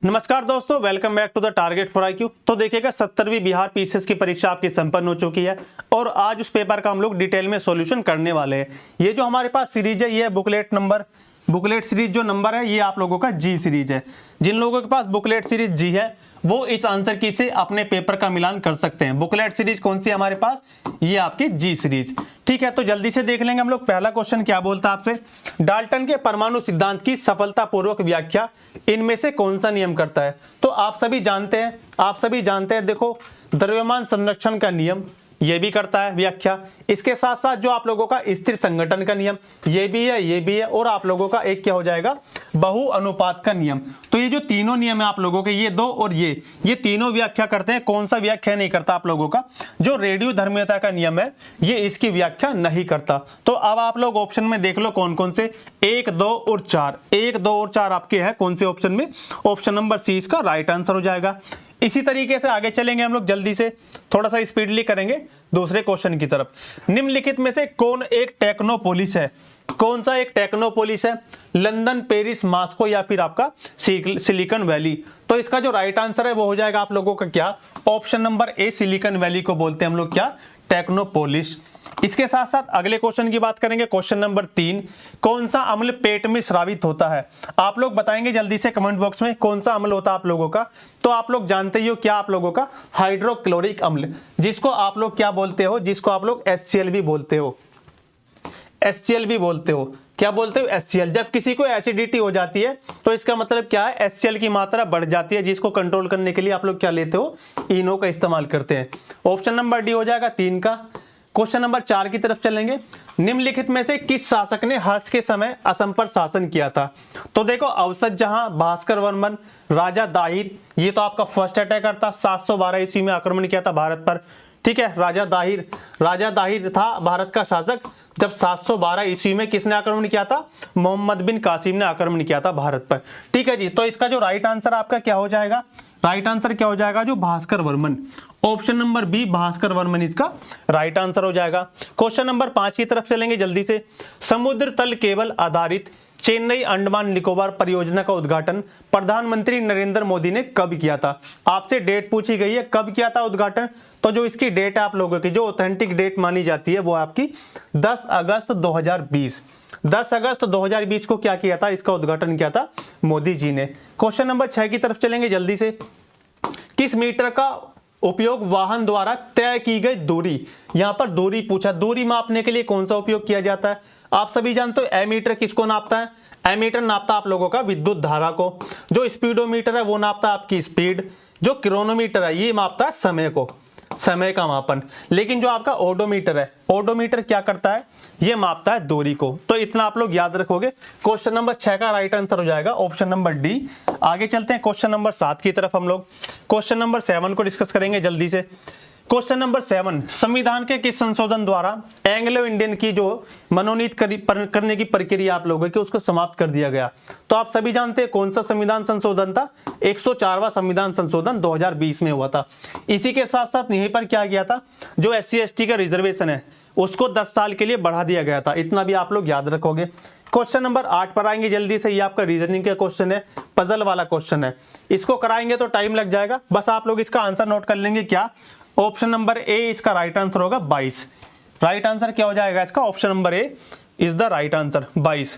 नमस्कार दोस्तों, welcome back to the target for IQ. तो देखिएगा 70वीं बिहार पीसीएस की परीक्षा आपकी संपन्न हो चुकी है और आज उस पेपर का हम लोग डिटेल में सॉल्यूशन करने वाले हैं। ये जो हमारे पास सीरीज है, ये बुकलेट सीरीज जो नंबर है, ये आप लोगों का जी सीरीज है। जिन लोगों के पास बुकलेट सीरीज जी है वो इस आंसर की से अपने पेपर का मिलान कर सकते हैं। बुकलेट सीरीज कौन सी है हमारे पास? ये आपकी जी सीरीज। ठीक है, तो जल्दी से देख लेंगे हम लोग। पहला क्वेश्चन क्या बोलता है आपसे, डाल्टन के परमाणु सिद्धांत की सफलतापूर्वक व्याख्या इनमें से कौन सा नियम करता है? तो आप सभी जानते हैं, देखो, द्रव्यमान संरक्षण का नियम ये भी करता है व्याख्या। इसके साथ साथ जो आप लोगों का स्थिर संघटन का नियम ये भी है और आप लोगों का एक क्या हो जाएगा, बहु अनुपात का नियम। तो ये जो तीनों नियम है आप लोगों के, ये दो और ये तीनों व्याख्या करते हैं। कौन सा व्याख्या नहीं करता आप लोगों का? जो रेडियो धर्मीयता का नियम है ये इसकी व्याख्या नहीं करता। तो अब आप लोग ऑप्शन में देख लो कौन कौन से, 1, 2 और 4। 1, 2 और 4 आपके है कौन से ऑप्शन में? ऑप्शन नंबर सी इसका राइट आंसर हो जाएगा। इसी तरीके से आगे चलेंगे हम लोग, जल्दी से थोड़ा सा स्पीडली करेंगे दूसरे क्वेश्चन की तरफ। निम्नलिखित में से कौन एक टेक्नोपोलिस है? कौन सा एक टेक्नोपोलिस है? लंदन, पेरिस, मॉस्को या फिर आपका सिलिकॉन वैली? तो इसका जो राइट आंसर है वो हो जाएगा आप लोगों का क्या, ऑप्शन नंबर ए, सिलिकॉन वैली को बोलते हैं हम लोग क्या, टेक्नोपोलिस। इसके साथ साथ अगले क्वेश्चन की बात करेंगे, क्वेश्चन नंबर 3। कौन सा अम्ल पेट में स्रावित होता है? आप लोग बताएंगे जल्दी से कमेंट बॉक्स में कौन सा अम्ल होता है आप लोगों का। तो आप लोग जानते ही हो क्या, आप लोगों का हाइड्रोक्लोरिक अम्ल, जिसको आप लोग क्या बोलते हो, जिसको आप लोग HCl भी बोलते हो। HCl भी बोलते हो, क्या बोलते हो? HCl। जब किसी को एसिडिटी हो जाती है तो इसका मतलब क्या है, HCl की मात्रा बढ़ जाती है, जिसको कंट्रोल करने के लिए आप लोग क्या लेते हो, इनो का इस्तेमाल करते हैं। ऑप्शन नंबर डी हो जाएगा 3 का। क्वेश्चन नंबर 4 की तरफ चलेंगे। निम्नलिखित में से किस शासक ने हर्ष के समय असम पर शासन किया था? तो देखो, अवसत जहां, भास्कर वर्मन, राजा दाहिर, ये तो आपका फर्स्ट अटैकर था, 712 ईस्वी में आक्रमण किया था भारत पर। ठीक है, राजा दाहिर था भारत का शासक। जब 712 ईस्वी में किसने आक्रमण किया था? मोहम्मद बिन कासिम ने आक्रमण किया था भारत पर। ठीक है जी, तो इसका जो राइट आंसर आपका क्या हो जाएगा, राइट आंसर क्या हो जाएगा, जो Bhaskar Varman. Option number B, Bhaskar Varman इसका राइट आंसर हो जाएगा। क्वेश्चन नंबर 5 की तरफ चलेंगे जल्दी से। समुद्र तल केबल आधारित चेन्नई अंडमान निकोबार परियोजना का उद्घाटन प्रधानमंत्री नरेंद्र मोदी ने कब किया था? आपसे डेट पूछी गई है, कब किया था उद्घाटन? तो जो इसकी डेट है आप लोगों की, जो ऑथेंटिक डेट मानी जाती है वो आपकी 10 अगस्त 2020। 10 अगस्त 2020 को क्या किया था, इसका उद्घाटन किया था मोदी जी ने। क्वेश्चन नंबर 6 की तरफ चलेंगे जल्दी से। किस मीटर का उपयोग वाहन द्वारा तय की गई दूरी, यहां पर दूरी पूछा, दूरी मापने के लिए कौन सा उपयोग किया जाता है? आप सभी जानते हो एमीटर किसको नापता है? एमीटर नापता आप लोगों का विद्युत धारा को। जो स्पीडोमीटर है वो नापता है आपकी स्पीड। जो क्रोनोमीटर है ये मापता है समय को, समय का मापन। लेकिन जो आपका ओडोमीटर है, ओडोमीटर क्या करता है, ये मापता है दूरी को। तो इतना आप लोग याद रखोगे। क्वेश्चन नंबर 6 का राइट आंसर हो जाएगा ऑप्शन नंबर डी। आगे चलते हैं क्वेश्चन नंबर 7 की तरफ। हम लोग क्वेश्चन नंबर 7 को डिस्कस करेंगे जल्दी से। क्वेश्चन नंबर 7, संविधान के किस संशोधन द्वारा एंग्लो इंडियन की जो मनोनीत करने की प्रक्रिया आप लोगों की, उसको समाप्त कर दिया गया? तो आप सभी जानते हैं कौन सा संविधान संशोधन था, 104वां संविधान संशोधन 2020 में हुआ था। इसी के साथ साथ यहीं पर क्या किया था, जो SC ST का रिजर्वेशन है उसको 10 साल के लिए बढ़ा दिया गया था। इतना भी आप लोग याद रखोगे। क्वेश्चन नंबर 8 पर आएंगे जल्दी से। ये आपका रीजनिंग का क्वेश्चन है, पजल वाला क्वेश्चन है। इसको कराएंगे तो टाइम लग जाएगा, बस आप लोग इसका आंसर नोट कर लेंगे। क्या? ऑप्शन नंबर ए इसका राइट आंसर होगा 22। राइट आंसर क्या हो जाएगा इसका? Option number A is the right answer, 22।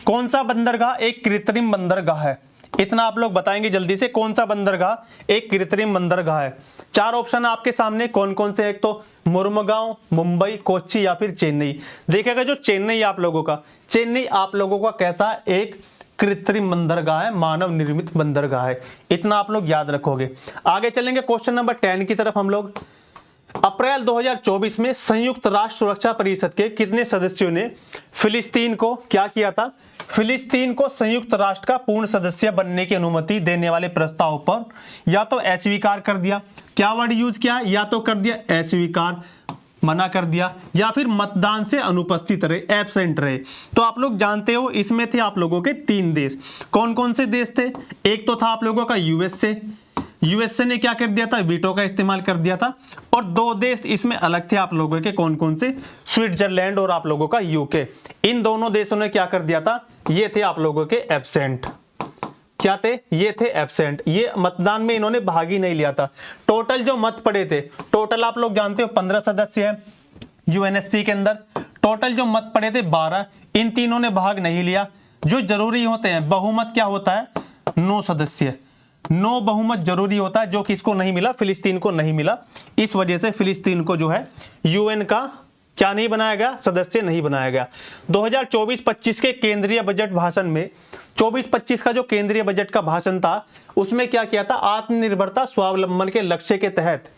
कौन सा बंदरगाह एक कृत्रिम बंदरगाह है? इतना आप लोग बताएंगे जल्दी से। कौन सा बंदरगाह एक कृत्रिम बंदरगाह है? 4 ऑप्शन आपके सामने, कौन कौन से? एक तो मुर्मुगांव, मुंबई, कोच्चि या फिर चेन्नई। देखिएगा जो चेन्नई आप लोगों का कैसा एक कृत्रिम बंदरगाह है, मानव निर्मित बंदरगाह है। इतना आप लोग याद रखोगे। आगे चलेंगे क्वेश्चन नंबर 10 की तरफ। हम लोग अप्रैल 2024 में संयुक्त राष्ट्र सुरक्षा परिषद के कितने सदस्यों ने फिलिस्तीन को क्या किया था? फिलिस्तीन को संयुक्त राष्ट्र का पूर्ण सदस्य बनने की अनुमति देने वाले प्रस्ताव पर या तो अस्वीकार कर दिया, क्या वर्ड यूज किया, या तो कर दिया अस्वीकार, मना कर दिया, या फिर मतदान से अनुपस्थित रहे, एब्सेंट रहे। तो आप लोग जानते हो इसमें थे आप लोगों के 3 देश। कौन कौन से देश थे? एक तो था आप लोगों का यूएसए ने क्या कर दिया था, वीटो का इस्तेमाल कर दिया था। और 2 देश इसमें अलग थे आप लोगों के, कौन कौन से? स्विट्जरलैंड और आप लोगों का यूके। इन दोनों देशों ने क्या कर दिया था, ये थे आप लोगों के एब्सेंट। क्या थे, ये थे एब्सेंट, ये मतदान में इन्होंने भाग ही नहीं लिया था। टोटल जो मत पड़े थे, टोटल आप लोग जानते हो 15 सदस्य है यूएनएससी के अंदर, टोटल जो मत पड़े थे 12, इन तीनों ने भाग नहीं लिया। जो जरूरी होते हैं बहुमत क्या होता है, 9 सदस्य, 9 बहुमत जरूरी होता है, जो किसको नहीं मिला, फिलिस्तीन को नहीं मिला। इस वजह से फिलिस्तीन को जो है यूएन का क्या नहीं बनाया गया, सदस्य नहीं बनाया गया। 2024-25 के केंद्रीय बजट भाषण में, 24-25 का जो केंद्रीय बजट का भाषण था उसमें क्या किया था, आत्मनिर्भरता स्वावलंबन के लक्ष्य के तहत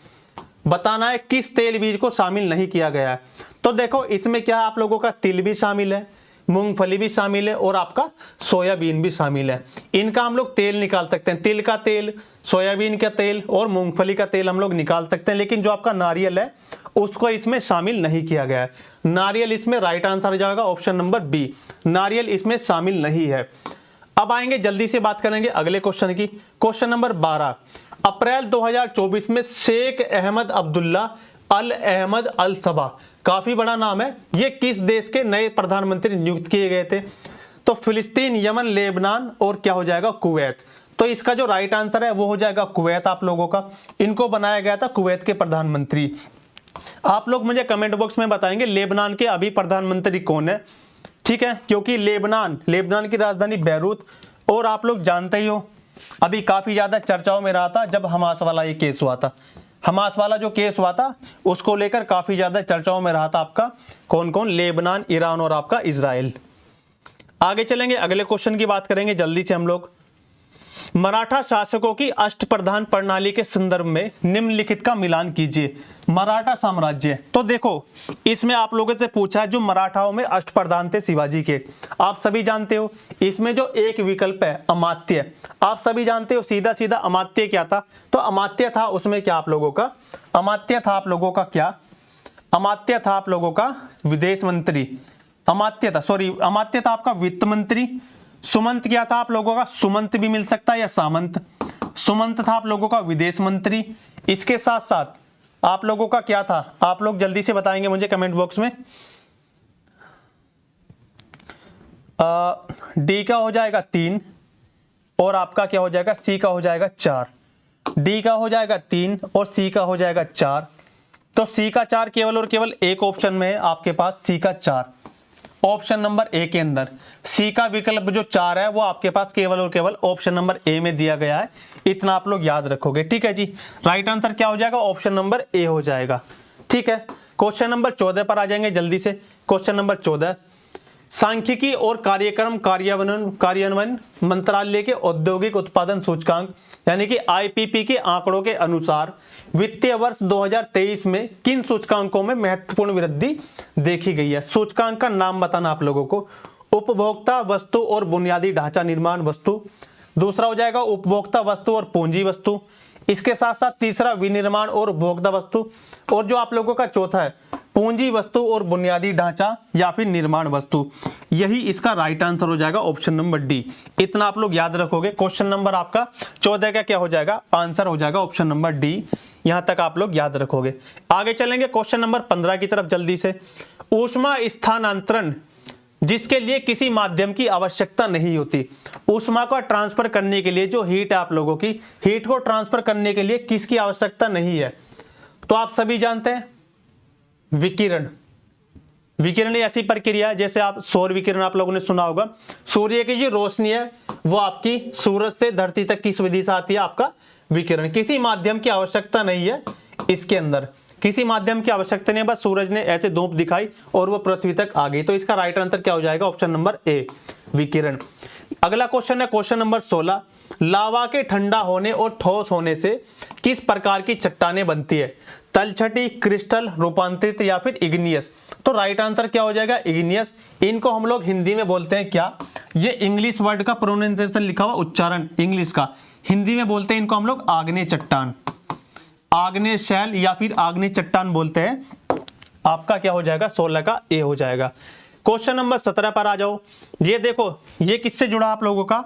बताना है किस तेल बीज को शामिल नहीं किया गया है। तो देखो इसमें क्या आप लोगों का तिल भी शामिल है, मूंगफली भी शामिल है और आपका सोयाबीन भी शामिल है। इनका हम लोग तेल निकाल सकते हैं, तिल का तेल, सोयाबीन का तेल और मूंगफली का तेल हम लोग निकाल सकते हैं, लेकिन जो आपका नारियल है उसको इसमें शामिल नहीं किया गया है। नारियल इसमें राइट आंसर हो जाएगा ऑप्शन नंबर बी, नारियल इसमें शामिल नहीं है। अब आएंगे जल्दी से बात करेंगे अगले क्वेश्चन की, क्वेश्चन नंबर 12। अप्रैल 2024 में शेख अहमद अब्दुल्ला अल अहमद अल सबा, काफी बड़ा नाम है, ये किस देश के नए प्रधानमंत्री नियुक्त किए गए थे, तो फिलिस्तीन, यमन, लेबनान और क्या हो जाएगा, कुवैत। तो इसका जो राइट आंसर है वो हो जाएगा कुवैत आप लोगों का, इनको बनाया गया था कुवैत के प्रधानमंत्री। आप लोग मुझे कमेंट बॉक्स में बताएंगे लेबनान के अभी प्रधानमंत्री कौन है, ठीक है, क्योंकि लेबनान की राजधानी बैरूत, और आप लोग जानते ही हो अभी काफी ज्यादा चर्चाओं में रहा था जब हमास वाला ये केस हुआ था, हमास वाला जो केस हुआ था उसको लेकर काफी ज्यादा चर्चाओं में रहा था आपका कौन कौन, लेबनान, ईरान और आपका इजराइल। आगे चलेंगे, अगले क्वेश्चन की बात करेंगे जल्दी से हम लोग। मराठा शासकों की अष्टप्रधान प्रणाली के संदर्भ में निम्नलिखित का मिलान कीजिए। मराठा साम्राज्य, तो देखो इसमें आप लोगों से पूछा है जो मराठाओं में अष्टप्रधान थे शिवाजी के, आप सभी जानते हो। इसमें जो एक विकल्प है अमात्य, आप सभी जानते हो सीधा सीधा अमात्य क्या था, तो अमात्य था उसमें क्या आप लोगों का, अमात्य था आप लोगों का क्या, अमात्य था आप लोगों का विदेश मंत्री, अमात्य था, सॉरी अमात्य था आपका वित्त मंत्री। सुमंत क्या था आप लोगों का, सुमंत भी मिल सकता है या सामंत, सुमंत था आप लोगों का विदेश मंत्री। इसके साथ साथ आप लोगों का क्या था, आप लोग जल्दी से बताएंगे मुझे कमेंट बॉक्स में। डी का हो जाएगा 3 और आपका क्या हो जाएगा, सी का हो जाएगा 4। डी का हो जाएगा 3 और सी का हो जाएगा 4, तो सी का 4 केवल और केवल एक ऑप्शन में है आपके पास, सी का 4 ऑप्शन नंबर ए के अंदर, सी का विकल्प जो 4 है वो आपके पास केवल और केवल ऑप्शन नंबर ए में दिया गया है, इतना आप लोग याद रखोगे, ठीक है जी। राइट आंसर क्या हो जाएगा, ऑप्शन नंबर ए हो जाएगा, ठीक है। क्वेश्चन नंबर 14 पर आ जाएंगे जल्दी से। क्वेश्चन नंबर 14, सांख्यिकी और कार्यक्रम कार्यान्वयन मंत्रालय के औद्योगिक उत्पादन सूचकांक यानी कि आईपीपी के आंकड़ों के अनुसार वित्तीय वर्ष 2023 में किन सूचकांकों में महत्वपूर्ण वृद्धि देखी गई है। सूचकांक का नाम बताना आप लोगों को, उपभोक्ता वस्तु और बुनियादी ढांचा निर्माण वस्तु, दूसरा हो जाएगा उपभोक्ता वस्तु और पूंजी वस्तु, इसके साथ साथ तीसरा विनिर्माण और उपभोक्ता वस्तु, और जो आप लोगों का चौथा है पूंजी वस्तु और बुनियादी ढांचा या फिर निर्माण वस्तु। यही इसका राइट आंसर हो जाएगा ऑप्शन नंबर डी, इतना आप लोग याद रखोगे। क्वेश्चन नंबर आपका 14 का क्या हो जाएगा, आंसर हो जाएगा ऑप्शन नंबर डी, यहां तक आप लोग याद रखोगे। आगे चलेंगे क्वेश्चन नंबर 15 की तरफ जल्दी से। ऊष्मा स्थानांतरण जिसके लिए किसी माध्यम की आवश्यकता नहीं होती, ऊष्मा को ट्रांसफर करने के लिए जो हीट है आप लोगों की, हीट को ट्रांसफर करने के लिए किसकी आवश्यकता नहीं है, तो आप सभी जानते हैं विकिरण। विकिरण ऐसी प्रक्रिया है जैसे आप सौर विकिरण आप लोगों ने सुना होगा, सूर्य की जो रोशनी है वो आपकी सूरज से धरती तक किस विधि से आती है, आपका विकिरण। किसी माध्यम की आवश्यकता नहीं है इसके अंदर, किसी माध्यम की आवश्यकता नहीं है, बस सूरज ने ऐसे धूप दिखाई और वो पृथ्वी तक आ गई, तो इसका राइट आंसर क्या हो जाएगा, ऑप्शन नंबर ए विकिरण। अगला क्वेश्चन है क्वेश्चन नंबर 16, लावा के ठंडा होने और ठोस होने से किस प्रकार की चट्टानें बनती है, तलछटी, क्रिस्टल, रूपांतरित या फिर इग्नियस। तो राइट आंसर क्या हो जाएगा, इग्नियस। इनको हम लोग हिंदी में बोलते हैं क्या, ये इंग्लिश वर्ड का प्रोनाउंसिएशन लिखा हुआ उच्चारण इंग्लिश का, हिंदी में बोलते हैं इनको हम लोग आग्नेय चट्टान, आग्नेय शैल या फिर आग्नेय चट्टान बोलते हैं। आपका क्या हो जाएगा, 16 का ए हो जाएगा। क्वेश्चन नंबर 17 पर आ जाओ। ये देखो ये किससे जुड़ा आप लोगों का,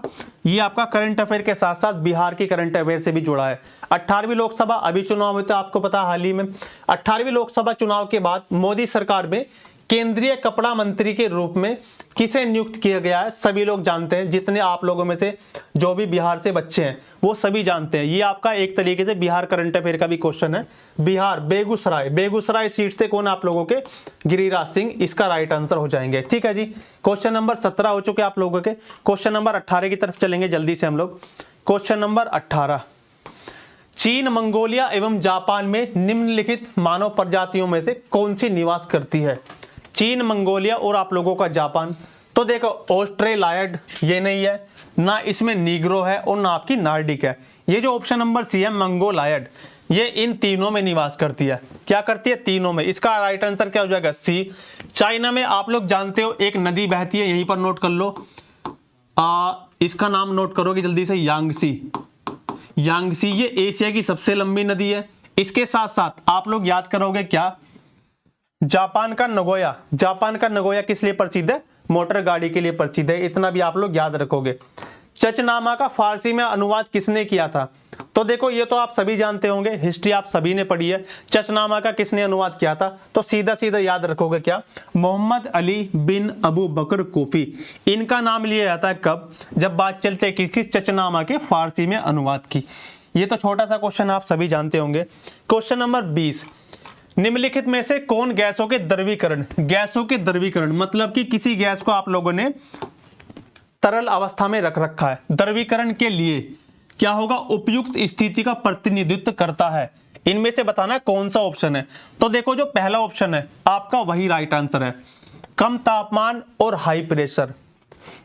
ये आपका करंट अफेयर के साथ साथ बिहार की करंट अफेयर से भी जुड़ा है। 18वीं लोकसभा अभी चुनाव हुए थे, आपको पता हाल ही में 18वीं लोकसभा चुनाव के बाद मोदी सरकार में केंद्रीय कपड़ा मंत्री के रूप में किसे नियुक्त किया गया है? सभी लोग जानते हैं, जितने आप लोगों में से जो भी बिहार से बच्चे हैं वो सभी जानते हैं। ये आपका एक तरीके से बिहार करंट अफेयर का भी क्वेश्चन है। बिहार बेगूसराय सीट से कौन आप लोगों के? गिरिराज सिंह इसका राइट आंसर हो जाएंगे। ठीक है जी, क्वेश्चन नंबर 17 हो चुके आप लोगों के। क्वेश्चन नंबर 18 की तरफ चलेंगे जल्दी से हम लोग। क्वेश्चन नंबर 18, चीन, मंगोलिया एवं जापान में निम्नलिखित मानव प्रजातियों में से कौन सी निवास करती है? चीन, मंगोलिया और आप लोगों का जापान। तो देखो, ऑस्ट्रेलायड ये नहीं है, ना इसमें नीग्रो है और ना आपकी नार्डिक है। ये जो ऑप्शन नंबर सी है मंगोलायड, ये इन तीनों में निवास करती है। क्या करती है? तीनों में। इसका राइट आंसर क्या हो जाएगा? सी। चाइना में आप लोग जानते हो एक नदी बहती है, यहीं पर नोट कर लो, इसका नाम नोट करोगे जल्दी से, यांगसी। ये एशिया की सबसे लंबी नदी है। इसके साथ साथ आप लोग याद करोगे क्या? जापान का नगोया किस लिए प्रसिद्ध है? मोटर गाड़ी के लिए प्रसिद्ध है। इतना भी आप लोग याद रखोगे। चचनामा का फारसी में अनुवाद किसने किया था? तो देखो, ये तो आप सभी जानते होंगे, हिस्ट्री आप सभी ने पढ़ी है। चचनामा का किसने अनुवाद किया था? तो सीधा सीधा याद रखोगे क्या? मोहम्मद अली बिन अबू बकर कोफी। इनका नाम लिया जाता है कब? जब बात चलते कि किस चचनामा के फारसी में अनुवाद की। ये तो छोटा सा क्वेश्चन आप सभी जानते होंगे। क्वेश्चन नंबर 20, निम्नलिखित में से कौन गैसों के द्रवीकरण मतलब कि किसी गैस को आप लोगों ने तरल अवस्था में रख रखा है, द्रवीकरण के लिए क्या होगा? उपयुक्त स्थिति का प्रतिनिधित्व करता है। इनमें से बताना कौन सा ऑप्शन है। तो देखो, जो पहला ऑप्शन है आपका वही राइट आंसर है। कम तापमान और हाई प्रेशर,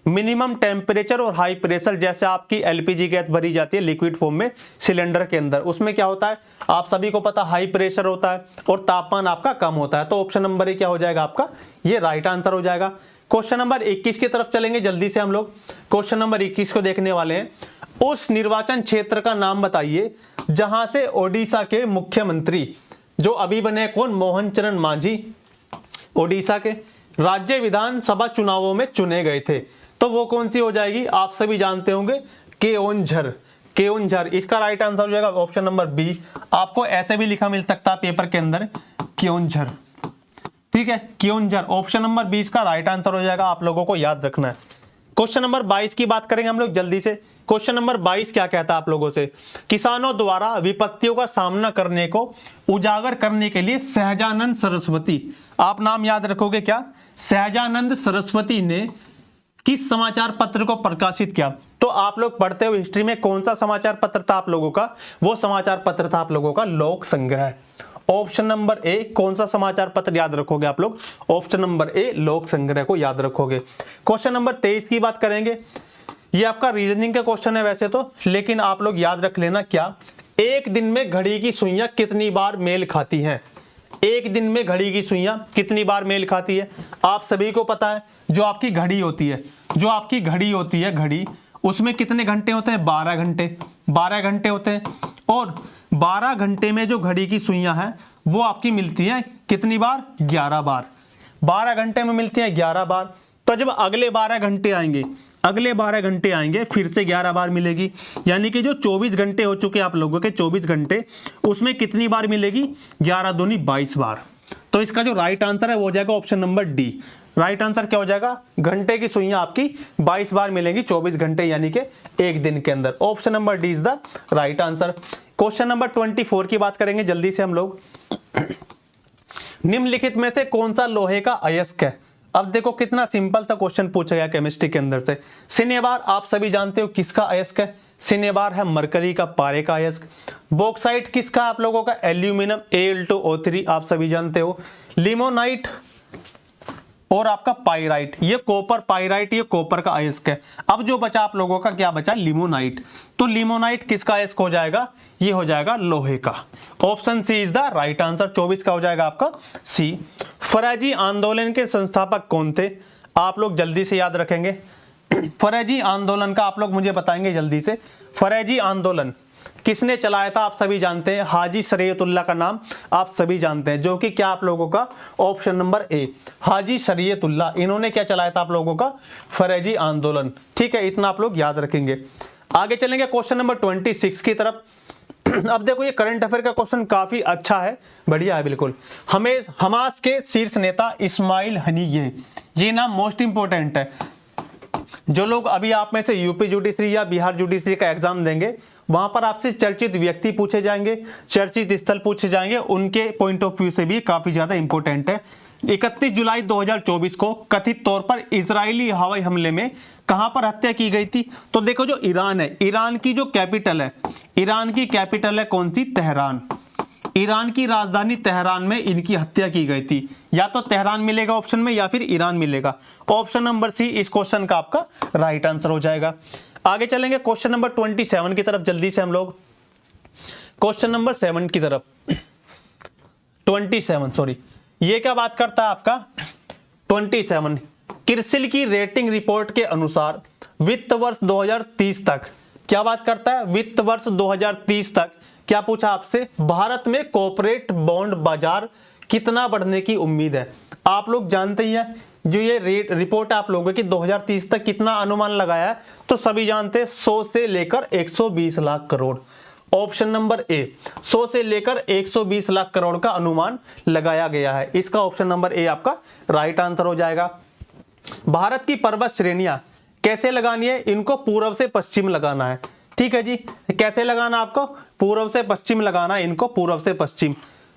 मिनिमम टेम्परेचर और हाई प्रेशर। जैसे आपकी एलपीजी गैस भरी जाती है लिक्विड फॉर्म में सिलेंडर के अंदर, उसमें क्या होता है आप सभी को पता, हाई प्रेशर होता है और तापमान आपका कम होता है। तो ऑप्शन नंबर ए क्या हो जाएगा आपका? ये राइट आंसर हो जाएगा। क्वेश्चन नंबर 21 की तरफ चलेंगे जल्दी से हम लोग। क्वेश्चन नंबर 21 को देखने वाले हैं। उस निर्वाचन क्षेत्र का नाम बताइए जहां से ओडिशा के मुख्यमंत्री जो अभी बने कौन? मोहन चरण मांझी, ओडिशा के राज्य विधानसभा चुनावों में चुने गए थे। तो वो कौन सी हो जाएगी? आप सभी जानते होंगे, केओंझर। इसका राइट आंसर हो जाएगा ऑप्शन नंबर बी। आपको ऐसे भी लिखा मिल सकता है पेपर के अंदर, केओंझर। ठीक है, केओंझर ऑप्शन नंबर 20 का राइट आंसर हो जाएगा। आप लोगों को याद रखना है। क्वेश्चन नंबर 22 की बात करेंगे हम लोग जल्दी से। क्वेश्चन नंबर 22 क्या कहता है आप लोगों से? किसानों द्वारा विपत्तियों का सामना करने को उजागर करने के लिए सहजानंद सरस्वती, आप नाम याद रखोगे क्या? सहजानंद सरस्वती ने किस समाचार पत्र को प्रकाशित किया? तो आप लोग पढ़ते हो हिस्ट्री में, कौन सा समाचार पत्र था आप लोगों का? वो समाचार पत्र था आप लोगों का लोक संग्रह। ऑप्शन नंबर ए। कौन सा समाचार पत्र याद रखोगे आप लोग? ऑप्शन नंबर ए, लोक संग्रह को याद रखोगे। क्वेश्चन नंबर 23 की बात करेंगे। ये आपका रीजनिंग का क्वेश्चन है वैसे तो, लेकिन आप लोग याद रख लेना क्या? एक दिन में घड़ी की सुइयां कितनी बार मेल खाती हैं? एक दिन में घड़ी की सुइयां कितनी बार मेल खाती है? आप सभी को पता है, जो आपकी घड़ी होती है, घड़ी, उसमें कितने घंटे होते हैं? 12 घंटे होते हैं। और 12 घंटे में जो घड़ी की सुइयां हैं वो आपकी मिलती हैं कितनी बार? 11 बार। 12 घंटे में मिलती हैं 11 बार। तो जब अगले 12 घंटे आएंगे फिर से 11 बार मिलेगी, यानी कि जो 24 घंटे हो चुके आप लोगों के, 24 घंटे, उसमें कितनी बार मिलेगी? 11 दूनी 22 बार। तो इसका जो राइट आंसर है वो हो जाएगा option number D. Right answer क्या हो जाएगा? घंटे की सुइयां आपकी 22 बार मिलेंगी 24 घंटे यानी कि एक दिन के अंदर। Option number D is the right answer. Question number 24 की बात करेंगे जल्दी से हम लोग। निम्नलिखित में से कौन सा लोहे का अयस्क है? अब देखो कितना सिंपल सा क्वेश्चन पूछा गया केमिस्ट्री के अंदर से। सिनेबार आप सभी जानते हो किसका अयस्क है? सिनेबार है मरकरी का पारे का अयस्क। बॉक्साइट किसका आप लोगों का? एल्यूमिनियम Al2O3 आप सभी जानते हो। लिमोनाइट और आपका पाइराइट, ये कॉपर पाइराइट, ये कॉपर का अयस्क है। अब जो बचा आप लोगों का क्या बचा? लिमोनाइट। तो लिमोनाइट किसका अयस्क हो जाएगा? ये हो जाएगा लोहे का। Option C is the right answer. 24 का हो जाएगा आपका सी। फराजी आंदोलन के संस्थापक कौन थे? आप लोग जल्दी से याद रखेंगे। फराजी आंदोलन का आप लोग मुझे बताएंगे जल्दी से। फराजी आंदोलन किसने चलाया था? आप सभी जानते हैं, हाजी शरीयतुल्लाह का नाम आप सभी जानते हैं, जो कि क्या आप लोगों का? ऑप्शन नंबर ए, हाजी शरीयतुल्लाह। इन्होंने क्या चलाया था आप लोगों का? फराजी आंदोलन। ठीक है, इतना आप लोग याद रखेंगे। आगे चलेंगे क्वेश्चन नंबर 26 की तरफ। अब देखो ये करंट अफेयर का क्वेश्चन काफी अच्छा है, बढ़िया है बिल्कुल। हमास के शीर्ष नेता इस्माइल हनीय, ये नाम मोस्ट इंपोर्टेंट है। जो लोग अभी आप में से यूपी जुडिशरी या बिहार जुडिशरी का एग्जाम देंगे, वहां पर आपसे चर्चित व्यक्ति पूछे जाएंगे, चर्चित स्थल पूछे जाएंगे, उनके पॉइंट ऑफ व्यू से भी काफी ज्यादा इंपॉर्टेंट है। 31 जुलाई 2024 को कथित तौर पर इजरायली हवाई हमले में कहां पर हत्या की गई थी? तो देखो जो ईरान है, ईरान की जो कैपिटल है, ईरान की कैपिटल है कौन सी? तेहरान। ईरान की राजधानी तेहरान में इनकी हत्या की गई थी। या तो तेहरान मिलेगा ऑप्शन में या फिर ईरान मिलेगा। ऑप्शन नंबर सी इस क्वेश्चन का आपका राइट आंसर हो जाएगा। आगे चलेंगे क्वेश्चन नंबर 27 की तरफ जल्दी से हम लोग। क्वेश्चन नंबर 7 की तरफ, 27 सॉरी, ये क्या बात करता है आपका? 27 क्रिसिल की रेटिंग रिपोर्ट के अनुसार वित्त वर्ष 2030 तक क्या बात करता है? वित्त वर्ष 2030 तक क्या पूछा आपसे? भारत में कॉर्पोरेट बॉन्ड बाजार कितना बढ़ने की उम्मीद है? आप लोग जानते ही हैं, जो ये रिपोर्ट आप लोगों की 2030 तक कितना अनुमान लगाया है, तो सभी जानते हैं 100 से लेकर 120 लाख करोड़। ऑप्शन नंबर ए 100 से लेकर 120 लाख करोड़ का अनुमान लगाया गया है। इसका ऑप्शन नंबर ए आपका राइट आंसर हो जाएगा। भारत की पर्वत श्रेणियां कैसे लगानी है? इनको पूर्व से पश्चिम लगाना है। ठीक है जी, कैसे लगाना आपको? पूर्व से पश्चिम लगाना है इनको, पूर्व से पश्चिम।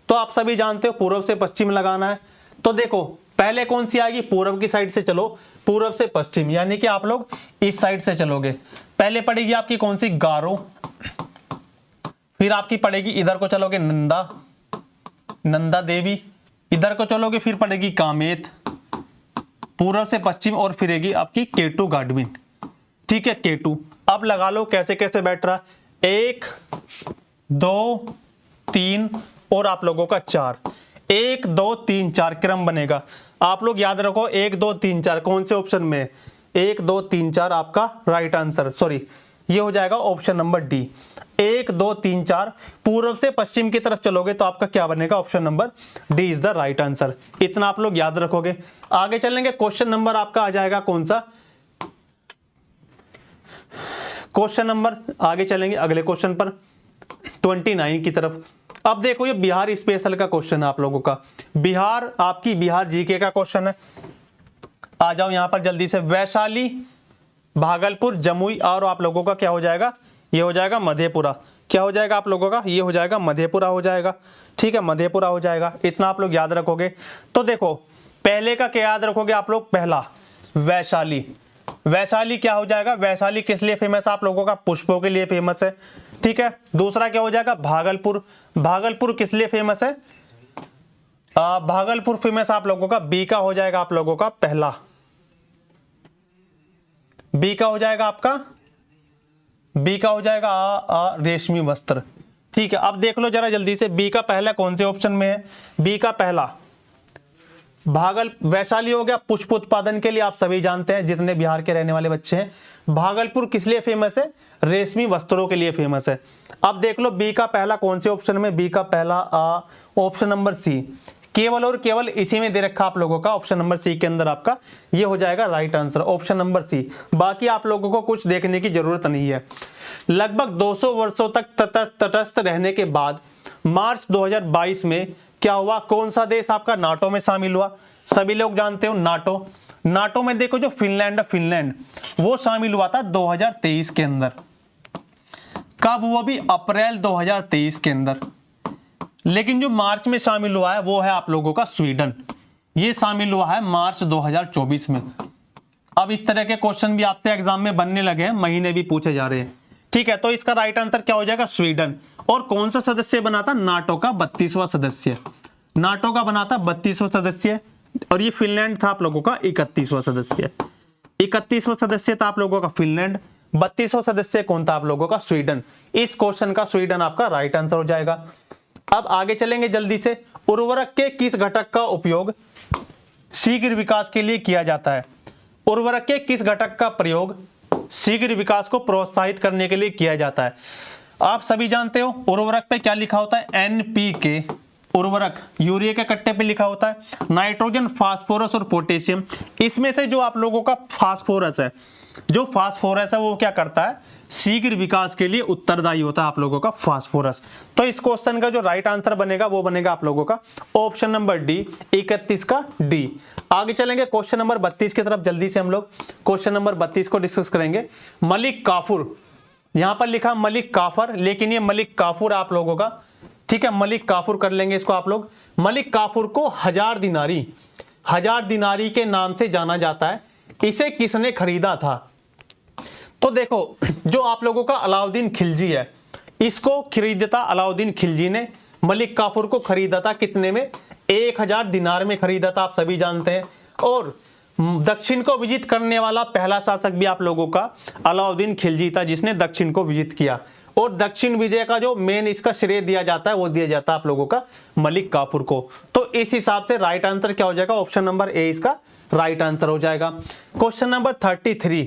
तो आप सभी जानते हो पूर्व से पश्चिम लगाना है। तो देखो पहले कौन सी आएगी? पूर्व की साइड से चलो, पूर्व से पश्चिम, यानी कि आप लोग इस साइड से चलोगे। पहले पड़ेगी आपकी कौन सी? गारो। फिर आपकी पड़ेगी, इधर को चलोगे नंदा, नंदा देवी। इधर को चलोगे फिर पड़ेगी कामेत, पूर्व से पश्चिम, और फिरेगी आपकी केटू गाडविन। ठीक है, केटू। अब लगा लो कैसे कैसे बैठ रहा, 1 2 3 और आप लोगों का 4, 1 2 3 4 क्रम बनेगा। आप लोग याद रखो 1 2 3 4 कौन से ऑप्शन में? 1 2 3 4 आपका राइट आंसर, सॉरी ये हो जाएगा ऑप्शन नंबर डी। 1 2 3 4 पूर्व से पश्चिम की तरफ चलोगे तो आपका क्या बनेगा? Option number D is the right answer. इतना आप लोग याद रखोगे। आगे चलेंगे, क्वेश्चन नंबर आपका आ जाएगा कौन सा? क्वेश्चन नंबर आगे चलेंगे अगले क्वेश्चन पर 29 की तरफ। अब देखो ये बिहार स्पेशल का क्वेश्चन है आप लोगों का। बिहार, आपकी बिहार जीके का क्वेश्चन है। आ जाओ यहां पर जल्दी से। वैशाली, भागलपुर, जमुई और आप लोगों का क्या हो जाएगा? ये हो जाएगा मधेपुरा। क्या हो जाएगा आप लोगों का? ये हो जाएगा मधेपुरा हो जाएगा। ठीक है, मधेपुरा हो जाएगा। इतना आप लोग याद रखोगे। तो देखो पहले का क्या याद रखोगे आप लोग? पहला वैशाली। वैशाली क्या हो जाएगा? वैशाली किस लिए फेमस है आप लोगों का? पुष्पों के लिए फेमस है। ठीक है, दूसरा क्या हो जाएगा? भागलपुर। भागलपुर किस लिए फेमस है? भागलपुर फेमस आप लोगों का, बी का हो जाएगा आप लोगों का पहला, बी का हो जाएगा आपका, बी का हो जाएगा रेशमी वस्त्र। ठीक है, अब देख लो जरा जल्दी से, बी का पहला कौन से ऑप्शन में है? बी का पहला वैशाली हो गया पुष्प उत्पादन के लिए, आप सभी जानते हैं जितने बिहार के रहने वाले बच्चे हैं। भागलपुर किस लिए फेमस है? रेशमी वस्त्रों के लिए फेमस है। अब देख लो बी का पहला कौन से ऑप्शन में? बी का पहला ऑप्शन नंबर सी, केवल और केवल इसी में दे रखा आप लोगों का, ऑप्शन नंबर सी के अंदर आपका ये हो जाएगा right answer, option number C. बाकी आप लोगों को कुछ देखने की जरूरत नहीं है। लगभग 200 वर्षों तक तटस्थ रहने के बाद मार्च 2022 में क्या हुआ? कौन सा देश आपका नाटो में शामिल हुआ? सभी लोग जानते हो नाटो। नाटो में देखो जो फिनलैंड है, फिनलैंड वो शामिल हुआ था 2023 के अंदर। कब हुआ? भी अप्रैल 2023 के अंदर। लेकिन जो मार्च में शामिल हुआ है वो है आप लोगों का स्वीडन। ये शामिल हुआ है मार्च 2024 में। अब इस तरह के क्वेश्चन भी आपसे एग्जाम में बनने लगे हैं, महीने भी पूछे जा रहे हैं। ठीक है, तो इसका राइट आंसर क्या हो जाएगा? स्वीडन। और कौन सा सदस्य बना था? नाटो का 32वां सदस्य। नाटो का बना था 32वां सदस्य, और ये फिनलैंड था आप लोगों का 31वां सदस्य। 31वां सदस्य था आप लोगों का फिनलैंड, 32वां सदस्य कौन था आप लोगों का? स्वीडन। इस क्वेश्चन का स्वीडन आपका राइट आंसर हो जाएगा। अब आगे चलेंगे जल्दी से। उर्वरक के किस घटक का उपयोग शीघ्र विकास के लिए किया जाता है? उर्वरक के किस घटक का प्रयोग शीघ्र विकास को प्रोत्साहित करने के लिए किया जाता है? आप सभी जानते हो उर्वरक पे क्या लिखा होता है? एनपीके। उर्वरक यूरिया के कट्टे पे लिखा होता है, नाइट्रोजन, फास्फोरस और पोटेशियम। इसमें से जो आप लोगों का फास्फोरस है, जो फास्फोरस है वो क्या करता है, शीघ्र विकास के लिए उत्तरदायी होता है आप लोगों का फास्फोरस। तो इस क्वेश्चन का जो राइट आंसर बनेगा वो बनेगा आप लोगों का ऑप्शन नंबर डी, 31 का डी। आगे चलेंगे क्वेश्चन नंबर 32 की तरफ, जल्दी से हम लोग क्वेश्चन नंबर 32 को डिस्कस करेंगे। मलिक काफूर, यहां पर लिखा मलिक काफर, लेकिन ये मलिक काफूर आप लोगों का, ठीक है, मलिक काफूर कर लेंगे इसको आप लोग। मलिक काफूर को 1000 दिनारी के नाम से जाना जाता है। इसे किसने खरीदा था? तो देखो, जो आप लोगों का अलाउद्दीन खिलजी है, इसको खरीदा था अलाउद्दीन खिलजी ने। मलिक काफूर को खरीदा था कितने में? 1000 दिनार में खरीदा था, आप सभी जानते हैं। और दक्षिण को विजित करने वाला पहला शासक भी आप लोगों का अलाउद्दीन खिलजी था, जिसने दक्षिण को विजित किया। और दक्षिण विजय का जो मेन इसका श्रेय दिया जाता है वो दिया जाता है आप लोगों का मलिक काफूर को। तो इस हिसाब से राइट आंसर क्या हो जाएगा? ऑप्शन नंबर ए इसका राइट आंसर हो जाएगा। क्वेश्चन नंबर 33,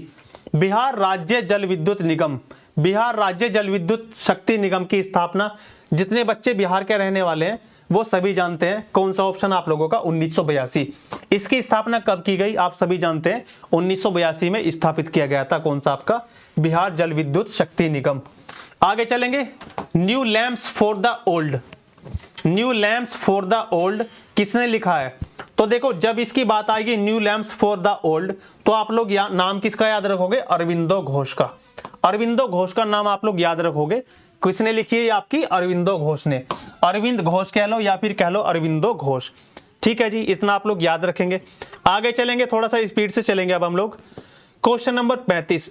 बिहार राज्य जल विद्युत निगम, बिहार राज्य जल विद्युत शक्ति निगम की स्थापना, जितने बच्चे बिहार के रहने वाले हैं वो सभी जानते हैं। कौन सा ऑप्शन आप लोगों का? 1982। इसकी स्थापना कब की गई? आप सभी जानते हैं 1982 में स्थापित किया गया था। कौन सा आपका? बिहार जल विद्युत शक्ति निगम। आगे चलेंगे, new lamps for the old, new lamps for the old किसने लिखा है? तो देखो, जब इसकी बात आएगी new lamps for the old, तो आप लोग नाम किसका याद रखोगे? अरविंदो घोष का। अरविंदो घोष का नाम आप लोग याद रखोगे। किसने लिखी है? आपकी अरविंदो घोष ने। अरविंद घोष कह लो या फिर कह लो अरविंदो घोष। ठीक है जी, इतना आप लोग याद रखेंगे। आगे चलेंगे, थोड़ा सा स्पीड से चलेंगे अब हम लोग। क्वेश्चन नंबर 35,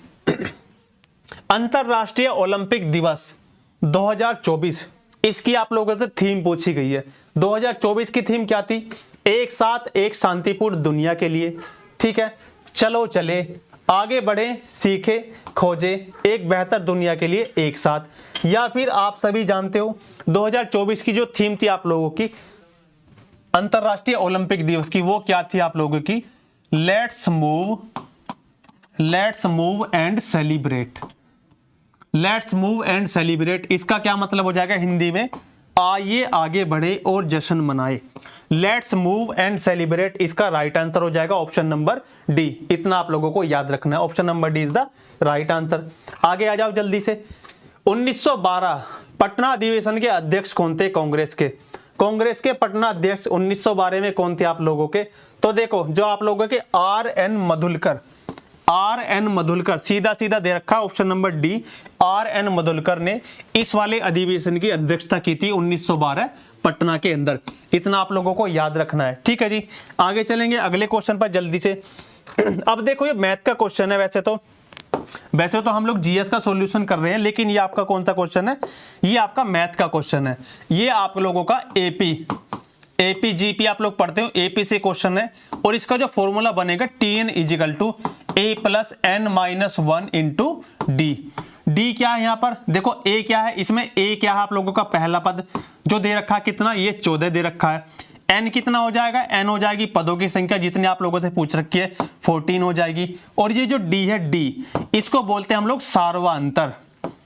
अंतरराष्ट्रीय ओलंपिक दिवस 2024, इसकी आप लोगों से थीम पूछी गई है। 2024 की थीम क्या थी? एक साथ एक शांतिपूर्ण दुनिया के लिए। ठीक है, चलो चले, आगे बढ़े, सीखे, खोजे, एक बेहतर दुनिया के लिए एक साथ। या फिर आप सभी जानते हो 2024 की जो थीम थी आप लोगों की अंतरराष्ट्रीय ओलंपिक दिवस की, वो क्या थी आप लोगों की? Let's move and celebrate. Let's move and celebrate, इसका क्या मतलब हो जाएगा हिंदी में? आइए आगे बढ़े और जश्न मनाए। लेट्स मूव एंड सेलिब्रेट, इसका राइट आंसर हो जाएगा ऑप्शन नंबर डी। इतना आप लोगों को याद रखना है, option number D is the right answer. आगे आ जाओ जल्दी से। 1912 पटना अधिवेशन के अध्यक्ष कौन थे कांग्रेस के? कांग्रेस के पटना अध्यक्ष 1912 में कौन थे आप लोगों के? तो देखो, जो आप लोगों के आर.एन. मधुलकर, आर.एन. मधुलकर, सीधा सीधा दे रखा ऑप्शन नंबर डी। आर.एन. मधुलकर ने इस वाले अधिवेशन की अध्यक्षता की थी 1912 पटना के अंदर। इतना आप लोगों को याद रखना है। ठीक है जी, आगे चलेंगे अगले क्वेश्चन पर जल्दी से। अब देखो, ये मैथ का क्वेश्चन है। वैसे तो हम लोग जीएस का सॉल्यूशन कर रहे हैं, लेकिन ये आपका कौन सा क्वेश्चन है? ये आपका मैथ का क्वेश्चन है। ये आप लोगों का एपी जीपी आप लोग पढ़ते हो, एपी से क्वेश्चन है। और इसका जो फॉर्मूला बनेगा TN = A + n-1 × D। D क्या है यहाँ पर? देखो ए क्या है, इसमें ए क्या है आप लोगों का? पहला पद जो दे रखा है कितना? ये 14 दे रखा है। एन कितना हो जाएगा? एन हो जाएगी पदों की संख्या, जितने आप लोगों से पूछ रखी है 14 हो जाएगी। और ये जो डी है, डी इसको बोलते हैं हम लोग सार्वअंतर।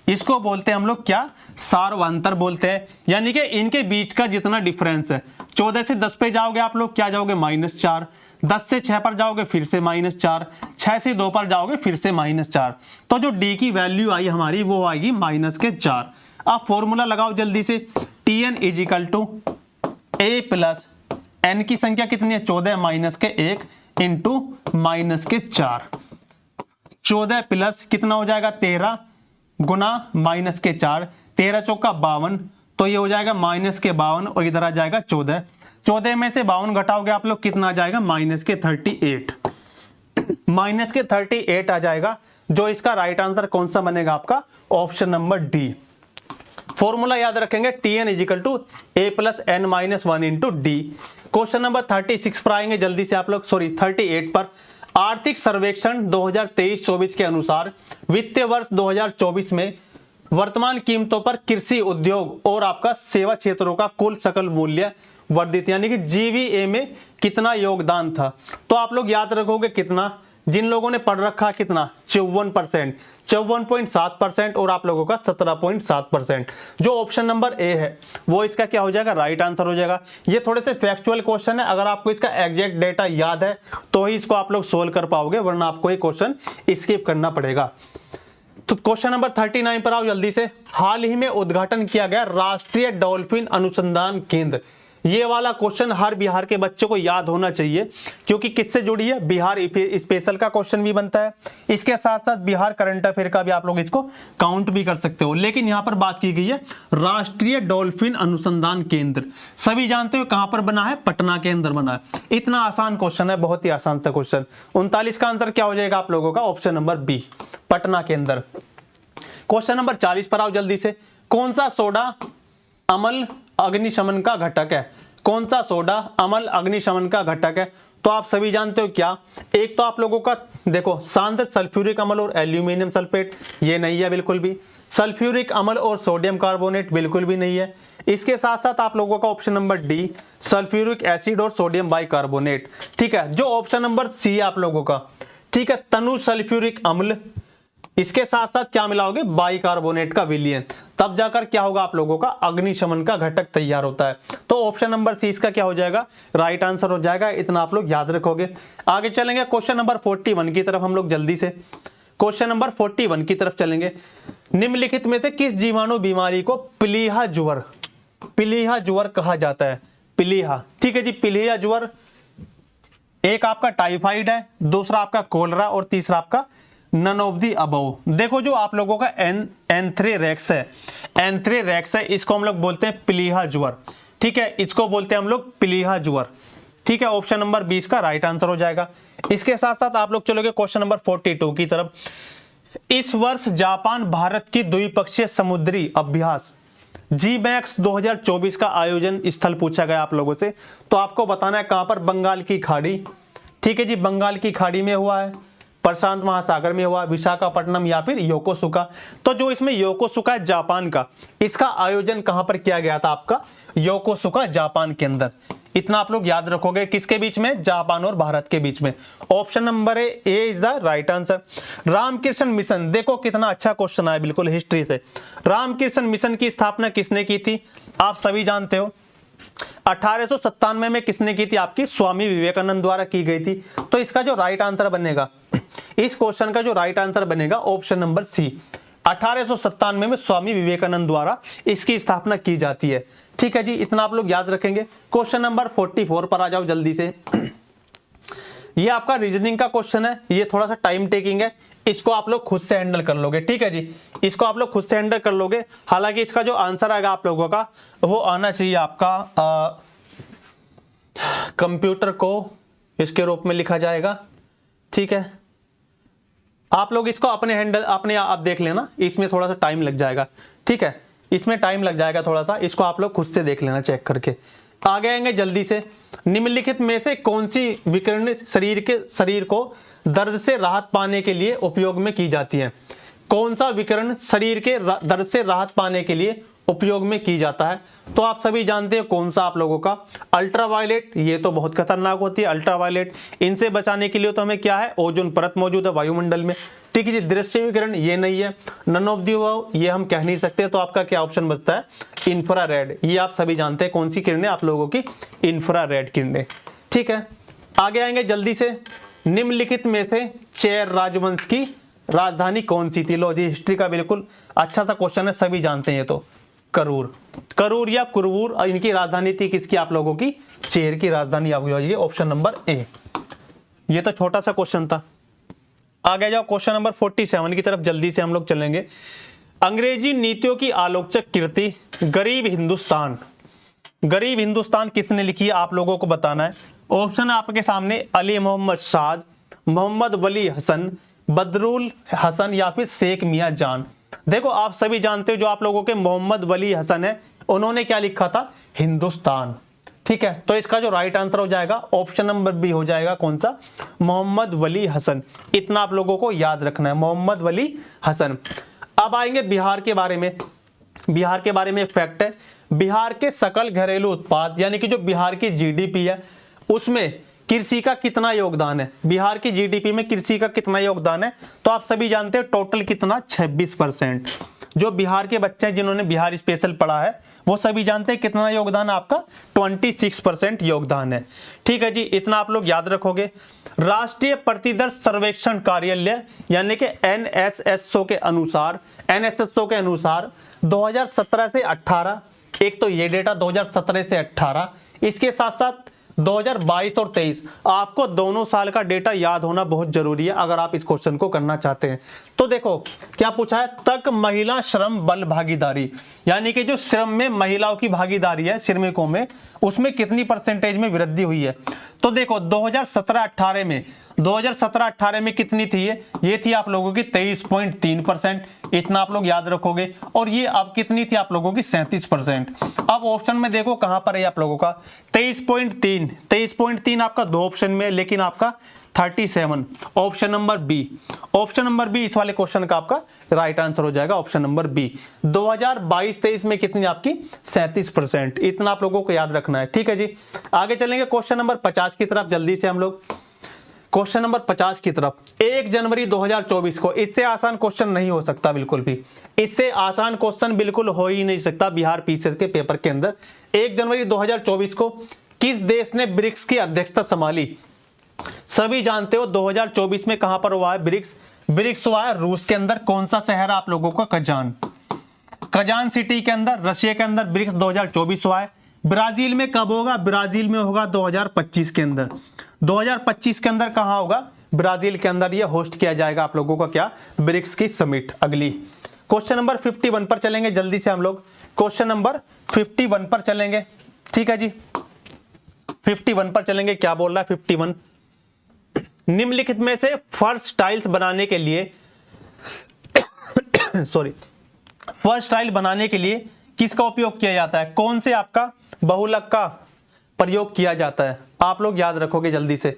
इसको बोलते हैं हम लोग क्या? सार्वअंतर बोलते हैं। यानी कि इनके बीच का जितना डिफरेंस है, 14 से 10 पे जाओगे आप लोग, क्या जाओगे? -4। 10 से 6 पर जाओगे फिर से -4। 6 से 2 पर जाओगे फिर से -4। तो जो डी की वैल्यू आई हमारी वो आएगी -4। अब फॉर्मूला लगाओ जल्दी से। TN = A + n की संख्या कितनी है? 14 - 1 × -4। 14 प्लस कितना हो जाएगा? 13 गुना -4। 13 चौका 52, तो ये हो जाएगा -52 और इधर आ जाएगा 14। 14 में से 52 घटाओगे आप लोग, कितना आ जाएगा? -38। -38 आ जाएगा। जो इसका राइट आंसर कौन सा बनेगा आपका? Option number D. फॉर्मूला याद रखेंगे TN = A + n-1 × D। Question number 36 पर आएंगे जल्दी से आप लोग, 38 पर। आर्थिक सर्वेक्षण 2023-24 के अनुसार वित्तीय वर्ष 2024 में वर्तमान कीमतों पर कृषि उद्योग और आपका सेवा क्षेत्रों का कुल सकल मूल्य वर्धित, यानी कि GVA में कितना योगदान था? तो आप लोग याद रखोगे कितना? जिन लोगों ने पढ़ रखा कितना 54%, 54.7% और आप लोगों का 17.7%। जो ऑप्शन नंबर ए है वो इसका क्या हो जाएगा, राइट आंसर हो जाएगा। ये थोड़े से फैक्चुअल क्वेश्चन है, अगर आपको इसका एग्जैक्ट डेटा याद है तो ही इसको आप लोग सोल्व कर पाओगे, वरना आपको ये क्वेश्चन स्किप करना पड़ेगा। तो क्वेश्चन नंबर 39 पर आओ जल्दी से। हाल ही में उद्घाटन किया गया राष्ट्रीय डॉल्फिन अनुसंधान केंद्र। ये वाला क्वेश्चन हर बिहार के बच्चों को याद होना चाहिए, क्योंकि किससे जुड़ी है, बिहार स्पेशल का क्वेश्चन भी बनता है, इसके साथ साथ बिहार करंट अफेयर का भी आप लोग इसको काउंट भी कर सकते हो। लेकिन यहाँ पर बात की गई है राष्ट्रीय डॉल्फिन अनुसंधान केंद्र। सभी जानते हो कहां पर बना है, पटना के अंदर बना है। इतना आसान क्वेश्चन है, बहुत ही आसान सा क्वेश्चन। 39 का आंसर क्या हो जाएगा आप लोगों का, ऑप्शन नंबर बी, पटना के अंदर। क्वेश्चन नंबर 40 पर आओ जल्दी से। कौन सा सोडा अम्ल अग्निशमन का घटक है, कौन सा सोडा अम्ल अग्निशमन का घटक है? तो आप सभी जानते हो क्या, एक तो आप लोगों का देखो सांद्र सल्फ्यूरिक अम्ल और एल्यूमिनियम सल्फेट, ये नहीं है बिल्कुल भी। सल्फ्यूरिक अम्ल और सोडियम कार्बोनेट बिल्कुल भी नहीं है। इसके साथ साथ आप लोगों का option number D, sulphuric acid और सोडियम बाइकार्बोनेट। ठीक है, जो ऑप्शन नंबर सी है आप लोगों का, ठीक है, तनु सल्फ्यूरिक अम्ल, इसके साथ साथ क्या मिलाओगे, बाइकार्बोनेट का विलयन, तब जाकर क्या होगा आप लोगों का अग्निशमन का घटक तैयार होता है। तो ऑप्शन नंबर सी इसका क्या हो जाएगा, राइट आंसर हो जाएगा। इतना आप लोग याद रखोगे। आगे चलेंगे क्वेश्चन नंबर 41 की तरफ हम लोग जल्दी से। क्वेश्चन नंबर 41 की तरफ चलेंगे। निम्नलिखित में से किस जीवाणु बीमारी को पीलिया ज्वर, पीलिया ज्वर कहा जाता है? पीलिया, ठीक है जी, पीलिया ज्वर। एक आपका टाइफाइड है, दूसरा आपका कोलरा और तीसरा आपका नन ऑफ दी अबव। देखो जो आप लोगों का एंथ्रेरेक्स है, एंथ्रेरेक्स है, इसको हम लोग बोलते हैं पीलिया ज्वर। ठीक है, इसको बोलते हैं हम लोग पीलिया ज्वर। ठीक है, ऑप्शन नंबर 20 का राइट आंसर हो जाएगा। इसके साथ साथ आप लोग चलोगे क्वेश्चन नंबर 42 की तरफ। इस वर्ष जापान भारत की द्विपक्षीय समुद्री अभ्यास GMAX 2024 का आयोजन स्थल पूछा गया आप लोगों से, तो आपको बताना है कहां पर, बंगाल की खाड़ी। ठीक है जी, बंगाल की खाड़ी में हुआ है, प्रशांत महासागर में हुआ, विशाखापट्टनम या फिर योकोसुका। तो जो इसमें योकोसुका है जापान का, इसका आयोजन कहां पर किया गया था आपका, योकोसुका जापान के अंदर। इतना आप लोग याद रखोगे, किसके बीच में, जापान और भारत के बीच में। Option number A is the right answer. Ramakrishna mission, देखो कितना अच्छा क्वेश्चन आया बिल्कुल हिस्ट्री से। रामकृष्ण मिशन की स्थापना किसने की थी, आप सभी जानते हो। 1897 में किसने की थी, आपकी स्वामी विवेकानंद द्वारा की गई थी। तो इसका जो राइट आंसर बनेगा, इस क्वेश्चन का जो राइट आंसर बनेगा ऑप्शन नंबर सी, 1897 में स्वामी विवेकानंद द्वारा इसकी स्थापना की जाती है। ठीक है जी, इतना आप लोग याद रखेंगे। क्वेश्चन नंबर 44 पर आ जाओ जल्दी से। ये आपका रीजनिंग का क्वेश्चन है, ये थोड़ा सा टाइम टेकिंग है, इसको आप लोग खुद से हैंडल कर लोगे। ठीक है जी, इसको आप लोग खुद से हैंडल कर लोगे। हालांकि इसका जो आंसर आएगा आप लोगों का वो आना चाहिए आपका कंप्यूटर को इसके रूप में लिखा जाएगा। ठीक है, आप लोग इसको अपने हैंडल अपने आप देख लेना, इसमें थोड़ा सा टाइम लग जाएगा। ठीक है, इसमें टाइम लग जाएगा थोड़ा सा, इसको आप लोग खुद से देख लेना चेक करके। आगे आएंगे जल्दी से। निम्नलिखित में से कौन सी विकिरण शरीर को दर्द से राहत पाने के लिए उपयोग में की जाती है? कौन सा विकिरण शरीर के दर्द से राहत पाने के लिए उपयोग में की जाता है? तो आप सभी जानते हो कौन सा आप लोगों का, अल्ट्रावायलेट। ये तो बहुत खतरनाक होती है अल्ट्रावायलेट, इनसे बचाने के लिए तो हमें क्या है, ओजोन परत मौजूद है वायुमंडल में। ठीक है जी, दृश्य विकिरण ये नहीं है, नन ऑफ दी अबव ये हम कह नहीं सकते। तो आपका क्या ऑप्शन बचता है, इंफ्रारेड। ये आप सभी जानते हैं कौन सी किरणें आप लोगों की, इंफ्रारेड किरणें। ठीक है, आगे आएंगे जल्दी से। निम्नलिखित में से चेर राजवंश की राजधानी कौन सी थी? लो जी, हिस्ट्री का बिल्कुल अच्छा सा क्वेश्चन है, सभी जानते हैं ये तो, करूर, करूर या कुरवूर, इनकी राजधानी थी किसकी, आप लोगों की चेर की राजधानी आ गई, ऑप्शन नंबर ए। ये तो छोटा सा क्वेश्चन था। आगे जाओ क्वेश्चन नंबर 47 की तरफ जल्दी से हम लोग चलेंगे। अंग्रेजी नीतियों की आलोचक कृति गरीब हिंदुस्तान, गरीब हिंदुस्तान किसने लिखी है आप लोगों को बताना है। ऑप्शन आपके सामने, अली मोहम्मद साद, मोहम्मद वली हसन, बदरुल हसन या फिर शेख मियां जान। देखो आप सभी जानते हो जो आप लोगों के मोहम्मद वली हसन है, उन्होंने क्या लिखा था, हिंदुस्तान। ठीक है, तो इसका जो राइट आंसर हो जाएगा ऑप्शन नंबर बी हो जाएगा, कौन सा, मोहम्मद वली हसन। इतना आप लोगों को याद रखना है, मोहम्मद वली हसन। अब आएंगे बिहार के बारे में। बिहार के बारे में एक फैक्ट है, बिहार के सकल घरेलू उत्पाद यानी कि जो बिहार की GDP है उसमें कृषि का कितना योगदान है, बिहार की जीडीपी में कृषि का कितना योगदान है, तो आप सभी जानते हैं टोटल कितना 26%। जो बिहार के बच्चे हैं जिन्होंने बिहार स्पेशल पढ़ा है वो सभी जानते हैं कितना योगदान आपका 26% योगदान है। ठीक है जी, इतना आप लोग याद रखोगे। राष्ट्रीय प्रतिदर्श सर्वेक्षण कार्यालय यानी कि एनएसएसओ के अनुसार 2017 से 18, एक तो ये डेटा 2017 से 18, इसके साथ साथ 2022 और 23, आपको दोनों साल का डेटा याद होना बहुत जरूरी है अगर आप इस क्वेश्चन को करना चाहते हैं। तो देखो क्या पूछा है, तक महिला श्रम बल भागीदारी, यानी कि जो श्रम में महिलाओं की भागीदारी है श्रमिकों में, उसमें कितनी परसेंटेज में वृद्धि हुई है। तो देखो 2017-18 में कितनी थी ये थी आप लोगों की 23.3%, इतना आप लोग याद रखोगे। और ये अब कितनी थी आप लोगों की 37%। अब ऑप्शन में देखो कहां पर है आप लोगों का 23.3 आपका दो ऑप्शन में, लेकिन आपका 37 ऑप्शन नंबर बी इस वाले क्वेश्चन का आपका राइट आंसर हो जाएगा, ऑप्शन नंबर बी। 2022-23 में कितनी आपकी 37%, इतना आप लोगों को याद रखना है। ठीक है जी, आगे चलेंगे क्वेश्चन नंबर 50 की तरफ जल्दी से हम लोग। क्वेश्चन नंबर 50 की तरफ, 1 जनवरी 2024 को, इससे आसान क्वेश्चन नहीं हो सकता, बिल्कुल भी इससे आसान क्वेश्चन बिल्कुल हो ही नहीं सकता बिहार पीसीएस के पेपर के अंदर। 1 जनवरी 2024 को किस देश ने ब्रिक्स की अध्यक्षता संभाली। सभी जानते हो 2024 में कहां पर हुआ है ब्रिक्स हुआ है रूस के अंदर। कौन सा शहर आप लोगों का, कजान सिटी के अंदर, रशिया के अंदर ब्रिक्स 2024 हुआ है। ब्राजील में कब होगा, ब्राजील में होगा 2025 के अंदर। 2025 के अंदर कहां होगा, ब्राजील के अंदर ये होस्ट किया जाएगा आप लोगों का क्या, ब्रिक्स की समिट। अगली क्वेश्चन नंबर 51 पर चलेंगे जल्दी से हम लोग, क्वेश्चन नंबर 51 पर चलेंगे। ठीक है जी, 51 पर चलेंगे। क्या बोल रहा है 51, निम्नलिखित में से फर्श टाइल्स बनाने के लिए फर्श टाइल बनाने के लिए किसका उपयोग किया जाता है। कौन से आपका बहुलक का प्रयोग किया जाता है, आप लोग याद रखोगे जल्दी से।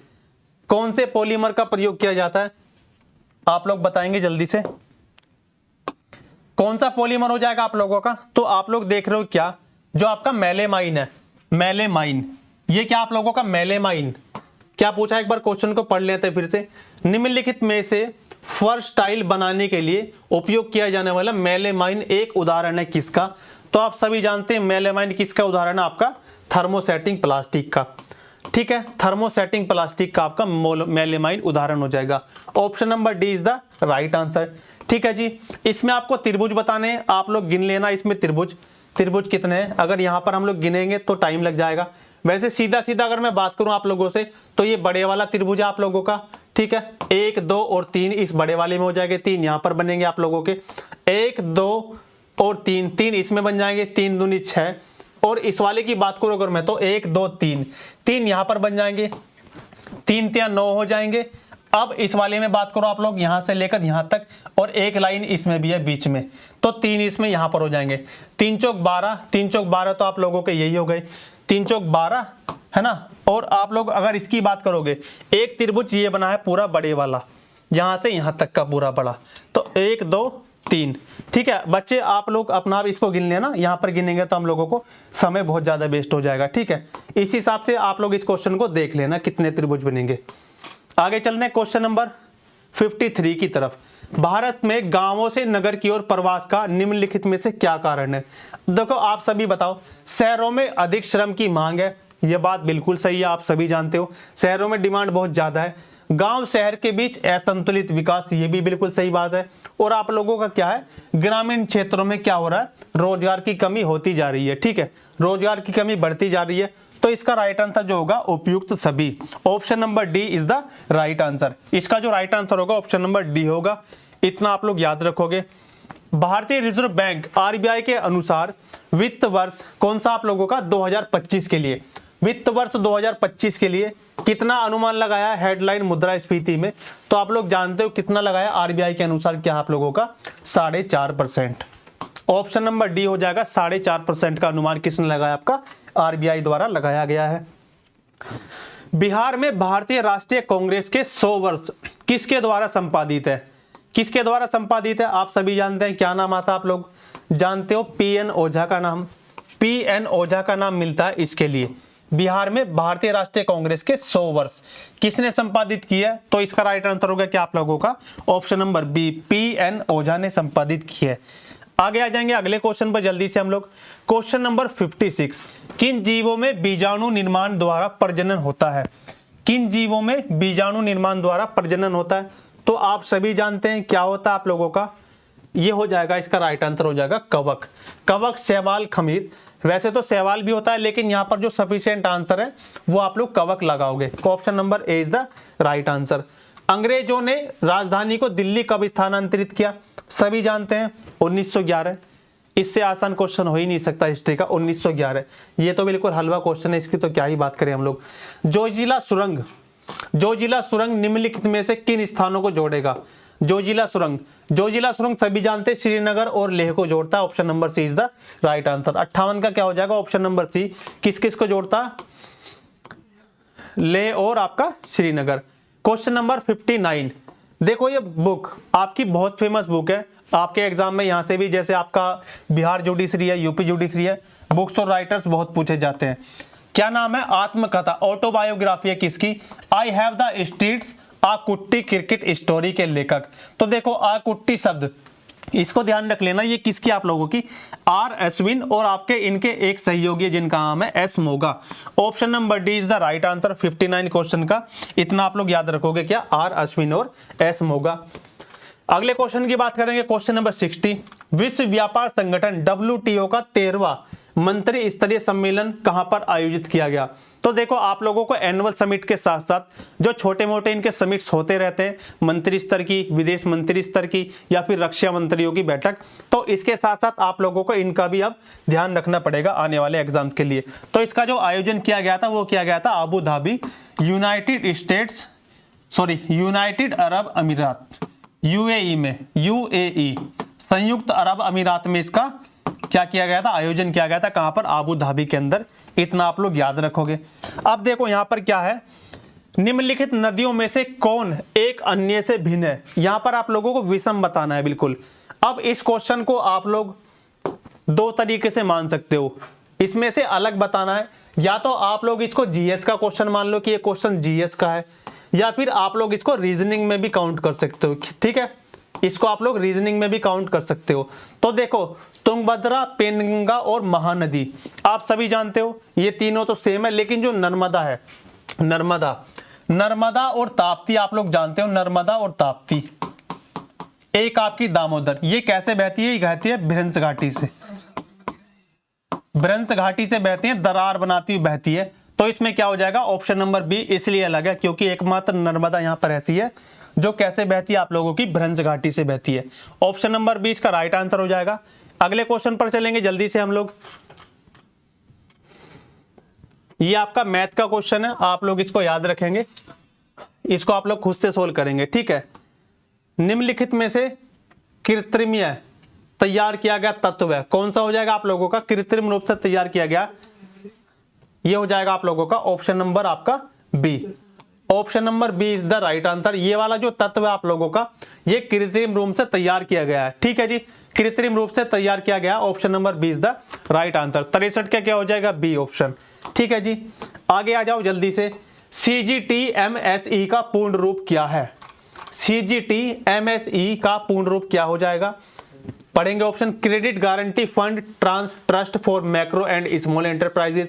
कौन से पॉलीमर का प्रयोग किया जाता है, आप लोग बताएंगे जल्दी से। कौन सा पॉलीमर हो जाएगा आप लोगों का, तो आप लोग देख रहे हो क्या, जो आपका मेलेमाइन है, मेलेमाइन, ये क्या आप लोगों का मेलेमाइन। क्या पूछा एक बार क्वेश्चन को पढ़ लेते हैं फिर से। निम्नलिखित में से फर्श टाइल बनाने के लिए उपयोग किया जाने वाला मेलेमाइन एक उदाहरण है किसका, तो आप सभी जानते हैं मेलेमाइन किसका उदाहरण है, आपका थर्मोसेटिंग प्लास्टिक का। ठीक है, थर्मोसेटिंग प्लास्टिक का आपका मेलेमाइन उदाहरण हो जाएगा। Option number D is the right answer. ठीक है जी, इसमें आपको त्रिभुज बताने हैं, आप लोग गिन लेना इसमें त्रिभुज कितने हैं। अगर यहां पर हम लोग गिनेंगे तो टाइम लग जाएगा। वैसे सीधा सीधा अगर मैं बात करूं आप लोगों से, तो ये बड़े वाला त्रिभुज है आप लोगों का। ठीक है, 1, 2 और 3 इस बड़े वाले में हो जाएंगे, 3 यहां पर बनेंगे आप लोगों के। 1, 2 और 3 इसमें बन जाएंगे, 3 दूनी 6। और इस वाले की बात करूं अगर मैं, तो 1, 2, 3 यहां पर बन जाएंगे, 3 3 9 हो जाएंगे। अब इस वाले में बात करो आप लोग, यहां से लेकर यहां तक, और एक लाइन इसमें भी है बीच में, तो 3 इसमें यहां पर हो जाएंगे। 3 चौक 12 तो आप लोगों के यही हो गए, 3 चौक 12 है ना। और आप लोग अगर इसकी बात करोगे, एक त्रिभुज ये बना है पूरा बड़े वाला, यहां से यहां तक का पूरा बड़ा, तो 1 2 3। ठीक है बच्चे, आप लोग अपना आप इसको गिन लेना, यहां पर गिनेंगे तो हम लोगों को समय बहुत ज्यादा वेस्ट हो जाएगा। ठीक है, इस हिसाब से आप लोग इस क्वेश्चन को देख लेना कितने त्रिभुज बनेंगे। आगे चलते हैं क्वेश्चन नंबर 53 की तरफ। भारत में गांवों से नगर की ओर प्रवास का निम्नलिखित में से क्या कारण है। देखो आप सभी बताओ, शहरों में अधिक श्रम की मांग है, यह बात बिल्कुल सही है, आप सभी जानते हो शहरों में डिमांड बहुत ज्यादा है। गांव शहर के बीच असंतुलित विकास, ये भी बिल्कुल सही बात है। और आप लोगों का क्या है, ग्रामीण क्षेत्रों में क्या हो रहा है, रोजगार की कमी होती जा रही है। ठीक है, रोजगार की कमी बढ़ती जा रही है, तो इसका राइट आंसर जो होगा उपयुक्त सभी, option number D is the right answer. इसका जो राइट आंसर होगा ऑप्शन नंबर डी होगा, इतना आप लोग याद रखोगे। भारतीय रिजर्व बैंक आरबीआई के अनुसार वित्त वर्ष कौन सा आप लोगों का 2025 के लिए, वित्त वर्ष 2025 के लिए कितना अनुमान लगाया हेडलाइन मुद्रास्फीति में, तो आप लोग जानते हो कितना लगाया आरबीआई के अनुसार, क्या आप लोगों का 4.5%। ऑप्शन नंबर डी हो जाएगा, 4.5% का अनुमान किसने लगाया, आपका आरबीआई द्वारा लगाया गया है। बिहार में भारतीय राष्ट्रीय कांग्रेस के 100 वर्ष किसके द्वारा संपादित है, किसके द्वारा संपादित है, आप सभी जानते हैं, क्या नाम आता है, आप लोग जानते हो, पीएन ओझा का नाम, पीएन ओझा का नाम मिलता है इसके लिए। बिहार में भारतीय राष्ट्रीय कांग्रेस के 100 वर्ष किसने संपादित किया है? तो इसका राइट आंसर होगा क्या आप लोगों का? Option number B, P. N Ojha संपादित किया है। आगे आ जाएंगे अगले क्वेश्चन पर जल्दी से हम लोग। क्वेश्चन नंबर 56, किन जीवों में बीजाणु निर्माण द्वारा प्रजनन होता है? किन जीवों में बीजाणु निर्माण द्वारा प्रजनन होता है? तो आप सभी जानते हैं क्या होता है आप लोगों का, ये हो जाएगा, इसका राइट आंसर हो जाएगा कवक। कवक, शैवाल, खमीर। वैसे तो शैवाल भी होता है, लेकिन यहाँ पर जो सफिशिएंट आंसर है वो आप लोग कवक लगाओगे। Option number A is the right answer. अंग्रेजों ने राजधानी को दिल्ली कब स्थानांतरित किया? सभी जानते हैं 1911। इससे आसान क्वेश्चन हो ही नहीं सकता हिस्ट्री का, 1911। ये तो बिल्कुल हलवा क्वेश्चन है, इसकी तो क्या ही बात करें हम लोग। जोजिला सुरंग निम्नलिखित में से किन स्थानों को जोड़ेगा? जोजिला सुरंग सभी जानते हैं श्रीनगर और लेह को जोड़ता है। Option number C is the right answer. 58 का क्या हो जाएगा? Option number C. किस किस को जोड़ता है? लेह और आपका श्रीनगर। क्वेश्चन नंबर 59, देखो ये बुक आपकी बहुत फेमस बुक है, आपके एग्जाम में यहाँ से भी, जैसे आपका बिहार जुडिशरी है, यूपी जुडिशरी है, बुक्स और राइटर्स बहुत पूछे जाते हैं। क्या नाम है? आत्मकथा, ऑटोबायोग्राफी है किसकी? आई हैव द स्ट्रीट्स आ कुट्टी क्रिकेट स्टोरी के लेखक। तो देखो आ कुट्टी शब्द, इसको ध्यान रख लेना, ये किसकी आप लोगों की? आर अश्विन और आपके इनके एक सहयोगी जिनका नाम है S Moga. Option number D is the right answer 59 question का। इतना आप लोग याद रखोगे क्या? आर अश्विन और एस मोगा। अगले क्वेश्चन की बात करेंगे, क्वेश्चन नंबर 60, विश्व व्यापार संगठन WTO का 13वां मंत्री स्तरीय सम्मेलन कहां पर आयोजित किया गया? तो देखो आप लोगों को एनुअल समिट के साथ साथ जो छोटे मोटे इनके समिट्स होते रहते हैं, मंत्री स्तर की, विदेश मंत्री स्तर की, या फिर रक्षा मंत्रियों की बैठक, तो इसके साथ साथ आप लोगों को इनका भी अब ध्यान रखना पड़ेगा आने वाले एग्जाम के लिए। तो इसका जो आयोजन किया गया था वो किया गया था अबू धाबी, यूनाइटेड अरब अमीरात, UAE में, UAE संयुक्त अरब अमीरात में इसका क्या किया गया था? आयोजन किया गया था। कहां पर? अबू धाबी के अंदर। इतना आप लोग याद रखोगे। अब देखो यहां पर क्या है, निम्नलिखित नदियों में से कौन एक अन्य से भिन्न है? यहां पर आप लोगों को विषम बताना है बिल्कुल। अब इस क्वेश्चन को आप लोग दो तरीके से मान सकते हो, इसमें से अलग बताना है, या तो आप लोग इसको जीएस का क्वेश्चन मान लो कि ये क्वेश्चन जीएस का है, या फिर आप लोग इसको रीजनिंग में भी काउंट कर सकते हो। ठीक है, इसको आप लोग रीजनिंग में भी काउंट कर सकते हो। तो देखो तुंगभद्रा, पेनगंगा और महानदी आप सभी जानते हो, ये तीनों तो सेम है, लेकिन जो नर्मदा है, नर्मदा और ताप्ती आप लोग जानते हो, नर्मदा और ताप्ती। एक आपकी दामोदर, ये कैसे बहती है? ये बहती है भ्रंश घाटी से, भ्रंश घाटी से बहती है, दरार बनाती हुई बहती है। तो इसमें क्या हो जाएगा? ऑप्शन नंबर बी इसलिए अलग है क्योंकि एकमात्र नर्मदा यहां पर ऐसी है जो कैसे बहती है? आप लोगों की भ्रंश घाटी से बहती है। ऑप्शन नंबर बी इसका राइट आंसर हो जाएगा। अगले क्वेश्चन पर चलेंगे जल्दी से हम लोग। ये आपका मैथ का क्वेश्चन है, आप लोग इसको याद रखेंगे, इसको आप लोग खुद से सोल्व करेंगे। ठीक है, निम्नलिखित में से कृत्रिमीय तैयार किया गया तत्व है, कौन सा हो जाएगा आप लोगों का? कृत्रिम रूप से तैयार किया गया, ये हो जाएगा आप लोगों का ऑप्शन नंबर आपका B. Option number B is the right answer. ये वाला जो तत्व है आप लोगों का, ये कृत्रिम रूप से तैयार किया गया है। ठीक है जी, कृत्रिम रूप से तैयार किया गया, option number B is the right answer. 63 का क्या हो जाएगा? B option. ठीक है जी, आगे आ जाओ जल्दी से। CGTMSE का पूर्ण रूप क्या है? CGTMSE का पूर्ण रूप क्या हो जाएगा? पढ़ेंगे option. Credit guarantee fund trust for macro and small enterprises,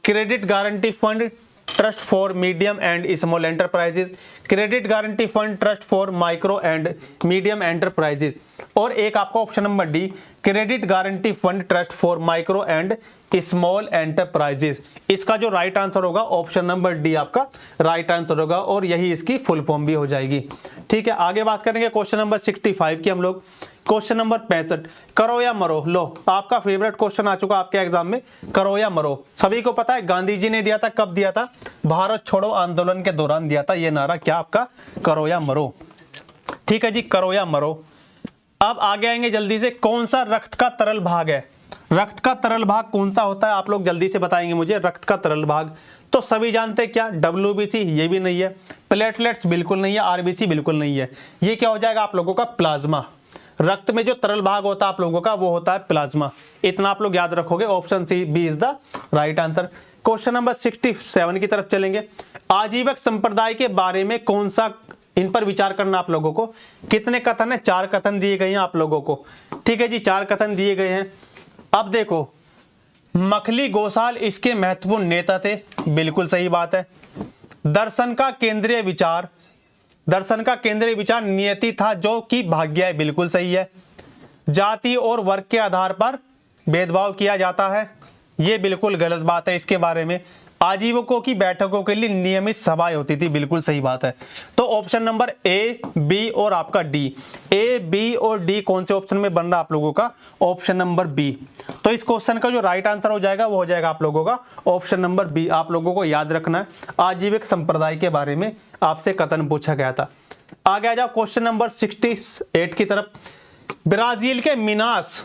credit guarantee fund trust for medium and small enterprises, credit guarantee fund trust for micro and medium enterprises, और एक आपका option number D, credit guarantee fund trust for micro and small enterprises. इसका जो right answer होगा option number D आपका right answer होगा, और यही इसकी फुल फॉर्म भी हो जाएगी। ठीक है, आगे बात करेंगे क्वेश्चन नंबर 65 की हम लोग। क्वेश्चन नंबर 65, करो या मरो। लो, आपका फेवरेट क्वेश्चन आ चुका आपके एग्जाम में, करो या मरो। सभी को पता है गांधी जी ने दिया था, कब दिया था? भारत छोड़ो आंदोलन के दौरान दिया था ये नारा, क्या आपका? करो या मरो। ठीक है जी, करो या मरो। अब आगे आएंगे जल्दी से, कौन सा रक्त का तरल भाग है? रक्त का तरल भाग कौन सा होता है? आप लोग जल्दी से बताएंगे मुझे। रक्त का तरल भाग तो सभी जानते हैं क्या? WBC, ये भी नहीं है। प्लेटलेट्स बिल्कुल नहीं है, RBC बिल्कुल नहीं है। ये क्या हो जाएगा आप लोगों का? प्लाज्मा। रक्त में जो तरल भाग होता है आप लोगों का वो होता है प्लाज्मा। इतना आप लोग याद रखोगे, option C B is the right answer. Question number 67 की तरफ चलेंगे। आजीवक संप्रदाय के बारे में कौन सा, इन पर विचार करना आप लोगों को। कितने कथन है, 4 कथन दिए गए हैं आप लोगों को, ठीक है जी, 4 कथन दिए गए हैं। अब देखो, मखली गोसाल इसके महत्वपूर्ण नेता थे, बिल्कुल सही बात है। दर्शन का केंद्रीय विचार नियति था जो कि भाग्य है, बिल्कुल सही है। जाति और वर्ग के आधार पर भेदभाव किया जाता है, ये बिल्कुल गलत बात है। इसके बारे में आजीवकों की बैठकों के लिए नियमित सभाएं होती थी, बिल्कुल सही बात है। तो ऑप्शन नंबर ए, बी और आपका डी, ए, बी और डी कौन से ऑप्शन में बन रहा है आप लोगों का, ऑप्शन नंबर बी। तो इस क्वेश्चन का जो राइट आंसर हो जाएगा वो हो जाएगा आप लोगों का ऑप्शन नंबर बी। आप लोगों को याद रखना है, आजीविक संप्रदाय के बारे में आपसे कथन पूछा गया था। आगे आ जाओ क्वेश्चन नंबर 68 की तरफ। ब्राजील के मिनास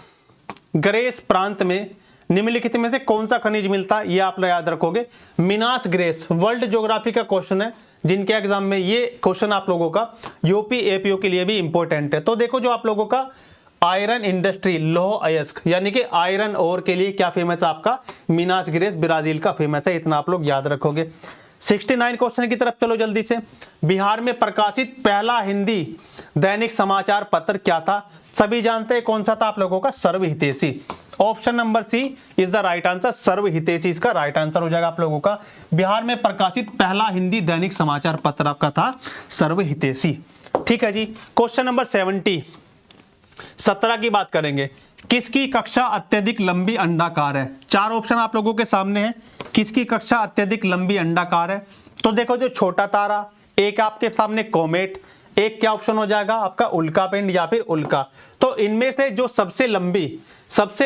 ग्रेस प्रांत में निम्नलिखित में से कौन सा खनिज मिलता है, ये आप लोग याद रखोगे। मिनास ग्रेस वर्ल्ड ज्योग्राफी का क्वेश्चन है, जिनके एग्जाम में ये क्वेश्चन आप लोगों का यूपी एपीओ के लिए भी इंपॉर्टेंट है। तो देखो, जो आप लोगों का आयरन इंडस्ट्री, लौह अयस्क यानी कि आयरन ओर के लिए क्या फेमस है आपका, मिनास ग्रेस ब्राजील का फेमस है, इतना आप लोग याद रखोगे। 69 क्वेश्चन की तरफ चलो जल्दी से। बिहार में प्रकाशित पहला हिंदी दैनिक समाचार पत्र क्या था, सभी जानते हैं कौन सा था आप लोगों का, सर्वहितैषी। Option number C is the right answer, सर्वहितैषी इसका राइट आंसर हो जाएगा आप लोगों का। बिहार में प्रकाशित पहला हिंदी दैनिक समाचार पत्र आपका था सर्वहितैषी, ठीक है जी। क्वेश्चन नंबर 17 की बात करेंगे। किसकी कक्षा अत्यधिक लंबी अंडाकार है, 4 ऑप्शन आप लोगों के सामने है। किसकी कक्षा अत्यधिक लंबी अंडाकार है, तो देखो, जो छोटा तारा, एक आपके सामने कोमेट, एक क्या ऑप्शन हो जाएगा आपका उल्का पिंड या फिर उल्का। तो इनमें से जो सबसे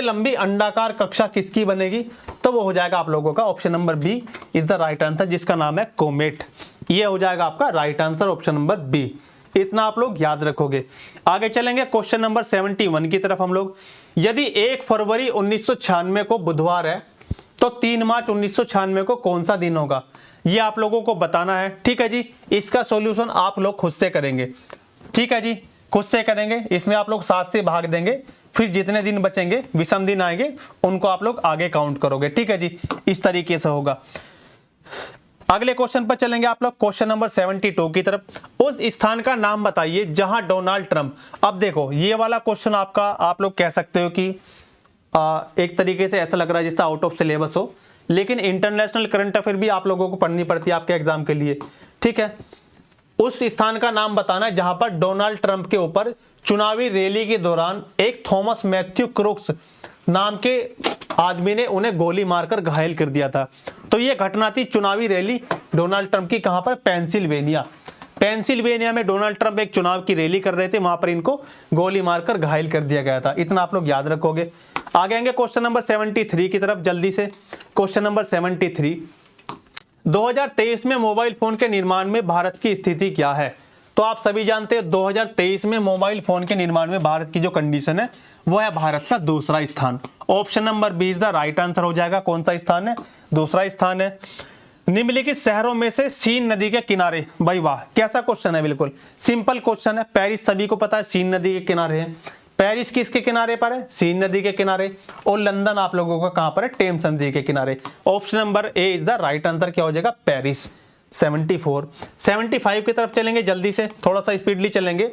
लंबी अंडाकार कक्षा किसकी बनेगी, तो वो हो जाएगा आप लोगों का option number B is the right answer, जिसका नाम है कोमेट। ये हो जाएगा आपका right answer option number B, इतना आप लोग याद रखोगे। आगे चलेंगे क्वेश्चन नंबर 71 की तरफ हम लोग। यदि 1 फरवरी 1996 को बुधवार है तो 3 मार्च 1996 को कौन सा दिन होगा, ये आप लोगों को बताना है, ठीक है जी। इसका सॉल्यूशन आप लोग खुद से करेंगे, ठीक है जी, खुद से करेंगे। इसमें आप लोग 7 से भाग देंगे, फिर जितने दिन बचेंगे, विषम दिन आएंगे, उनको आप लोग आगे काउंट करोगे, ठीक है जी, इस तरीके से होगा। अगले क्वेश्चन पर चलेंगे आप लोग, क्वेश्चन नंबर 72 की तरफ। उस स्थान का नाम बताइए जहां डोनाल्ड ट्रंप, अब देखो, ये वाला क्वेश्चन आपका, आप लोग कह सकते हो कि एक तरीके से ऐसा लग रहा है जिसका आउट ऑफ सिलेबस हो, लेकिन इंटरनेशनल करंट अफेयर भी आप लोगों को पढ़नी पड़ती है आपके एग्जाम के लिए, ठीक है। उस स्थान का नाम बताना है जहां पर डोनाल्ड ट्रंप के ऊपर चुनावी रैली के दौरान एक थॉमस मैथ्यू क्रूक्स नाम के आदमी ने उन्हें गोली मारकर घायल कर दिया था। तो ये घटना थी चुनावी रैली डोनाल्ड ट्रंप की, कहां पर, पेंसिल्वेनिया में डोनाल्ड ट्रंप एक चुनाव की रैली कर रहे थे, वहां पर इनको गोली मारकर घायल कर दिया गया था, इतना आप लोग याद रखोगे। आगे आएंगे क्वेश्चन नंबर 73 की तरफ जल्दी से। क्वेश्चन नंबर 73, 2023 में मोबाइल फोन के निर्माण में भारत की स्थिति क्या है, तो आप सभी जानते हैं 2023 में मोबाइल फोन के निर्माण में भारत की जो कंडीशन है वो है भारत का दूसरा स्थान। Option number B is the right answer हो जाएगा, कौन सा स्थान है, दूसरा स्थान है। निम्नलिखित शहरों में से सीन नदी के किनारे, भाई वाह, कैसा क्वेश्चन है, बिल्कुल सिंपल क्वेश्चन है। पेरिस सभी को पता है सीन नदी के किनारे है, पेरिस किसके किनारे पर है, सीन नदी के किनारे। और लंदन आप लोगों का कहां पर है, टेम्स नदी के किनारे। Option number A is the right answer, क्या हो जाएगा, पेरिस। 74 75 की तरफ चलेंगे जल्दी से, थोड़ा सा स्पीडली चलेंगे।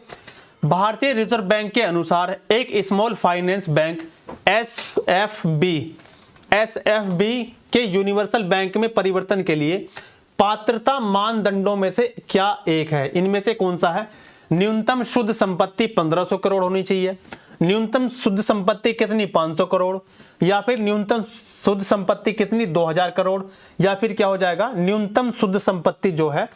भारतीय रिजर्व बैंक के अनुसार एक स्मॉल फाइनेंस बैंक एसएफबी के यूनिवर्सल बैंक में परिवर्तन के लिए पात्रता मानदंडों में से क्या एक है, इनमें से कौन सा है। न्यूनतम शुद्ध संपत्ति 1500 करोड़ होनी चाहिए, न्यूनतम शुद्ध संपत्ति कितनी 500 करोड़, या फिर न्यूनतम शुद्ध संपत्ति कितनी 2000 करोड़, या फिर क्या हो जाएगा, न्यूनतम शुद्ध संपत्ति जो है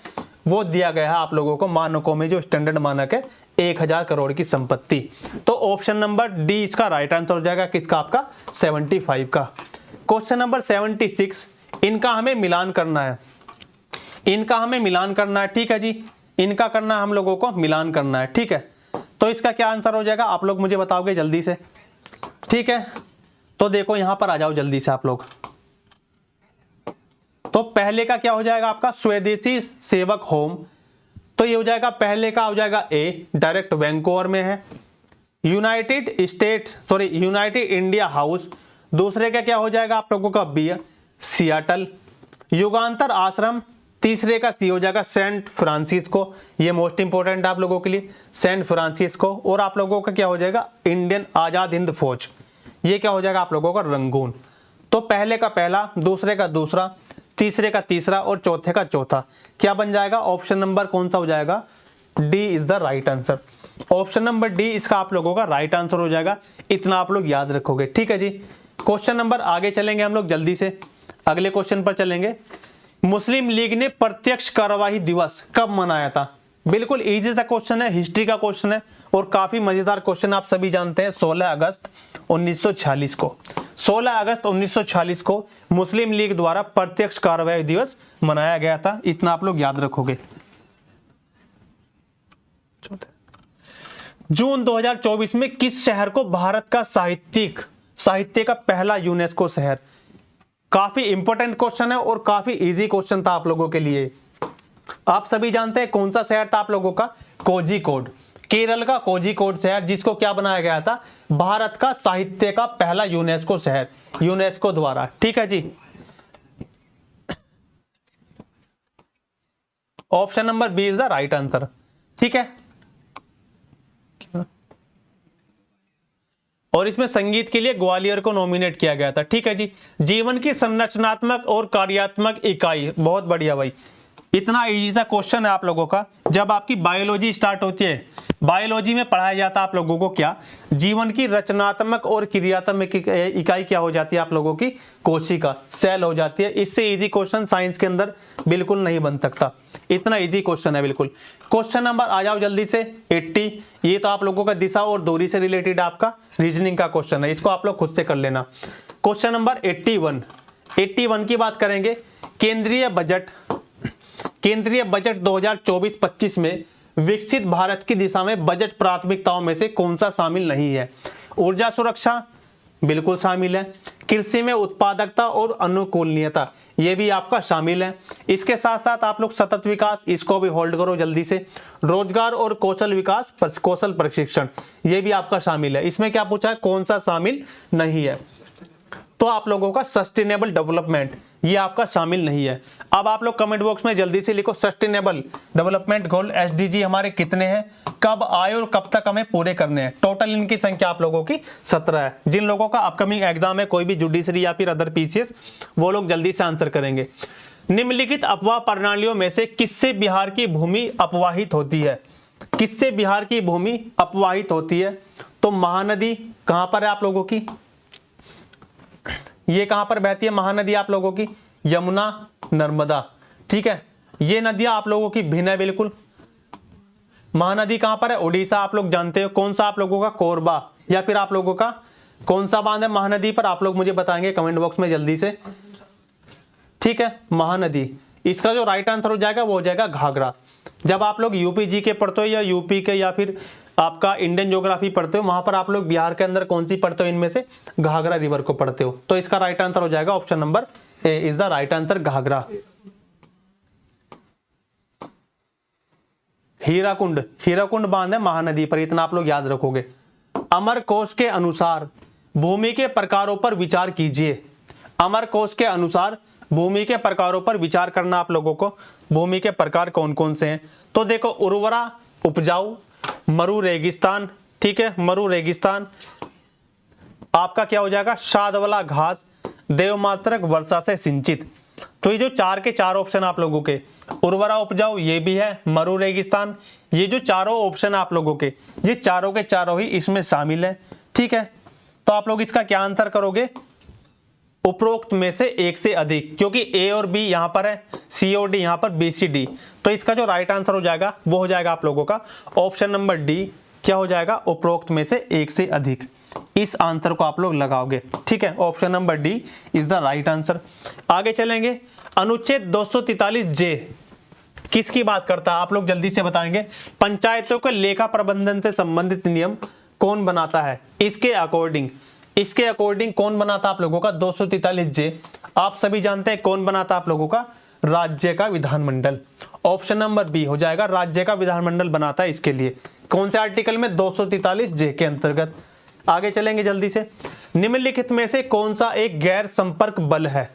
वो दिया गया है आप लोगों को मानकों में, जो स्टैंडर्ड मानक है 1000 करोड़ की संपत्ति। तो ऑप्शन नंबर डी इसका राइट आंसर हो जाएगा, किसका, आपका 75 का। क्वेश्चन नंबर 76, इनका हमें मिलान करना है, ठीक है जी, इनका करना हम लोगों को मिलान करना है, ठीक है। तो इसका क्या आंसर हो जाएगा, आप लोग मुझे बताओगे जल्दी से, ठीक है। तो देखो यहां पर आ जाओ जल्दी से आप लोग। तो पहले का क्या हो जाएगा आपका, स्वदेशी सेवक होम, तो ये हो जाएगा, पहले का हो जाएगा ए, डायरेक्ट वैंकूवर में है। यूनाइटेड इंडिया हाउस, दूसरे का क्या हो जाएगा आप लोगों का बी, सियाटल। युगांतर आश्रम, तीसरे का सी हो जाएगा सेंट फ्रांसिस्को, ये मोस्ट इंपोर्टेंट आप लोगों के लिए, सेंट फ्रांसिस्को। और आप लोगों का क्या हो जाएगा, इंडियन आजाद हिंद फौज, ये क्या हो जाएगा आप लोगों का रंगून। तो पहले का पहला, दूसरे का दूसरा, तीसरे का तीसरा और चौथे का चौथा क्या बन जाएगा, ऑप्शन नंबर कौन सा हो जाएगा, D is the right answer. Option number D इसका आप लोगों का राइट आंसर हो जाएगा, इतना आप लोग याद रखोगे। ठीक है जी, क्वेश्चन नंबर आगे चलेंगे हम लोग जल्दी से, अगले क्वेश्चन पर चलेंगे। मुस्लिम लीग ने प्रत्यक्ष कार्यवाही दिवस कब मनाया था? बिल्कुल इजी सा क्वेश्चन है, हिस्ट्री का क्वेश्चन है और काफी मजेदार क्वेश्चन, आप सभी जानते हैं 16 अगस्त 1946 को, 16 अगस्त 1946 को मुस्लिम लीग द्वारा प्रत्यक्ष कार्यवाही दिवस मनाया गया था, इतना आप लोग याद रखोगे। जून 2024 में किस शहर को भारत का साहित्य का पहला यूनेस्को शहर? काफी इंपॉर्टेंट क्वेश्चन है और काफी इजी क्वेश्चन था आप लोगों के लिए। आप सभी जानते हैं कौन सा शहर था आप लोगों का, कोझिकोड, केरल का कोझिकोड शहर, जिसको क्या बनाया गया था, भारत का साहित्य का पहला यूनेस्को शहर, यूनेस्को द्वारा। ठीक है जी, option number B is the right answer. ठीक है, और इसमें संगीत के लिए ग्वालियर को नॉमिनेट किया गया था। ठीक है जी, जीवन की संरचनात्मक और कार्यात्मक इकाई, बहुत बढ़िया भाई, इतना इजी सा क्वेश्चन है आप लोगों का। जब आपकी बायोलॉजी स्टार्ट होती है, बायोलॉजी में पढ़ाया जाता है आप लोगों को क्या, जीवन की रचनात्मक और क्रियात्मक इकाई क्या हो जाती है आप लोगों की, कोशिका, सेल हो जाती है। इससे इजी क्वेश्चन साइंस के अंदर बिल्कुल नहीं बन सकता, इतना इजी क्वेश्चन है बिल्कुल। क्वेश्चन नंबर आ जाओ जल्दी से 80, ये तो आप लोगों का दिशा और दूरी से रिलेटेड आपका रीजनिंग का क्वेश्चन है, इसको आप लोग खुद से कर लेना। क्वेश्चन नंबर 81 की बात करेंगे। केंद्रीय बजट 2024-25 में विकसित भारत की दिशा में बजट प्राथमिकताओं में से कौन सा शामिल नहीं है? ऊर्जा सुरक्षा बिल्कुल शामिल है, कृषि में उत्पादकता और अनुकूलनीयता ये भी आपका शामिल है। इसके साथ साथ आप लोग सतत विकास, इसको भी होल्ड करो जल्दी से, रोजगार और कौशल विकास, कौशल प्रशिक्षण ये भी आपका शामिल है। इसमें क्या पूछा है, कौन सा शामिल नहीं है? तो आप लोगों का सस्टेनेबल डेवलपमेंट ये आपका शामिल नहीं है। अब आप लोग कमेंट बॉक्स में जल्दी से लिखो सस्टेनेबल डेवलपमेंट गोल एसडीजी हमारे कितने हैं, कब आए और कब तक हमें पूरे करने हैं। टोटल इनकी संख्या आप लोगों की 17 है। जिन लोगों का अपकमिंग एग्जाम है कोई भी जुडिशरी या फिर अदर पीसीएस, वो लोग जल्दी से आंसर करेंगे। निम्नलिखित अपवाह प्रणालियों में से किससे बिहार की भूमि अपवाहित होती है? किससे बिहार की भूमि अपवाहित होती है? तो महानदी कहां पर है आप लोगों की, ये कहां पर बहती है महानदी आप लोगों की, यमुना, नर्मदा। ठीक है, ये नदियां आप लोगों की भिन्न है बिल्कुल। महानदी कहां पर है, उड़ीसा, आप लोग जानते हो। कौन सा आप लोगों का, कोरबा, या फिर आप लोगों का कौन सा बांध है महानदी पर, आप लोग मुझे बताएंगे कमेंट बॉक्स में जल्दी से। ठीक है, महानदी, इसका जो राइट आंसर हो जाएगा वो हो जाएगा घाघरा। जब आप लोग यूपी जी के पढ़ते हो या यूपी के या फिर आपका इंडियन ज्योग्राफी पढ़ते हो, वहां पर आप लोग बिहार के अंदर कौन सी पढ़ते हो, इनमें से घाघरा रिवर को पढ़ते हो। तो इसका राइट आंसर हो जाएगा option number A is the right answer, Ghaghara. Hirakud बांध है महानदी पर, इतना आप लोग याद रखोगे। अमर कोश के अनुसार भूमि के प्रकारों पर विचार कीजिए। अमर कोश के अनुसार भूमि के प्रकारों पर विचार करना आप लोगों को। भूमि के प्रकार कौन कौन से हैं? तो देखो, उर्वरा उपजाऊ, मरु रेगिस्तान, ठीक है, मरु रेगिस्तान, आपका क्या हो जाएगा, शाद वाला घास, देवमात्रक, वर्षा से सिंचित। तो ये जो चार के चार ऑप्शन आप लोगों के, उर्वरा उपजाऊ ये भी है, मरु रेगिस्तान, ये जो चारों ऑप्शन आप लोगों के, ये चारों के चारों ही इसमें शामिल है। ठीक है, तो आप लोग इसका क्या आंसर करोगे, उपरोक्त में से एक से अधिक, क्योंकि ए और बी यहां पर है, सी और डी यहां पर, बी सी डी। तो इसका जो राइट आंसर हो जाएगा वो हो जाएगा आप लोगों का ऑप्शन नंबर डी, क्या हो जाएगा, उपरोक्त में से एक से अधिक। इस आंसर को आप लोग लगाओगे। ठीक है, option number D is the right answer. आगे चलेंगे, अनुच्छेद 243 जे किसकी बात करता है, आप लोग जल्दी से बताएंगे। पंचायतों के लेखा प्रबंधन से संबंधित नियम कौन बनाता है? इसके अकॉर्डिंग कौन बनाता आप लोगों का 243 जे? आप सभी जानते हैं कौन बनाता आप लोगों का, राज्य का विधानमंडल। ऑप्शन नंबर बी हो जाएगा, राज्य का विधानमंडल बनाता है इसके लिए। कौन से आर्टिकल में, 243 जे के अंतर्गत। आगे चलेंगे जल्दी से, निम्नलिखित में से कौन सा एक गैर संपर्क बल है?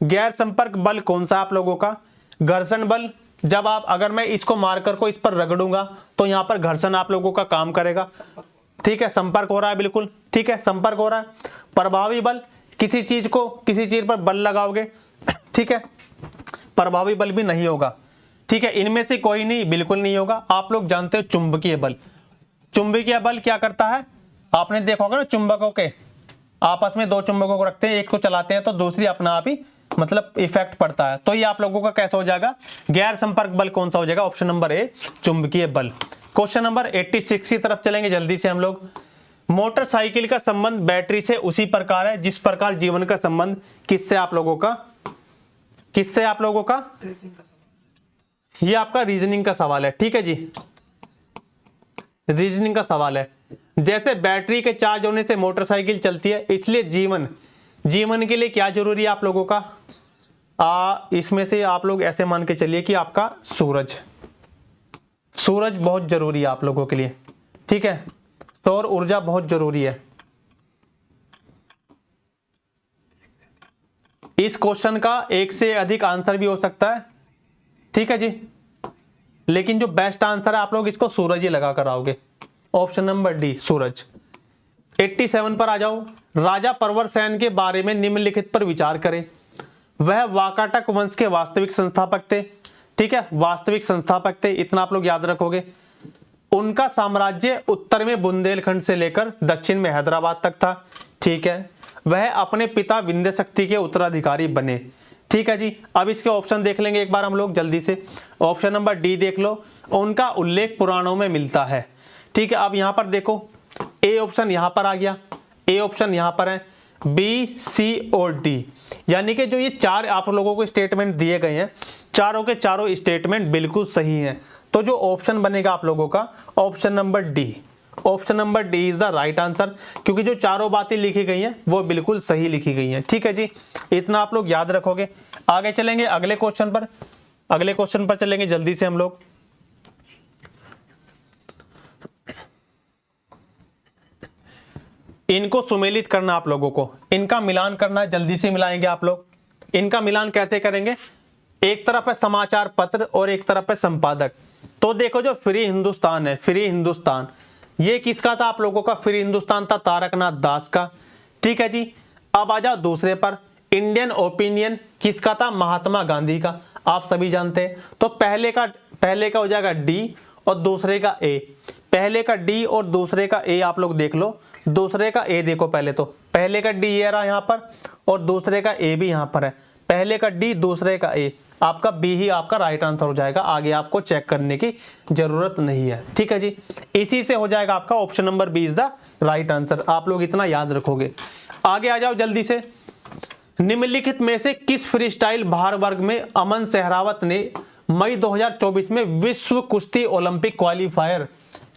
गैर संपर्क बल कौन सा आप लोगों का? घर्षण बल। जब आप, अगर मैं इसको मार्कर को इस पर रगड़ूंगा तो यहां पर घर्षण आप लोगों का काम करेगा, ठीक है, संपर्क हो रहा है, बिल्कुल ठीक है, संपर्क हो रहा है। प्रभावी बल, किसी चीज को, किसी चीज पर बल लगाओगे, ठीक है, प्रभावी बल भी नहीं होगा, ठीक है, इनमें से कोई नहीं, बिल्कुल नहीं होगा। आप लोग जानते हो चुंबकीय बल। चुंबकीय बल क्या करता है? आपने देखा होगा ना, चुंबकों के आपस में दो चुंबकों को रखते हैं, एक को चलाते हैं तो दूसरी अपना आप ही मतलब इफेक्ट पड़ता है। तो ये आप लोगों का कैसा हो जाएगा? गैर संपर्क बल कौन सा हो जाएगा? ऑप्शन नंबर ए, चुंबकीय बल। क्वेश्चन नंबर 86 की तरफ चलेंगे जल्दी से हम लोग। मोटरसाइकिल का संबंध बैटरी से उसी प्रकार है जिस प्रकार जीवन का संबंध किससे आप लोगों का? किससे आप लोगों का? ये आपका रीजनिंग का सवाल है, ठीक है जी, रीजनिंग का सवाल है। जैसे बैटरी के चार्ज होने से मोटरसाइकिल चलती है, इसलिए जीवन के लिए क्या जरूरी है आप लोगों का? इसमें से आप लोग ऐसे मान के चलिए कि आपका सूरज बहुत जरूरी है आप लोगों के लिए, ठीक है, सौर ऊर्जा बहुत जरूरी है। इस क्वेश्चन का एक से अधिक आंसर भी हो सकता है, ठीक है जी, लेकिन जो बेस्ट आंसर है आप लोग इसको सूरज ही लगा कर आओगे। ऑप्शन नंबर डी, सूरज। 87 पर आ जाओ। राजा प्रवरसेन के बारे में निम्नलिखित पर विचार करें। वह वाकाटक वंश के वास्तविक संस्थापक थे, ठीक है, वास्तविक संस्थापक थे, इतना आप लोग याद रखोगे। उनका साम्राज्य उत्तर में बुंदेलखंड से लेकर दक्षिण में हैदराबाद तक था, ठीक है। वह अपने पिता विंध्य शक्ति के उत्तराधिकारी बने, ठीक है जी। अब इसके ऑप्शन देख लेंगे एक बार हम लोग जल्दी से। ऑप्शन नंबर डी देख लो, उनका उल्लेख पुराणों में मिलता है, ठीक है। अब यहां पर देखो, ए ऑप्शन यहां पर आ गया, ए ऑप्शन यहां पर है, बी, सी और डी, यानी कि जो ये चार आप लोगों को स्टेटमेंट दिए गए हैं, चारों के चारों स्टेटमेंट बिल्कुल सही हैं। तो जो ऑप्शन बनेगा आप लोगों का, option number D, option number D is the right answer, क्योंकि जो चारों बातें लिखी गई हैं वो बिल्कुल सही लिखी गई हैं, ठीक है जी, इतना आप लोग याद रखोगे। आगे चलेंगे अगले क्वेश्चन पर, अगले क्वेश्चन पर चलेंगे जल्दी से हम लोग। इनको सुमेलित करना आप लोगों को, इनका मिलान करना, जल्दी से मिलाएंगे आप लोग। इनका मिलान कैसे करेंगे? एक तरफ है समाचार पत्र और एक तरफ है संपादक। तो देखो जो फ्री हिंदुस्तान है, फ्री हिंदुस्तान, ये किसका था आप लोगों का? फ्री हिंदुस्तान था तारकनाथ दास का, ठीक है जी। अब आ जाओ दूसरे पर, इंडियन ओपिनियन किसका था? महात्मा गांधी का, आप सभी जानते हैं। तो पहले का हो जाएगा डी और दूसरे का ए, पहले का डी और दूसरे का ए आप लोग देख लो। दूसरे का ए देखो पहले, तो पहले का डी ये रहा यहाँ पर और दूसरे का ए भी यहाँ पर है, पहले का डी दूसरे का ए, आपका बी ही आपका राइट आंसर हो जाएगा, आगे आपको चेक करने की जरूरत नहीं है, ठीक है जी। इसी से हो जाएगा आपका option number B is the right answer, आप लोग इतना याद रखोगे। आगे आ जाओ जल्दी से। निम्नलिखित में से किस फ्री स्टाइल भार वर्ग में अमन सहरावत ने मई 2024 में विश्व कुश्ती ओलंपिक क्वालिफायर,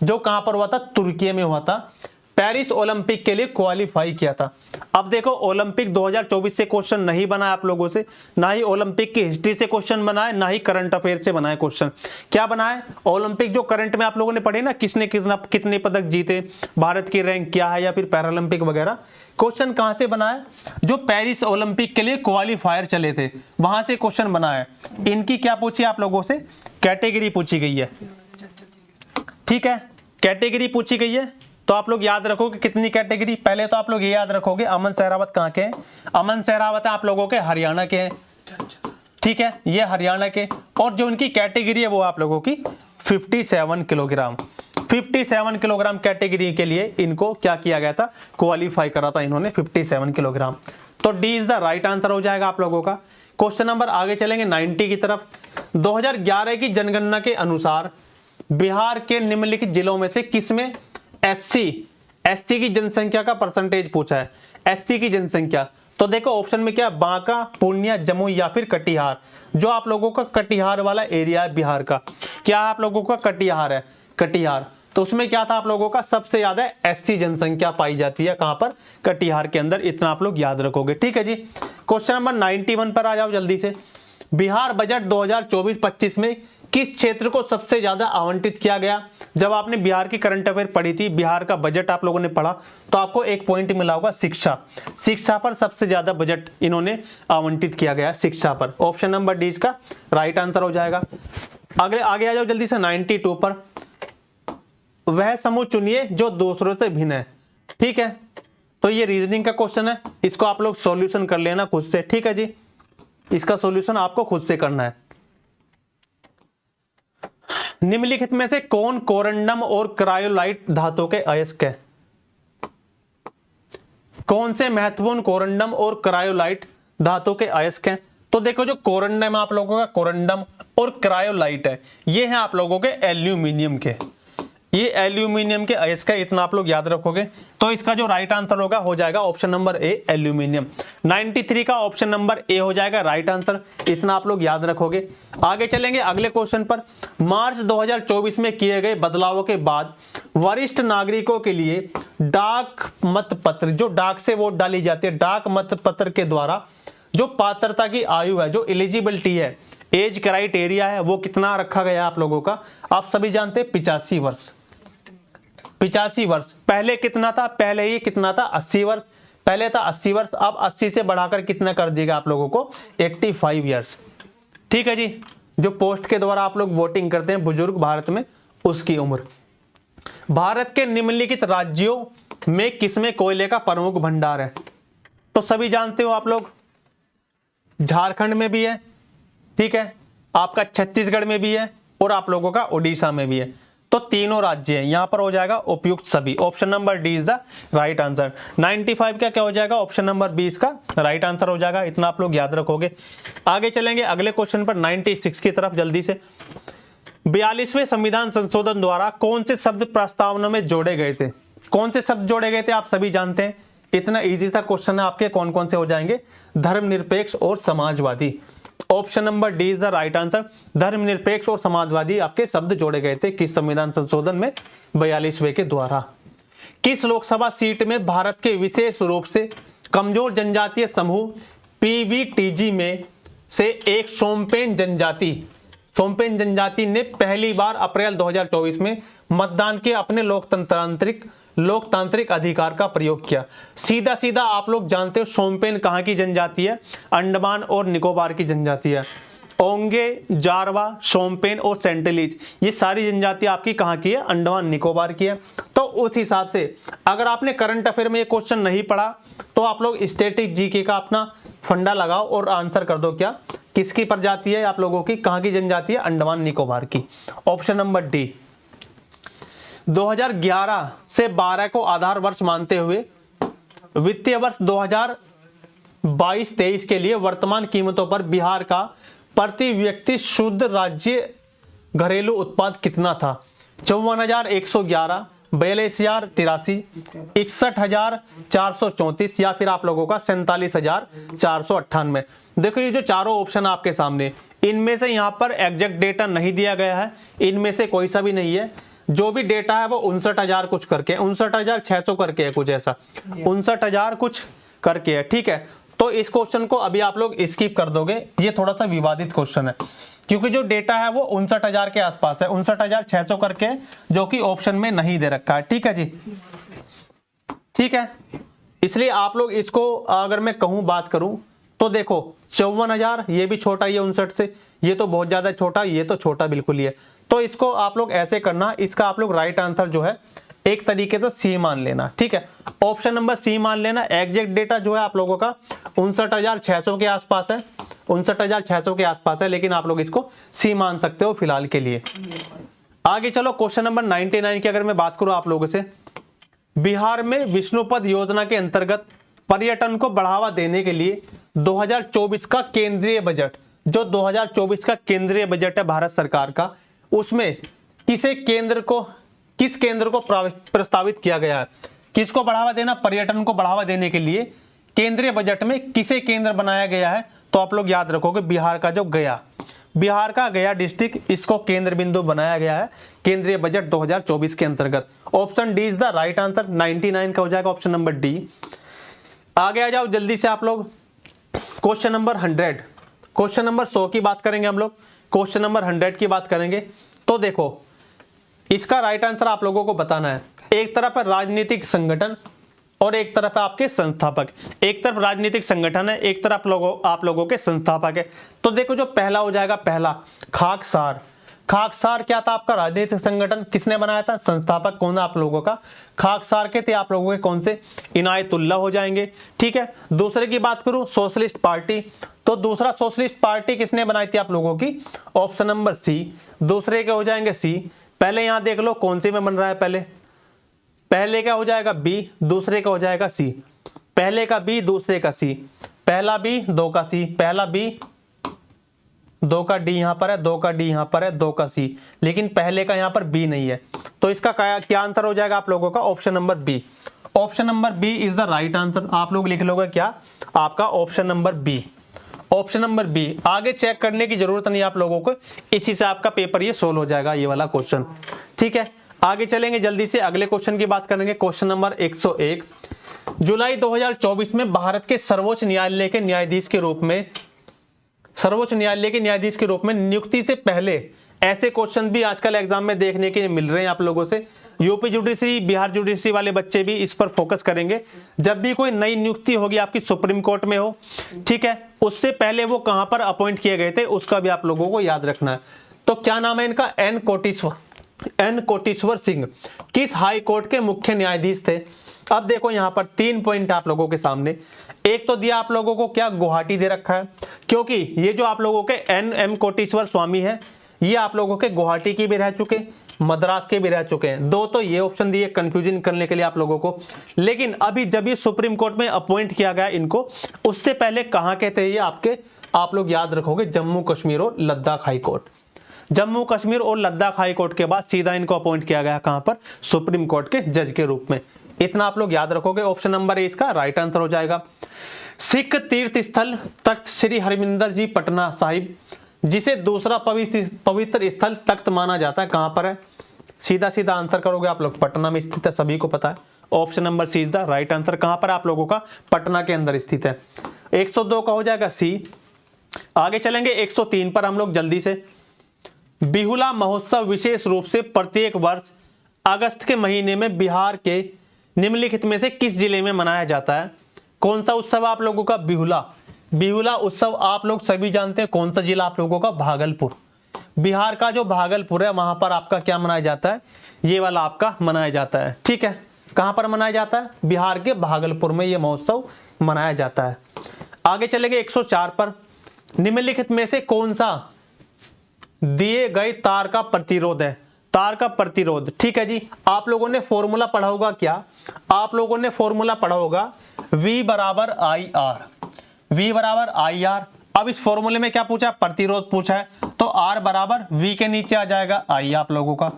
जो कहां पर हुआ था? तुर्की में हुआ था, पेरिस ओलंपिक के लिए क्वालिफाई किया था। अब देखो ओलंपिक 2024 से क्वेश्चन नहीं बना है आप लोगों से, ना ही ओलंपिक की हिस्ट्री से क्वेश्चन बना है, ना ही करंट अफेयर से बना है क्वेश्चन। क्या बना है? ओलंपिक जो करंट में आप लोगों ने पढ़े ना, किसने कितने पदक जीते, भारत की रैंक क्या है, या फिर पैरालंपिक वगैरह, क्वेश्चन कहां से बना है? जो पेरिस ओलंपिक के लिए क्वालिफायर चले थे वहां से क्वेश्चन बना है। इनकी क्या पूछी आप लोगों से? कैटेगरी पूछी गई है, ठीक है, कैटेगरी पूछी गई है। तो आप लोग याद रखोगे कितनी कैटेगरी? पहले तो आप लोग ये याद रखोगे अमन सहरावत कहाँ के हैं? अमन सहरावत आप लोगों के हरियाणा के हैं, ठीक है, ये हरियाणा के, और जो उनकी कैटेगरी है वो आप लोगों की 57 किलोग्राम, 57 किलोग्राम कैटेगरी के लिए इनको क्या किया गया था? क्वालिफाई करा था इन्होंने 57 किलोग्राम। तो D is the right answer हो जाएगा आप लोगों का। क्वेश्चन नंबर आगे चलेंगे 90 की तरफ। 2011 की जनगणना के अनुसार बिहार के निम्नलिखित जिलों में से किसमें एससी की जनसंख्या का परसेंटेज पूछा है? एससी की जनसंख्या, तो देखो ऑप्शन में क्या? बांका, पूर्णिया, जमुई या फिर कटिहार। जो आप लोगों का कटिहार वाला एरिया है बिहार का, क्या आप लोगों का? कटिहार है, कटिहार। तो उसमें क्या था आप लोगों का? सबसे ज्यादा एससी जनसंख्या पाई जाती है कहां पर? कटिहार के अंदर, इतना आप लोग याद रखोगे, ठीक है जी। क्वेश्चन नंबर 91 पर आ जाओ जल्दी से। बिहार बजट 2024-25 में किस क्षेत्र को सबसे ज्यादा आवंटित किया गया? जब आपने बिहार की करंट अफेयर पढ़ी थी, बिहार का बजट आप लोगों ने पढ़ा, तो आपको एक पॉइंट मिला होगा शिक्षा। शिक्षा पर सबसे ज्यादा बजट इन्होंने आवंटित किया गया शिक्षा पर। ऑप्शन नंबर डी इसका राइट आंसर हो जाएगा। आगे आ जाओ जल्दी से 92 पर। वह समूह चुनिए जो दूसरों से भिन्न है। ठीक है, तो ये रीजनिंग का क्वेश्चन है, इसको आप लोग सॉल्यूशन कर लेना खुद से। ठीक है जी, इसका सॉल्यूशन आपको खुद से करना है। निम्नलिखित में से कौन कोरंडम और क्रायोलाइट धातु के अयस्क है? कौन से महत्वपूर्ण कोरंडम और क्रायोलाइट धातु के अयस्क हैं? तो देखो, जो कोरंडम आप लोगों का कोरंडम और क्रायोलाइट है, ये है आप लोगों के एल्यूमिनियम के, ये एल्यूमिनियम के अयस्क है, इतना आप लोग याद रखोगे। तो इसका जो राइट आंसर होगा हो जाएगा ऑप्शन नंबर ए एल्यूमिनियम। 93 का ऑप्शन नंबर ए हो जाएगा राइट आंसर, इतना आप लोग याद रखोगे। आगे चलेंगे अगले क्वेश्चन पर। मार्च 2024 में किए गए बदलावों के बाद वरिष्ठ नागरिकों के लिए डाक मत पत्र, जो डाक से वोट डाली जाती है, डाक मत पत्र के द्वारा जो पात्रता की आयु है, जो एलिजिबिलिटी है, एज क्राइटेरिया है, वो कितना रखा गया आप लोगों का? आप सभी जानते हैं 85 वर्ष। 85 वर्ष पहले कितना था? पहले ये कितना था? 80 वर्ष। पहले था 80 वर्ष, अब 80 से बढ़ाकर कितना कर दिएगा आप लोगों को? 85 ईयर्स। ठीक है जी, जो पोस्ट के द्वारा आप लोग वोटिंग करते हैं बुजुर्ग भारत में, उसकी उम्र। भारत के निम्नलिखित राज्यों में किसमें कोयले का प्रमुख भंडार है? तो सभी जानते हो आप लोग, झारखंड में भी है, ठीक है, आपका छत्तीसगढ़ में भी है, और आप लोगों का उड़ीसा में भी है। तो तीनों राज्य हैं, यहां पर हो जाएगा उपयुक्त सभी। Option number D is the right answer. 95 का क्या हो जाएगा? ऑप्शन नंबर बी इसका राइट आंसर हो जाएगा, इतना आप लोग याद रखोगे। आगे चलेंगे अगले क्वेश्चन पर 96 की तरफ जल्दी से। 42वें संविधान संशोधन द्वारा कौन से शब्द प्रस्तावना में जोड़े गए थे? कौन से शब्द जोड़े गए थे आप सभी जानते हैं, इतना इजी सा क्वेश्चन है आपके। कौन कौन से हो जाएंगे? धर्मनिरपेक्ष और Samajwadi. Option number D is the right answer. धर्मनिरपेक्ष और समाजवादी आपके शब्द जोड़े गए थे किस संविधान संशोधन में? 42वें के द्वारा। किस लोकसभा सीट में भारत के विशेष रूप से कमजोर जनजातीय समूह पीवीटीजी में से एक शोम्पेन जनजाति ने पहली बार अप्रैल 2024 में मतदान के अपने लोकतांत्रिक अधिकार का प्रयोग किया? सीधा सीधा आप लोग जानते हो शोम्पेन कहाँ की जनजाति है? अंडमान और निकोबार की जनजाति है। ओंगे, जारवा, शोम्पेन और सेंटिलीज, ये सारी जनजाति आपकी कहाँ की है? अंडमान निकोबार की है। तो उस हिसाब से अगर आपने करंट अफेयर में ये क्वेश्चन नहीं पढ़ा तो आप लोग स्टैटिक जीके का अपना फंडा लगाओ और आंसर कर दो। क्या किसकी प्रजाति है आप लोगों की? कहाँ की जनजाति है? अंडमान निकोबार की। Option number D. 2011 से 12 को आधार वर्ष मानते हुए वित्तीय वर्ष 2022-23 के लिए वर्तमान कीमतों पर बिहार का प्रति व्यक्ति शुद्ध राज्य घरेलू उत्पाद कितना था? 54,111, 42,083, 61,434 या फिर आप लोगों का 47,498। देखो ये जो चारों ऑप्शन आपके सामने, इनमें से यहाँ पर एग्जैक्ट डेटा नहीं दिया गया है, इनमें से कोई सा भी नहीं है। जो भी डेटा है वो 59,000 कुछ करके, 59,600 करके है, कुछ ऐसा 59,000 कुछ करके है। ठीक है, तो इस क्वेश्चन को अभी आप लोग स्किप कर दोगे, ये थोड़ा सा विवादित क्वेश्चन है क्योंकि जो डेटा है वो 59,000 के आसपास है, 59,600 करके, जो कि ऑप्शन में नहीं दे रखा है। ठीक है जी, ठीक है, इसलिए आप लोग इसको अगर मैं कहूं बात करूं तो देखो 54,000 ये भी छोटा ही है 59 से, ये तो बहुत ज्यादा छोटा, ये तो छोटा बिल्कुल ही है। तो इसको आप लोग ऐसे करना, इसका आप लोग राइट आंसर जो है एक तरीके से सी मान लेना। ठीक है, ऑप्शन नंबर सी मान लेना। एग्जैक्ट डेटा जो है आप लोगों का 59,600 के आसपास है, 59,600 के आसपास है, लेकिन आप लोग इसको सी मान सकते हो फिलहाल के लिए। आगे चलो, क्वेश्चन नंबर 99 की अगर मैं बात करूं आप लोगों से, बिहार में विष्णुपद योजना के अंतर्गत पर्यटन को बढ़ावा देने के लिए 2024 का केंद्रीय बजट, जो 2024 का केंद्रीय बजट है भारत सरकार का, उसमें किस केंद्र को प्रस्तावित किया गया है? किसको बढ़ावा देना? पर्यटन को बढ़ावा देने के लिए केंद्रीय बजट में किसे केंद्र बनाया गया है? तो आप लोग याद रखोगे बिहार का जो गया, बिहार का गया डिस्ट्रिक्ट, इसको केंद्र बिंदु बनाया गया है केंद्रीय बजट 2024 के अंतर्गत। Option D is the right answer. 99 का हो जाएगा ऑप्शन नंबर डी। आगे आ जाओ जल्दी से आप लोग, क्वेश्चन नंबर 100, क्वेश्चन नंबर 100 की बात करेंगे हम लोग। क्वेश्चन नंबर 100 की बात करेंगे तो देखो इसका राइट आंसर आप लोगों को बताना है। एक तरफ है राजनीतिक संगठन और एक तरफ है आपके संस्थापक। एक तरफ राजनीतिक संगठन है, एक तरफ आप लोगों के संस्थापक है। तो देखो जो पहला हो जाएगा, पहला खाकसार। खाकसार क्या था आपका? राजनीतिक संगठन। किसने बनाया था? संस्थापक कौन है आप लोगों का? खाकसार के थे आप लोगों के कौन से? इनायतुल्लाह हो जाएंगे। ठीक है, दूसरे की बात करूं सोशलिस्ट पार्टी, तो दूसरा सोशलिस्ट पार्टी किसने बनाई थी आप लोगों की? Option number C. दूसरे के हो जाएंगे सी। पहले यहां देख लो कौन सी में बन रहा है, पहले का हो जाएगा बी, दूसरे का हो जाएगा सी। पहले का बी, दूसरे का सी। पहला बी, दो का सी। पहला बी, दो का डी यहां पर है, दो का डी यहां पर है, दो का सी। लेकिन पहले का यहां पर बी नहीं है, तो इसका क्या आंसर हो जाएगा आप लोगों का? Option number B. Option number B is the right answer. आप लोग लिख लोगे क्या? आपका option number B. Option number B. आगे चेक करने की जरूरत नहीं आप लोगों को, इसी से आपका पेपर ये सोल्व हो जाएगा, ये वाला क्वेश्चन। ठीक है, आगे चलेंगे जल्दी से, अगले क्वेश्चन की बात करेंगे। Question number 101। जुलाई 2024 में भारत के सर्वोच्च न्यायालय के न्यायाधीश के रूप में नियुक्ति से पहले, ऐसे क्वेश्चन भी आजकल एग्जाम में देखने के मिल रहे हैं आप लोगों से। यूपी जुडिशरी, बिहार जुडिशरी वाले बच्चे भी इस पर फोकस करेंगे। जब भी कोई नई नियुक्ति होगी आपकी सुप्रीम कोर्ट में हो, ठीक है, उससे पहले वो कहां पर अपॉइंट किए गए थे उसका भी आप लोगों को याद रखना है। तो क्या नाम है इनका? एन कोटेश्वर सिंह किस हाई कोर्ट के मुख्य न्यायाधीश थे? अब देखो यहां पर 3 पॉइंट आप लोगों के सामने। एक तो दिया आप लोगों को क्या? गुवाहाटी दे रखा है, क्योंकि ये जो आप लोगों के एम कोटेश्वर स्वामी है ये आप लोगों के गुवाहाटी के भी रह चुके, मद्रास के भी रह चुके हैं। दो तो ये ऑप्शन दिए कंफ्यूजन करने के लिए आप लोगों को। लेकिन अभी जब ये सुप्रीम कोर्ट में अपॉइंट किया गया इनको, उससे पहले कहां के थे ये आपके? आप लोग याद रखोगे जम्मू कश्मीर और लद्दाख हाई कोर्ट। जम्मू कश्मीर और लद्दाख हाई कोर्ट के बाद सीधा इनको अपॉइंट किया गया कहां पर? सुप्रीम कोर्ट के जज के रूप में। इतना आप लोग याद रखोगे। ऑप्शन नंबर ए इसका राइट आंसर हो जाएगा। सिख तीर्थ स्थल तख्त श्री हरमिंदर जी पटना साहिब, जिसे दूसरा पवित्र स्थल तख्त माना जाता है, कहां पर है? सीधा सीधा आंसर करोगे आप लोग, पटना में स्थित है, सभी को पता है। Option number C is the right answer. कहां पर आप लोगों का? पटना के अंदर स्थित है। 102 का हो जाएगा सी। आगे चलेंगे 103 पर हम लोग जल्दी से। बिहुला महोत्सव विशेष रूप से प्रत्येक वर्ष अगस्त के महीने में बिहार के निम्नलिखित में से किस जिले में मनाया जाता है? कौन सा उत्सव आप लोगों का? बिहुला उत्सव आप लोग सभी जानते हैं। कौन सा जिला आप लोगों का? भागलपुर। बिहार का जो भागलपुर है वहां पर आपका क्या मनाया जाता है? ये वाला आपका मनाया जाता है। ठीक है, कहां पर मनाया जाता है? बिहार के भागलपुर में यह महोत्सव मनाया जाता है। आगे चलेंगे 104 पर। निम्नलिखित में से कौन सा दिए गए तार का प्रतिरोध है? तार का प्रतिरोध, ठीक है जी। आप लोगों ने फॉर्मूला पढ़ा होगा क्या? आप लोगों ने फॉर्मूला पढ़ा होगा V बराबर आई आर। V बराबर आई आर। अब इस फॉर्मूले में क्या पूछा? प्रतिरोध पूछा है, तो R बराबर V के नीचे आ जाएगा I आप लोगों का।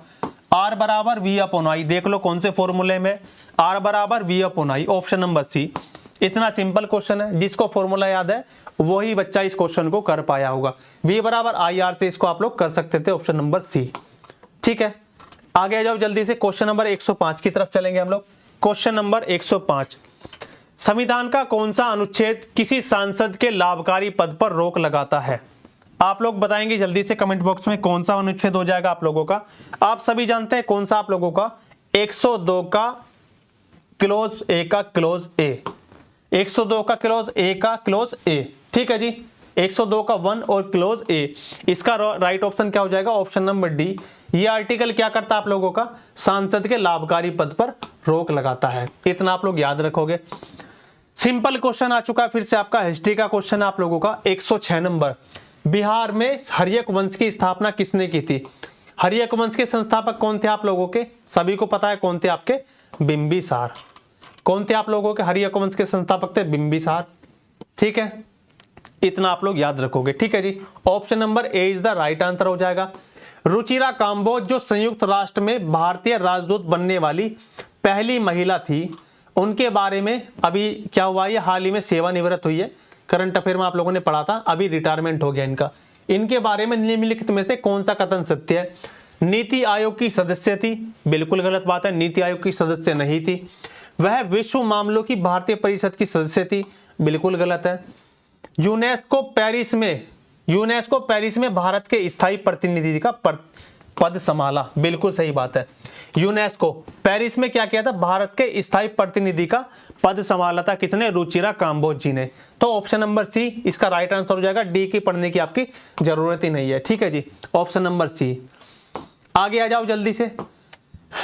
R बराबर V अपॉन आई। देख लो कौन से फॉर्मूले में? R बराबर V upon I. Option number C. इतना सिंपल क्वेश्चन है, जिसको फॉर्मूला याद है वही बच्चा इस क्वेश्चन को कर पाया होगा। V बराबर आई आर से इसको आप लोग कर सकते थे, ऑप्शन नंबर सी। ठीक है, आगे आ जाओ जल्दी से। क्वेश्चन नंबर 105 की तरफ चलेंगे हम लोग। Question number 105। संविधान का कौन सा अनुच्छेद किसी सांसद के लाभकारी पद पर रोक लगाता है? आप लोग बताएंगे जल्दी से कमेंट बॉक्स में कौन सा अनुच्छेद हो जाएगा आप लोगों का। आप सभी जानते हैं कौन सा आप लोगों का? 102 का क्लोज ए का क्लोज ए। 102 का क्लोज ए का क्लोज ए। ठीक है जी, 102 का 1 और क्लोज ए। इसका राइट ऑप्शन क्या हो जाएगा? Option number D. ये आर्टिकल क्या करता है आप लोगों का? सांसद के लाभकारी पद पर रोक लगाता है। इतना आप लोग याद रखोगे। सिंपल क्वेश्चन आ चुका है फिर से आपका हिस्ट्री का क्वेश्चन है आप लोगों का। 106 नंबर। बिहार में हर्यक वंश की स्थापना किसने की थी? हर्यक वंश के संस्थापक कौन थे आप लोगों के? सभी को पता है कौन थे आपके? बिंबिसार। कौन थे आप लोगों के हर्यक वंश के संस्थापक? थे बिंबिसार। ठीक है, इतना आप लोग याद रखोगे। ठीक है जी, option number A is the right answer हो जाएगा। रुचिरा काम्बोज जो संयुक्त राष्ट्र में भारतीय राजदूत बनने वाली पहली महिला थी, उनके बारे में अभी क्या हुआ? ये हाल ही में सेवानिवृत्त हुई है। करंट अफेयर में आप लोगों ने पढ़ा था, अभी रिटायरमेंट हो गया इनका। इनके बारे में निम्नलिखित में से कौन सा कथन सत्य है? नीति आयोग की सदस्य थी, बिल्कुल गलत बात है, नीति आयोग की सदस्य नहीं थी। वह विश्व मामलों की भारतीय परिषद की सदस्य थी, बिल्कुल गलत है। यूनेस्को पेरिस में यूनेस्को पेरिस में भारत के स्थायी प्रतिनिधि का पद संभाला, बिल्कुल सही बात है। यूनेस्को पेरिस में क्या किया था, भारत के स्थायी प्रतिनिधि का पद संभाला था किसने, रुचिरा काम्बोज जी ने। तो ऑप्शन नंबर सी इसका राइट आंसर हो जाएगा। डी की पढ़ने की आपकी जरूरत ही नहीं है, ठीक है जी, ऑप्शन नंबर सी। आगे आ जाओ जल्दी से।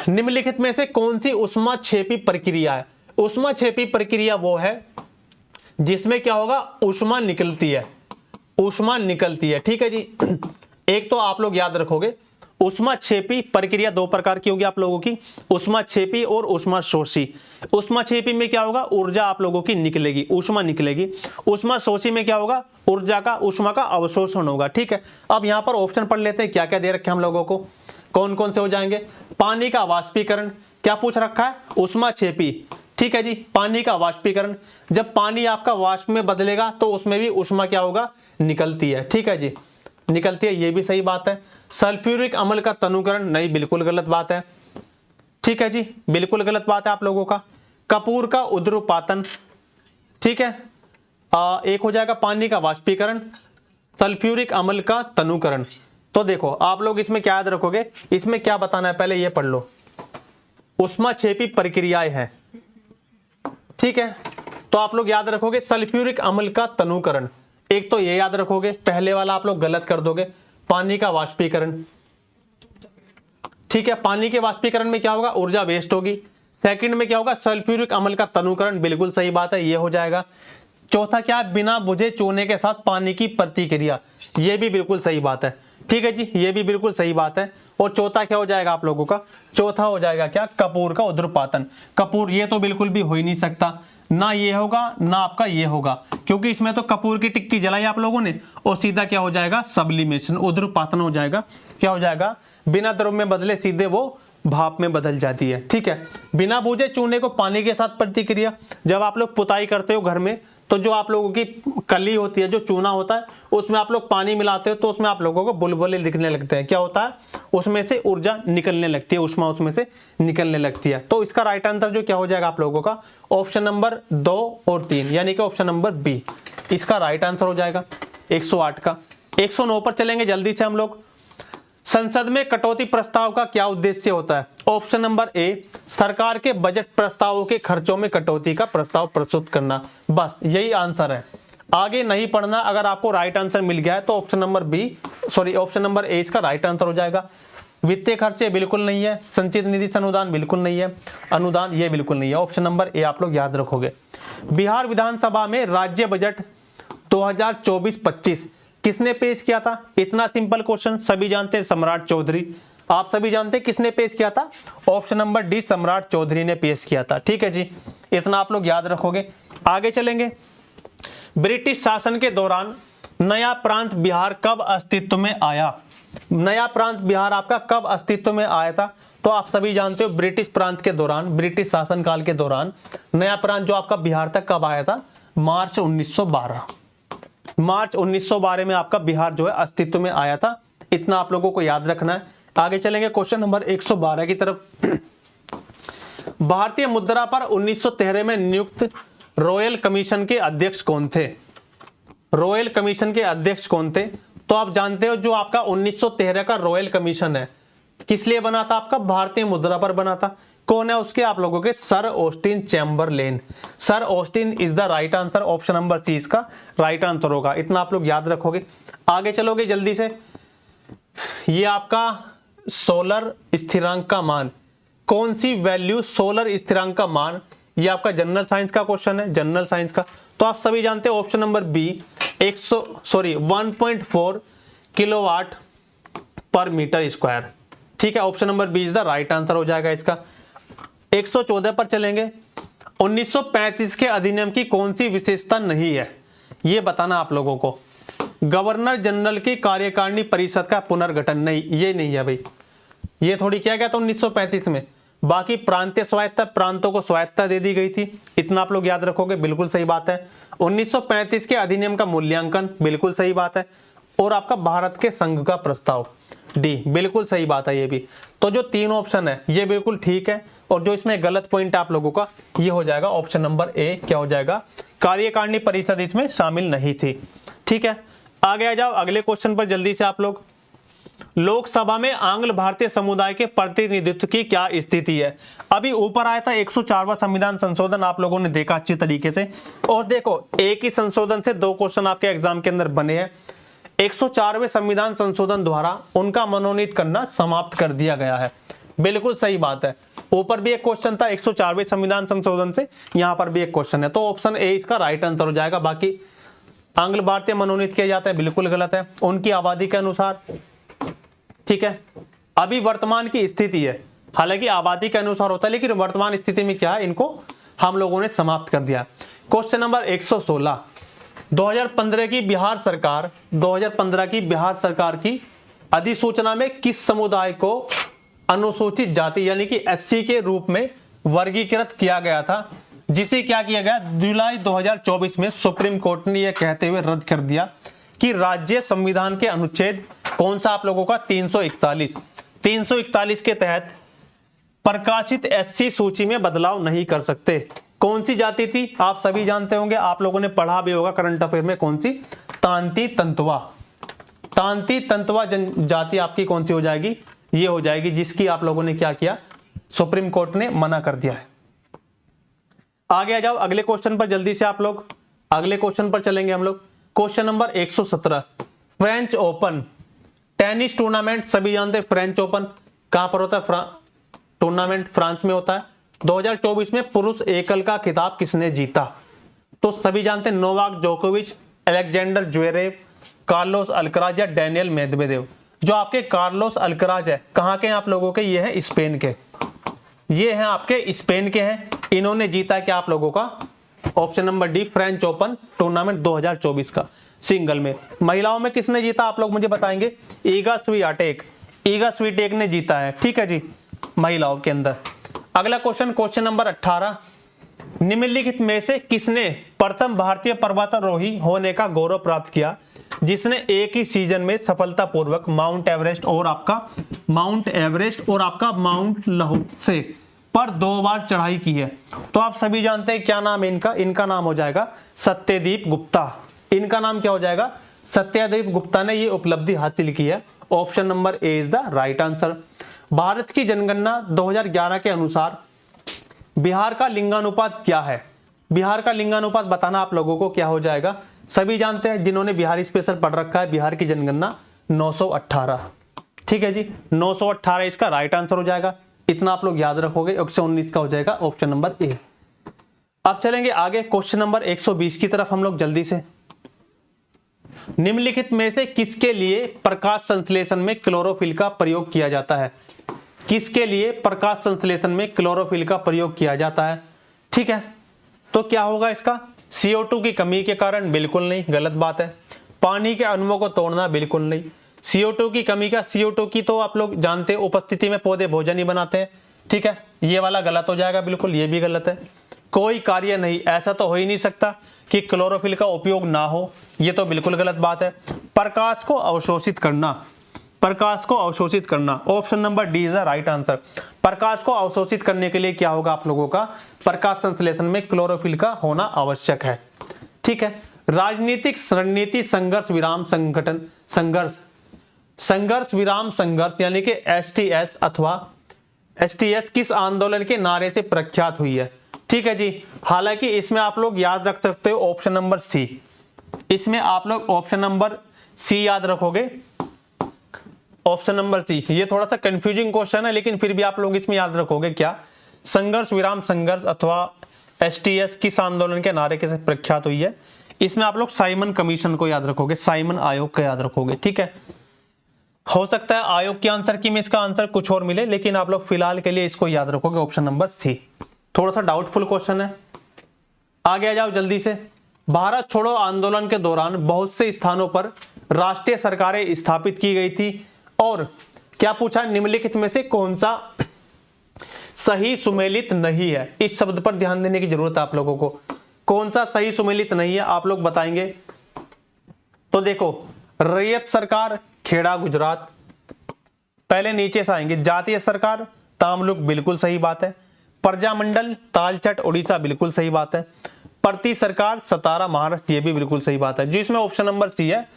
निम्नलिखित में से कौन सी ऊष्माक्षेपी प्रक्रिया है? ऊष्माक्षेपी प्रक्रिया वो है जिसमें क्या होगा, ऊष्मा निकलती है, ऊष्मा निकलती है, ठीक है जी। एक तो आप लोग याद रखोगे ऊष्माक्षेपी प्रक्रिया दो प्रकार की होगी आप लोगों की, ऊष्माक्षेपी और ऊष्माशोषी। ऊष्माक्षेपी में क्या होगा, ऊर्जा आप लोगों की निकलेगी, ऊष्मा निकलेगी। ऊष्माशोषी में क्या होगा, ऊर्जा का ऊष्मा का अवशोषण होगा, ठीक है। अब यहाँ पर ऑप्शन पढ़ लेते हैं क्या क्या दे रखे हम लोगों को, कौन कौन से हो जाएंगे। पानी का वाष्पीकरण, क्या पूछ रखा है, ऊष्माक्षेपी, ठीक है जी, पानी का वाष्पीकरण। जब पानी आपका वाष्प में बदलेगा तो उसमें भी ऊष्मा क्या होगा, निकलती है, ठीक है जी, निकलती है, ये भी सही बात है। सल्फ्यूरिक अम्ल का तनुकरण, नहीं बिल्कुल गलत बात है, ठीक है जी, बिल्कुल गलत बात है आप लोगों का। कपूर का उद्रुपातन, ठीक है, एक हो जाएगा पानी का वाष्पीकरण, सल्फ्यूरिक अम्ल का तनुकरण। तो देखो आप लोग इसमें क्या याद रखोगे, इसमें क्या बताना है पहले ये पढ़ लो, ऊष्माक्षेपी प्रक्रियाएं हैं, ठीक है। तो आप लोग याद रखोगे सल्फ्यूरिक अम्ल का तनुकरण, एक तो ये याद रखोगे, पहले वाला आप लोग गलत कर दोगे, पानी का वाष्पीकरण, ठीक है। पानी के वाष्पीकरण में क्या होगा, ऊर्जा वेस्ट होगी। सेकंड में क्या होगा, सल्फ्यूरिक अम्ल का तनुकरण, बिल्कुल सही बात है, ये हो जाएगा। चौथा क्या है, बिना बुझे चूने के साथ पानी की प्रतिक्रिया, ये भी बिल्कुल सही बात है, ठीक है जी, ये भी बिल्कुल सही बात है। और चौथा क्या हो जाएगा आप लोगों का, चौथा हो जाएगा क्या, कपूर का उद्रुपातन। कपूर ये तो बिल्कुल भी हो ही नहीं सकता, ना ये होगा ना आपका ये होगा, क्योंकि इसमें तो कपूर की टिक्की जलाई आप लोगों ने और सीधा क्या हो जाएगा, सब्लिमेशन, उद्रुपातन हो जाएगा। क्या हो जाएगा, बिना द्रव में बदले सीधे वो भाप में बदल जाती है, ठीक है। बिना बूझे चूने को पानी के साथ प्रतिक्रिया, जब आप लोग पुताई करते हो घर में तो जो आप लोगों की कली होती है, जो चूना होता है, उसमें आप लोग पानी मिलाते हो तो उसमें आप लोगों को बुलबुले दिखने लगते हैं। क्या होता है, उसमें से ऊर्जा निकलने लगती है, ऊष्मा उसमें से निकलने लगती है। तो इसका राइट आंसर जो क्या हो जाएगा आप लोगों का, ऑप्शन नंबर 2 और 3, यानी कि ऑप्शन नंबर बी इसका राइट आंसर हो जाएगा 108 का। 109 पर चलेंगे जल्दी से हम लोग। संसद में कटौती प्रस्ताव का क्या उद्देश्य होता है? ऑप्शन नंबर ए, सरकार के बजट प्रस्तावों के खर्चों में कटौती का प्रस्ताव प्रस्तुत करना, बस यही आंसर है, आगे नहीं पढ़ना। अगर आपको राइट आंसर मिल गया है तो option number B, sorry option number A इसका राइट आंसर हो जाएगा। वित्तीय खर्चे बिल्कुल नहीं है, संचित निधि से अनुदान बिल्कुल नहीं है, अनुदान ये बिल्कुल नहीं है, ऑप्शन नंबर ए आप लोग याद रखोगे। बिहार विधानसभा में राज्य बजट 2024-25 किसने पेश किया था? इतना सिंपल क्वेश्चन, सभी जानते हैं, सम्राट चौधरी। आप सभी जानते हैं किसने पेश किया था? ऑप्शन नंबर डी, सम्राट चौधरी ने पेश किया था, ठीक है जी, इतना आप लोग याद रखोगे। आगे चलेंगे। ब्रिटिश शासन के दौरान नया प्रांत बिहार कब अस्तित्व में आया? नया प्रांत बिहार आपका कब अस्तित्व में आया था? तो आप सभी जानते हो ब्रिटिश प्रांत के दौरान, ब्रिटिश शासन काल के दौरान नया प्रांत जो आपका बिहार तक कब आया था? मार्च 1912, मार्च 1912 में आपका बिहार जो है अस्तित्व में आया था, इतना आप लोगों को याद रखना है। आगे चलेंगे क्वेश्चन नंबर 112 की तरफ। भारतीय मुद्रा पर 1913 में नियुक्त रॉयल कमीशन के अध्यक्ष कौन थे? रॉयल कमीशन के अध्यक्ष कौन थे? तो आप जानते हो जो आपका 1913 का रॉयल कमीशन है किस लिए बना था? आपका भारतीय मुद्रा पर बना था। कौन है उसके? आप लोगों के sir Austen Chamberlain. Sir Austen is the right answer, option number C इसका राइट आंसर होगा, इतना आप लोग याद रखोगे। आगे चलोगे जल्दी से। ये आपका सोलर स्थिरांक का मान, कौन सी वैल्यू सोलर स्थिरांक का मान, ये आपका जनरल साइंस का क्वेश्चन है, जनरल साइंस का। तो आप सभी जानते हैं ऑप्शन नंबर बी 1.4 किलोवाट पर मीटर स्क्वायर, ठीक है, option number B is the right answer हो जाएगा इसका। 114 पर चलेंगे। 1935 के अधिनियम की कौन सी विशेषता नहीं है, ये बताना आप लोगों को। गवर्नर जनरल की कार्यकारिणी परिषद का पुनर्गठन, नहीं ये नहीं है भाई, ये थोड़ी किया गया था 1935 में। बाकी प्रांतीय स्वायत्ता, प्रांतों को स्वायत्ता दे दी गई थी, इतना आप लोग याद रखोगे, बिल्कुल सही बात है। 1935 के अधिनियम का मूल्यांकन, बिल्कुल सही बात है। और आपका भारत के संघ का प्रस्ताव, डी, बिल्कुल सही बात है ये भी। तो जो तीन ऑप्शन है ये बिल्कुल ठीक है, और जो इसमें गलत पॉइंट आप लोगों का ये हो जाएगा ऑप्शन नंबर ए, क्या हो जाएगा? कार्यकारिणी परिषद इसमें शामिल नहीं थी, ठीक है। आगे आ जाओ अगले क्वेश्चन पर जल्दी से आप लोग। लोकसभा में आंग्ल भारतीय समुदाय के प्रतिनिधित्व की क्या स्थिति है। अभी ऊपर आया था 104वां संविधान संशोधन, आप लोगों ने देखा अच्छी तरीके से। और देखो एक ही संशोधन से दो क्वेश्चन आपके एग्जाम के अंदर बने हैं। 104वें संविधान संशोधन द्वारा उनका मनोनीत करना समाप्त कर दिया गया है। बिल्कुल सही बात है। ऊपर भी एक क्वेश्चन था 104वें संविधान संशोधन से, यहां पर भी एक क्वेश्चन है, तो ऑप्शन ए इसका राइट आंसर हो जाएगा। बाकी आंग्ल भारतीय मनोनीत किया जाता है, बिल्कुल गलत है, उनकी आबादी के अनुसार। ठीक है, अभी वर्तमान की स्थिति है, हालांकि आबादी के अनुसार होता है, लेकिन वर्तमान स्थिति में क्या है, इनको हम लोगों ने समाप्त कर दिया। क्वेश्चन नंबर 116, 2015 की बिहार सरकार की अधिसूचना में किस समुदाय को अनुसूचित जाति यानी कि एससी के रूप में वर्गीकृत किया गया था, जिसे क्या किया गया जुलाई 2024 में सुप्रीम कोर्ट ने यह कहते हुए रद्द कर दिया कि राज्य संविधान के अनुच्छेद कौन सा आप लोगों का 341 के तहत प्रकाशित एससी सूची में बदलाव नहीं कर सकते। कौन सी जाति थी आप सभी जानते होंगे, आप लोगों ने पढ़ा भी होगा करंट अफेयर में, कौन सी, तांती तंतुवा जनजाति आपकी कौन सी हो जाएगी, ये हो जाएगी, जिसकी आप लोगों ने क्या किया, सुप्रीम कोर्ट ने मना कर दिया है। आगे आ जाओ अगले क्वेश्चन पर जल्दी से आप लोग, अगले क्वेश्चन पर चलेंगे हम लोग। Question number 117, French open tennis tournament, सभी जानते हैं फ्रेंच ओपन कहां पर होता है, टूर्नामेंट फ्रांस में होता है। 2024 में पुरुष एकल का खिताब किसने जीता, तो सभी जानते हैं नोवाक जोकोविच, अलेक्जेंडर ज्वेरेव, कार्लोस अल्कराज या डेनियल मेदवेदेव। जो आपके कार्लोस अल्कराज है कहां के हैं आप लोगों के, ये है स्पेन के, ये हैं आपके स्पेन के हैं, इन्होंने जीता क्या आप लोगों का, option number D French open tournament 2024 का सिंगल में। महिलाओं में किसने जीता आप लोग मुझे बताएंगे, ईगा स्वीटेक ने जीता है, ठीक है जी, महिलाओं के अंदर। अगला क्वेश्चन, क्वेश्चन नंबर 18, निम्नलिखित में से किसने प्रथम भारतीय पर्वतारोही होने का गौरव प्राप्त किया, जिसने एक ही सीजन में सफलतापूर्वक माउंट एवरेस्ट और आपका माउंट लहोत्से पर 2 बार चढ़ाई की है। तो आप सभी जानते हैं क्या नाम है इनका, इनका नाम हो जाएगा सत्यदीप गुप्ता। इनका नाम क्या हो जाएगा, सत्यदीप गुप्ता ने ये उपलब्धि हासिल की है। Option number A is the right answer. Bharat की जनगणना 2011 के अनुसार बिहार का लिंगानुपात क्या है, बिहार का लिंगानुपात बताना आप लोगों को क्या हो जाएगा, सभी जानते हैं जिन्होंने बिहारी स्पेशल पढ़ रखा है, बिहार की जनगणना 918, ठीक है जी, 918 इसका राइट आंसर हो जाएगा। इतना आप लोग याद रखोगे, 119 का हो जाएगा ऑप्शन नंबर ए। अब चलेंगे आगे क्वेश्चन नंबर 120 की तरफ हम लोग जल्दी से। निम्नलिखित में से किसके लिए प्रकाश संश्लेषण में क्लोरोफिल का प्रयोग किया जाता है, किसके लिए प्रकाश संश्लेषण में क्लोरोफिल का प्रयोग किया जाता है, ठीक है, तो क्या होगा इसका, CO2 की कमी के कारण, बिल्कुल नहीं, गलत बात है। पानी के अणुओं को तोड़ना, बिल्कुल नहीं। CO2 की कमी का, CO2 की तो आप लोग जानते हैं उपस्थिति में पौधे भोजन ही बनाते हैं, ठीक है, ये वाला गलत हो जाएगा, बिल्कुल ये भी गलत है। कोई कार्य नहीं, ऐसा तो हो ही नहीं सकता कि क्लोरोफिल का उपयोग ना हो, ये तो बिल्कुल गलत बात है। प्रकाश को अवशोषित करना, option number D is the right answer. प्रकाश को अवशोषित करने के लिए क्या होगा आप लोगों का, प्रकाश संश्लेषण में क्लोरोफिल का होना आवश्यक है, ठीक है। राजनीतिक रणनीति संघर्ष विराम संघर्ष यानी कि STS अथवा STS किस आंदोलन के नारे से प्रख्यात हुई है, ठीक है जी। हालांकि इसमें आप लोग याद रख सकते हो ऑप्शन नंबर सी, इसमें आप लोग ऑप्शन नंबर सी याद रखोगे, ऑप्शन नंबर सी। ये थोड़ा सा कंफ्यूजिंग क्वेश्चन है, लेकिन फिर भी आप लोग इसमें याद रखोगे क्या, संघर्ष विराम संघर्ष अथवा STS किस आंदोलन के नारे से प्रख्यात हुई है। इसमें आप लोग साइमन कमीशन को याद रखोगे, साइमन आयोग को याद रखोगे, ठीक है। हो सकता है आयोग के आंसर की में इसका आंसर कुछ और मिले, लेकिन आप लोग फिलहाल के लिए इसको याद रखोगे, ऑप्शन नंबर सी। थोड़ा सा डाउटफुल क्वेश्चन है, आगे आ जाओ जल्दी से। भारत छोड़ो आंदोलन के दौरान बहुत से स्थानों पर राष्ट्रीय सरकारें स्थापित की गई थी, और क्या पूछा, निम्नलिखित में से कौन सा सही सुमेलित नहीं है। इस शब्द पर ध्यान देने की जरूरत है आप लोगों को, कौन सा सही सुमेलित नहीं है आप लोग बताएंगे। तो देखो, रैयत सरकार खेड़ा गुजरात, पहले नीचे से आएंगे, जातीय सरकार तामलुक, बिल्कुल सही बात है। प्रजामंडल तालचट उड़ीसा, बिल्कुल सही बात है। प्रति सरकार सतारा महाराष्ट्र, ये भी बिल्कुल सही बात है। जिसमें ऑप्शन नंबर सी है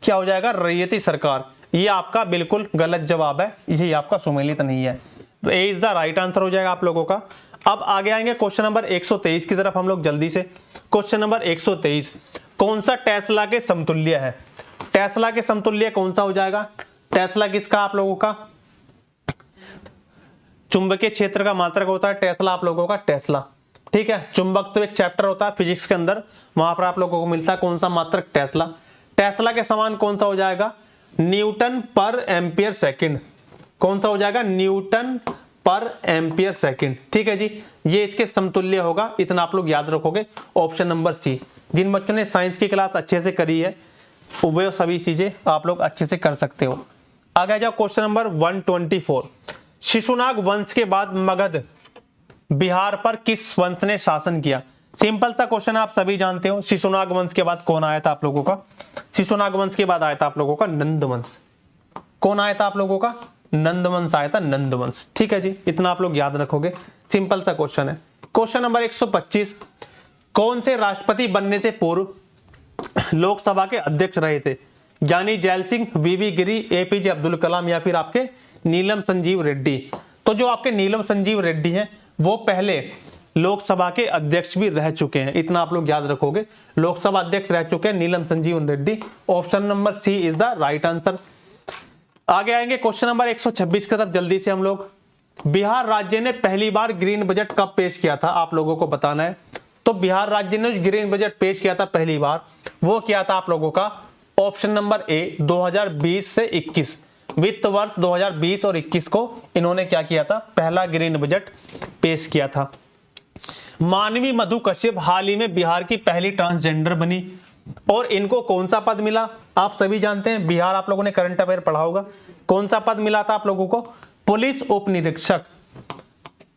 क्या हो जाएगा, रैयती सरकार। ये आपका बिल्कुल गलत जवाब है, यही आपका सुमेलित नहीं है। तो ए इज द राइट आंसर हो जाएगा आप लोगों का। अब आगे आएंगे क्वेश्चन नंबर 123 की तरफ हम लोग जल्दी से। क्वेश्चन नंबर 123, कौन सा टेस्ला के समतुल्य है? टेस्ला के समतुल्य कौन सा हो जाएगा? टेस्ला किसका आप लोगों का? चुंबकीय क्षेत्र का मात्रक होता है टेस्ला आप लोगों का, टेस्ला। ठीक है, चुंबक तो एक चैप्टर होता है फिजिक्स के अंदर, वहां पर आप लोगों को मिलता है कौन सा मात्रक, टेस्ला। टेस्ला के समान कौन सा हो जाएगा? न्यूटन पर एम्पियर सेकंड। कौन सा हो जाएगा? न्यूटन पर एम्पियर सेकंड। ठीक है जी, ये इसके समतुल्य होगा, इतना आप लोग याद रखोगे। ऑप्शन नंबर सी। जिन बच्चों ने साइंस की क्लास अच्छे से करी है वो सभी चीजें आप लोग अच्छे से कर सकते हो। आगे जाओ क्वेश्चन नंबर 124, शिशुनाग वंश के बाद मगध बिहार पर किस वंश ने शासन किया? सिंपल सा क्वेश्चन आप सभी जानते हो। शिशुनाग वंश के बाद कौन आया था आप लोगों का? शिशुनाग वंश के बाद आया था आप लोगों का नंद वंश। कौन आया था आप लोगों का? नंद वंश आया था, नंद वंश। ठीक है जी, इतना आप लोग याद रखोगे, सिंपल सा क्वेश्चन है। क्वेश्चन नंबर 125, कौन से राष्ट्रपति बनने से पूर्व लोकसभा के अध्यक्ष रहे थे? ज्ञानी जैल सिंह, वीवी गिरी, एपीजे अब्दुल कलाम या फिर आपके नीलम संजीव रेड्डी? तो जो आपके नीलम संजीव रेड्डी हैं वो पहले लोकसभा के अध्यक्ष भी रह चुके हैं, इतना आप लोग याद रखोगे। लोकसभा अध्यक्ष रह चुके हैं Neelam Sanjiva Reddy. Option number C is the right answer. आगे आएंगे क्वेश्चन नंबर 126 की तरफ जल्दी से हम लोग। बिहार राज्य ने पहली बार ग्रीन बजट कब पेश किया था आप लोगों को बताना है। तो बिहार राज्य ने ग्रीन बजट पेश किया था पहली बार, वो किया था आप लोगों का ऑप्शन नंबर ए 2020 से 21, वित्त वर्ष 2020 और 21 को इन्होंने क्या किया था, पहला ग्रीन बजट पेश किया था। मानवी मधु कश्यप हाल ही में बिहार की पहली ट्रांसजेंडर बनी और इनको कौन सा पद मिला आप सभी जानते हैं, बिहार आप लोगों ने करंट अफेयर पढ़ा होगा। कौन सा पद मिला था आप लोगों को? पुलिस उप निरीक्षक।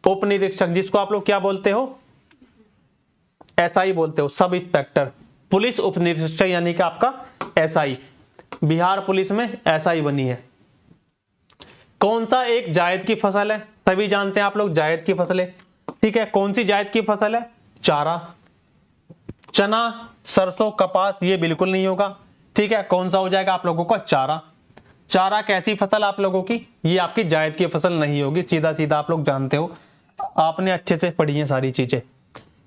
उप निरीक्षक जिसको आप लोग क्या बोलते हो, एसआई बोलते हो, सब इंस्पेक्टर। पुलिस उप निरीक्षक यानी कि आपका एसआई, बिहार पुलिस में एसआई बनी है। कौन सा एक जायद की फसल है? सभी जानते हैं आप लोग जायद की फसलें। ठीक है, कौन सी जायद की फसल है? चारा। चना, सरसों, कपास ये बिल्कुल नहीं होगा। ठीक है, कौन सा हो जाएगा आप लोगों का? चारा। चारा कैसी फसल आप लोगों की? ये आपकी जायद की फसल नहीं होगी, सीधा सीधा आप लोग जानते हो, आपने अच्छे से पढ़ी है सारी चीजें।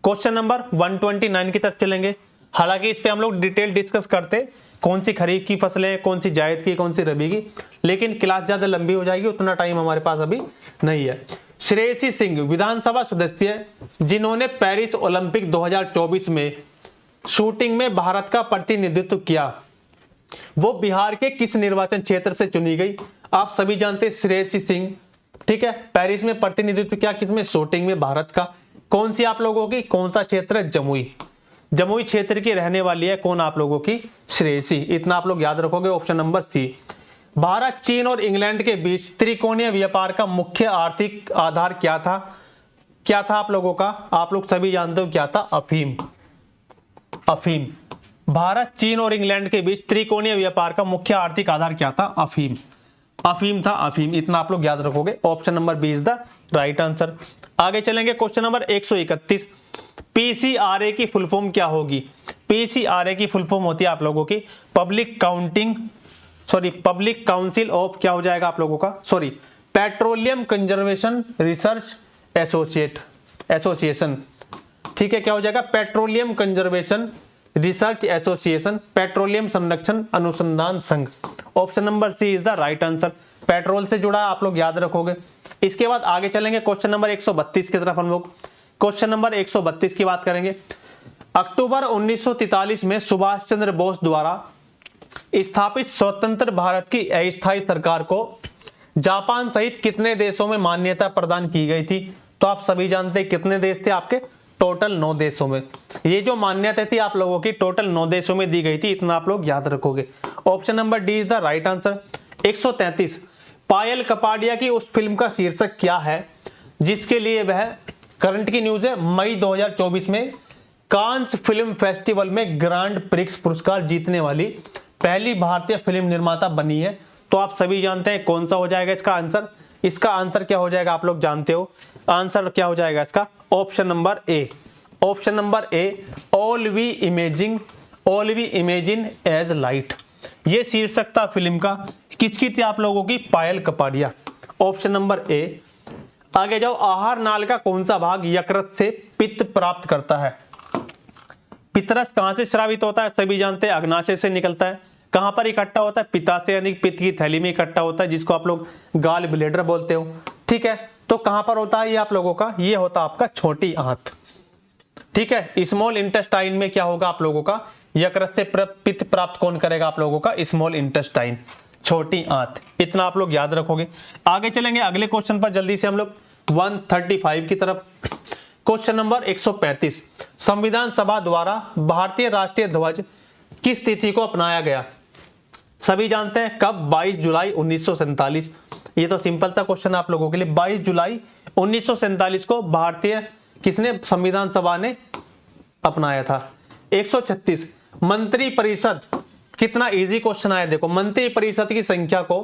क्वेश्चन नंबर 129 की तरफ चलेंगे। हालांकि इस पे हम लोग डिटेल डिस्कस करते कौन सी खरीफ की फसलें, कौन सी जायद की, कौन सी रबी की, लेकिन क्लास ज्यादा लंबी हो जाएगी, उतना टाइम हमारे पास अभी नहीं है। श्रेयसी सिंह विधानसभा सदस्य जिन्होंने पेरिस ओलंपिक 2024 में शूटिंग में भारत का प्रतिनिधित्व किया, वो बिहार के किस निर्वाचन क्षेत्र से चुनी गई? आप सभी जानते हैं श्रेयसी सिंह। ठीक है, पेरिस में प्रतिनिधित्व किया किसमें? शूटिंग में भारत का। कौन सी आप लोगों की, कौन सा क्षेत्र है? जमुई। जमुई क्षेत्र की रहने वाली है कौन आप लोगों की? श्रेयसी। इतना आप लोग याद रखोगे, ऑप्शन नंबर सी। भारत, चीन और इंग्लैंड के बीच त्रिकोणीय व्यापार का मुख्य आर्थिक आधार क्या था? क्या था आप लोगों का? आप लोग सभी जानते हो क्या था? अफीम। अफीम। भारत, चीन और इंग्लैंड के बीच त्रिकोणीय व्यापार का मुख्य आर्थिक आधार क्या था? अफीम। अफीम था, अफीम। इतना आप लोग याद रखोगे, option number B is the right answer. आगे चलेंगे क्वेश्चन नंबर 131। पीसीआरए की फुल फॉर्म क्या होगी? पीसीआरए की फुल फॉर्म होती है आप लोगों की पब्लिक काउंसिल ऑफ, क्या हो जाएगा आप लोगों का, पेट्रोलियम कंजर्वेशन रिसर्च एसोसिएशन। ठीक है, क्या हो जाएगा? पेट्रोलियम कंजर्वेशन रिसर्च एसोसिएशन, पेट्रोलियम संरक्षण अनुसंधान संघ। Option number C is the right answer. Petrol से जुड़ा आप लोग याद रखोगे। इसके बाद आगे चलेंगे क्वेश्चन नंबर 132 की तरफ हम लोग। क्वेश्चन नंबर 132 की बात करेंगे। अक्टूबर 1943 में सुभाष चंद्र बोस द्वारा स्थापित स्वतंत्र भारत की अस्थायी सरकार को जापान सहित कितने देशों में मान्यता प्रदान की गई थी? तो आप सभी जानते हैं कितने देश थे आपके? टोटल 9 देशों में। ये जो मान्यता थी आप लोगों की टोटल 9 देशों में दी गई थी, इतना आप लोग याद रखोगे। Option number D is the right answer. 133, पायल कपाडिया की उस फिल्म का शीर्षक क्या है जिसके लिए वह, करंट की न्यूज है, मई 2024 में कांस फिल्म फेस्टिवल में ग्रांड प्रिक्स पुरस्कार जीतने वाली पहली भारतीय फिल्म निर्माता बनी है? तो आप सभी जानते हैं कौन सा हो जाएगा इसका आंसर? इसका आंसर क्या हो जाएगा? आप लोग जानते हो आंसर क्या हो जाएगा इसका? Option number A. Option number A, all we imagine as light. ये शीर्षक था फिल्म का, किसकी थी आप लोगों की? पायल कपाड़िया, ऑप्शन नंबर ए। आगे जाओ, आहार नाल का कौन सा भाग यकृत से पित्त प्राप्त करता है? पितरस कहां से स्रावित होता है? सभी जानते हैं अग्नाशय से निकलता है। कहां पर इकट्ठा होता है? पित्ताशय यानी पित्त की थैली में इकट्ठा होता है, जिसको आप लोग गाल ब्लेडर बोलते हो। ठीक है, तो कहां पर होता है ये आप लोगों का? ये होता आपका छोटी आंत। ठीक है, स्मॉल इंटेस्टाइन में क्या होगा आप लोगों का? यकृत से पित्त प्राप्त कौन करेगा आप लोगों का? स्मॉल इंटेस्टाइन, छोटी आंत। इतना आप लोग याद रखोगे। आगे चलेंगे अगले क्वेश्चन पर जल्दी से हम लोग 135 की तरफ। क्वेश्चन नंबर 135, संविधान सभा द्वारा भारतीय राष्ट्रीय ध्वज किस तिथि को अपनाया गया? सभी जानते हैं कब? 22 जुलाई 1947। ये तो सिंपल सा क्वेश्चन है आप लोगों के लिए। 22 जुलाई 1947 को भारतीय किसने? संविधान सभा ने अपनाया था। 136, मंत्री परिषद, कितना इजी क्वेश्चन आया देखो। मंत्री परिषद की संख्या को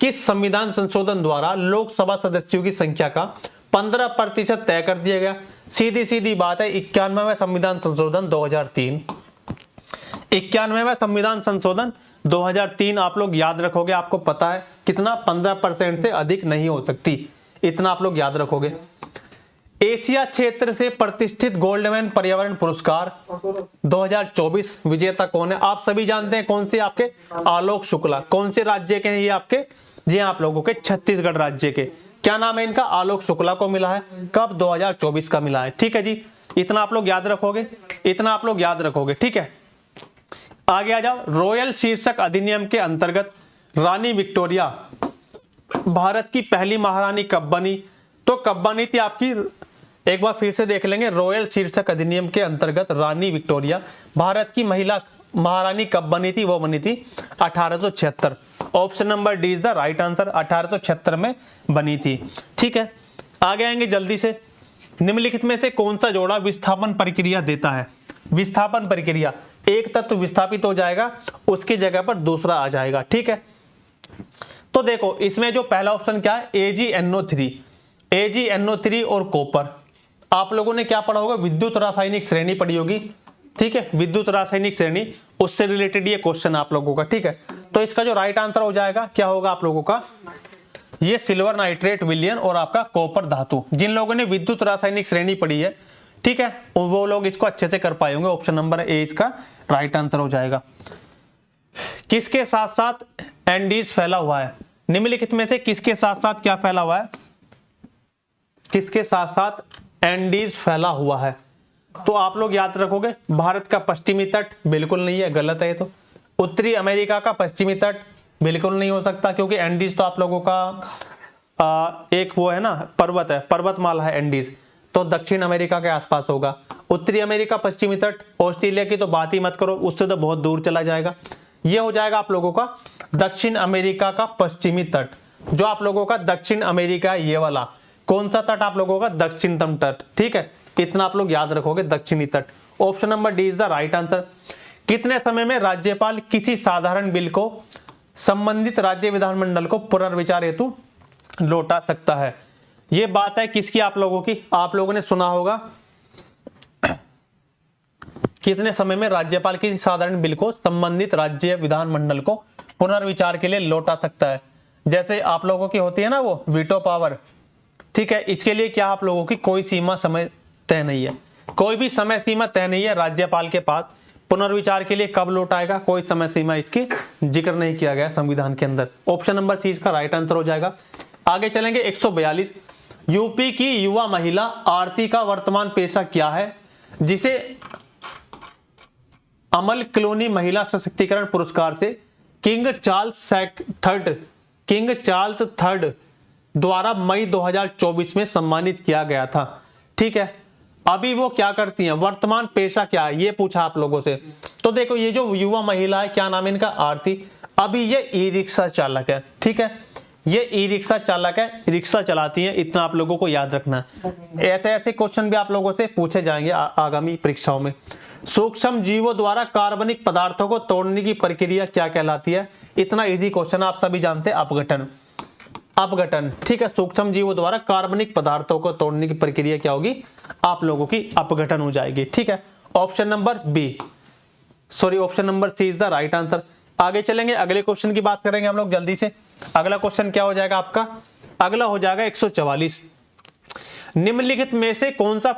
किस संविधान संशोधन द्वारा लोकसभा सदस्यों की संख्या का 15% तय कर दिया गया? सीधी सीधी बात है, 91वां संविधान संशोधन 2003। 91वां संविधान संशोधन 2003 आप लोग याद रखोगे। आपको पता है कितना? 15% से अधिक नहीं हो सकती, इतना आप लोग याद रखोगे। एशिया क्षेत्र से प्रतिष्ठित गोल्डमैन पर्यावरण पुरस्कार 2024 विजेता कौन है? आप सभी जानते हैं कौन से? आपके आलोक शुक्ला। कौन से राज्य के हैं ये आपके? ये आप लोगों के छत्तीसगढ़ राज्य के। क्या नाम है इनका? आलोक शुक्ला को मिला है। कब? 2024 का मिला है। ठीक है जी, इतना आप लोग याद रखोगे, इतना आप लोग याद रखोगे। ठीक है, आगे आ जाओ। रॉयल शीर्षक अधिनियम के अंतर्गत रानी विक्टोरिया भारत की पहली महारानी कब बनी? तो कब बनी थी आपकी? एक बार फिर से देख लेंगे। रॉयल शीर्षक अधिनियम के अंतर्गत रानी विक्टोरिया भारत की महिला महारानी कब बनी थी? वो बनी थी 1876। Option number D is the right answer, 1876 में बनी थी। ठीक है, आगे आएंगे जल्दी से। निम्नलिखित में से कौन सा जोड़ा विस्थापन प्रक्रिया देता है? विस्थापन प्रक्रिया, एक तत्व विस्थापित हो जाएगा, उसकी जगह पर दूसरा आ जाएगा। ठीक है, तो देखो इसमें जो पहला ऑप्शन क्या है? AgNO3, AgNO3 और कॉपर। आप लोगों ने क्या पढ़ा होगा? विद्युत रासायनिक श्रेणी पढ़ी होगी। ठीक है, विद्युत रासायनिक श्रेणी, उससे रिलेटेड ये क्वेश्चन आप लोगों का। ठीक है, तो इसका जो राइट आंसर हो जाएगा क्या होगा आप लोगों का? ये सिल्वर नाइट्रेट विलयन और आपका कॉपर धातु। जिन लोगों ने विद्युत रासायनिक श्रेणी पढ़ी है, ठीक है, वो लोग इसको अच्छे से कर पाएंगे। ऑप्शन नंबर ए इसका राइट आंसर हो जाएगा। किसके साथ साथ एंडीज फैला हुआ है? निम्नलिखित में से किसके साथ साथ क्या फैला हुआ है? किसके साथ साथ एंडीज फैला हुआ है? तो आप लोग याद रखोगे, भारत का पश्चिमी तट बिल्कुल नहीं है, गलत है ये तो। उत्तरी अमेरिका का पश्चिमी तट बिल्कुल नहीं हो सकता, क्योंकि एंडीज तो आप लोगों का एक वो है ना, पर्वत है, पर्वतमाला है एंडीज, तो दक्षिण अमेरिका के आसपास होगा। उत्तरी अमेरिका पश्चिमी तट, ऑस्ट्रेलिया की तो बात ही मत करो, उससे तो बहुत दूर चला जाएगा। ये हो जाएगा आप लोगों का दक्षिण अमेरिका का पश्चिमी तट। जो आप लोगों का दक्षिण अमेरिका है, ये वाला कौन सा तट आप लोगों का? दक्षिणतम तट। ठीक है, इतना आप लोग याद रखोगे, दक्षिणी तट। Option number D is the right answer. कितने समय में राज्यपाल किसी साधारण बिल को संबंधित राज्य विधानमंडल को पुनर्विचार हेतु लौटा सकता है? ये बात है किसकी आप लोगों की? आप लोगों ने सुना होगा कितने समय में राज्यपाल किसी साधारण बिल को संबंधित राज्य विधानमंडल को पुनर्विचार के लिए लौटा सकता है? जैसे आप लोगों की होती है ना वो वीटो पावर। ठीक है, इसके लिए क्या आप लोगों की कोई सीमा समय तय नहीं है, कोई भी समय सीमा तय नहीं है राज्यपाल के पास। पुनर्विचार के लिए कब लौटाएगा, कोई समय सीमा इसकी जिक्र नहीं किया गया संविधान के अंदर। ऑप्शन नंबर सी इसका राइट आंसर हो जाएगा। आगे चलेंगे 142। यूपी की युवा महिला आरती का वर्तमान पेशा क्या है, जिसे अमल क्लोनी महिला सशक्तिकरण पुरस्कार से किंग चार्ल्स थर्ड द्वारा मई 2024 में सम्मानित किया गया था। ठीक है, अभी वो क्या करती हैं, वर्तमान पेशा क्या है, ये पूछा आप लोगों से। तो देखो ये जो युवा महिला है, क्या नाम है इनका? आरती। अभी ये ई रिक्शा चालक है। ठीक है, ये ई रिक्शा चालक है, रिक्शा चलाती हैं, इतना आप लोगों को याद रखना है। ऐसे ऐसे क्वेश्चन भी आप लोगों से पूछे जाएंगे आगामी परीक्षाओं में। सूक्ष्म जीवों द्वारा कार्बनिक पदार्थों को तोड़ने की प्रक्रिया क्या कहलाती है? इतना इजी क्वेश्चन आप सभी जानते हैं, अपघटन। अपघटन, ठीक है, सूक्ष्म जीवों द्वारा कार्बनिक पदार्थों को तोड़ने की प्रक्रिया क्या होगी? आप लोगों की अपघटन हो जाएगी। ठीक है, option number B, sorry option number C is the right answer. आगे चलेंगे, अगले क्वेश्चन की बात करेंगे हम लोग जल्दी से। अगला क्वेश्चन क्या हो जाएगा आपका, अगला हो जाएगा 144। निम्नलिखित में से कौन सा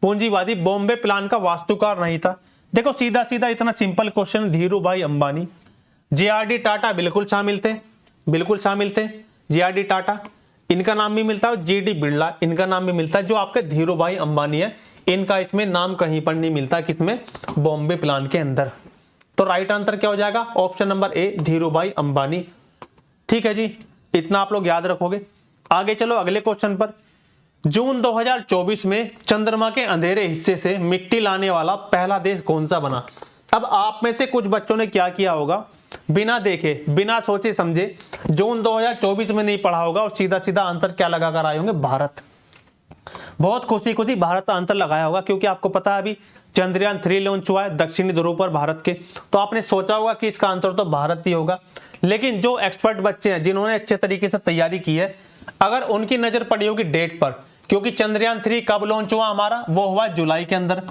पूंजीवादी बॉम्बे प्लान का वास्तुकार नहीं था। देखो सीधा सीधा इतना सिंपल क्वेश्चन, धीरू भाई अंबानी। जेआरडी टाटा बिल्कुल शामिल थे, बिल्कुल शामिल थे जेआरडी टाटा, इनका नाम भी मिलता है। जीडी बिरला, इनका नाम भी मिलता है। जो आपके धीरू भाई अंबानी है, इनका इसमें नाम कहीं पर नहीं मिलता, किसमें, बॉम्बे प्लान के अंदर। तो राइट आंसर क्या हो जाएगा, ऑप्शन नंबर ए, धीरू भाई अंबानी। ठीक है जी, इतना आप लोग याद रखोगे। आगे चलो अगले क्वेश्चन पर। जून 2024 में चंद्रमा के अंधेरे हिस्से से मिट्टी लाने वाला पहला देश कौन सा बना। अब आप में से कुछ बच्चों ने क्या किया होगा, बिना देखे बिना सोचे समझे जून 2024 में नहीं पढ़ा होगा और सीधा सीधा आंसर क्या लगा कर आए होंगे, भारत। बहुत खुशी खुशी भारत का आंसर लगाया होगा, क्योंकि आपको पता है अभी चंद्रयान 3 लॉन्च हुआ है दक्षिणी ध्रुव पर भारत के, तो आपने सोचा होगा कि इसका आंसर तो भारत ही होगा। लेकिन जो एक्सपर्ट बच्चे हैं, जिन्होंने अच्छे तरीके से तैयारी की है, अगर उनकी नजर पड़ी होगी डेट पर, क्योंकि चंद्रयान 3 कब लॉन्च हुआ हमारा, वो हुआ जुलाई के अंदर,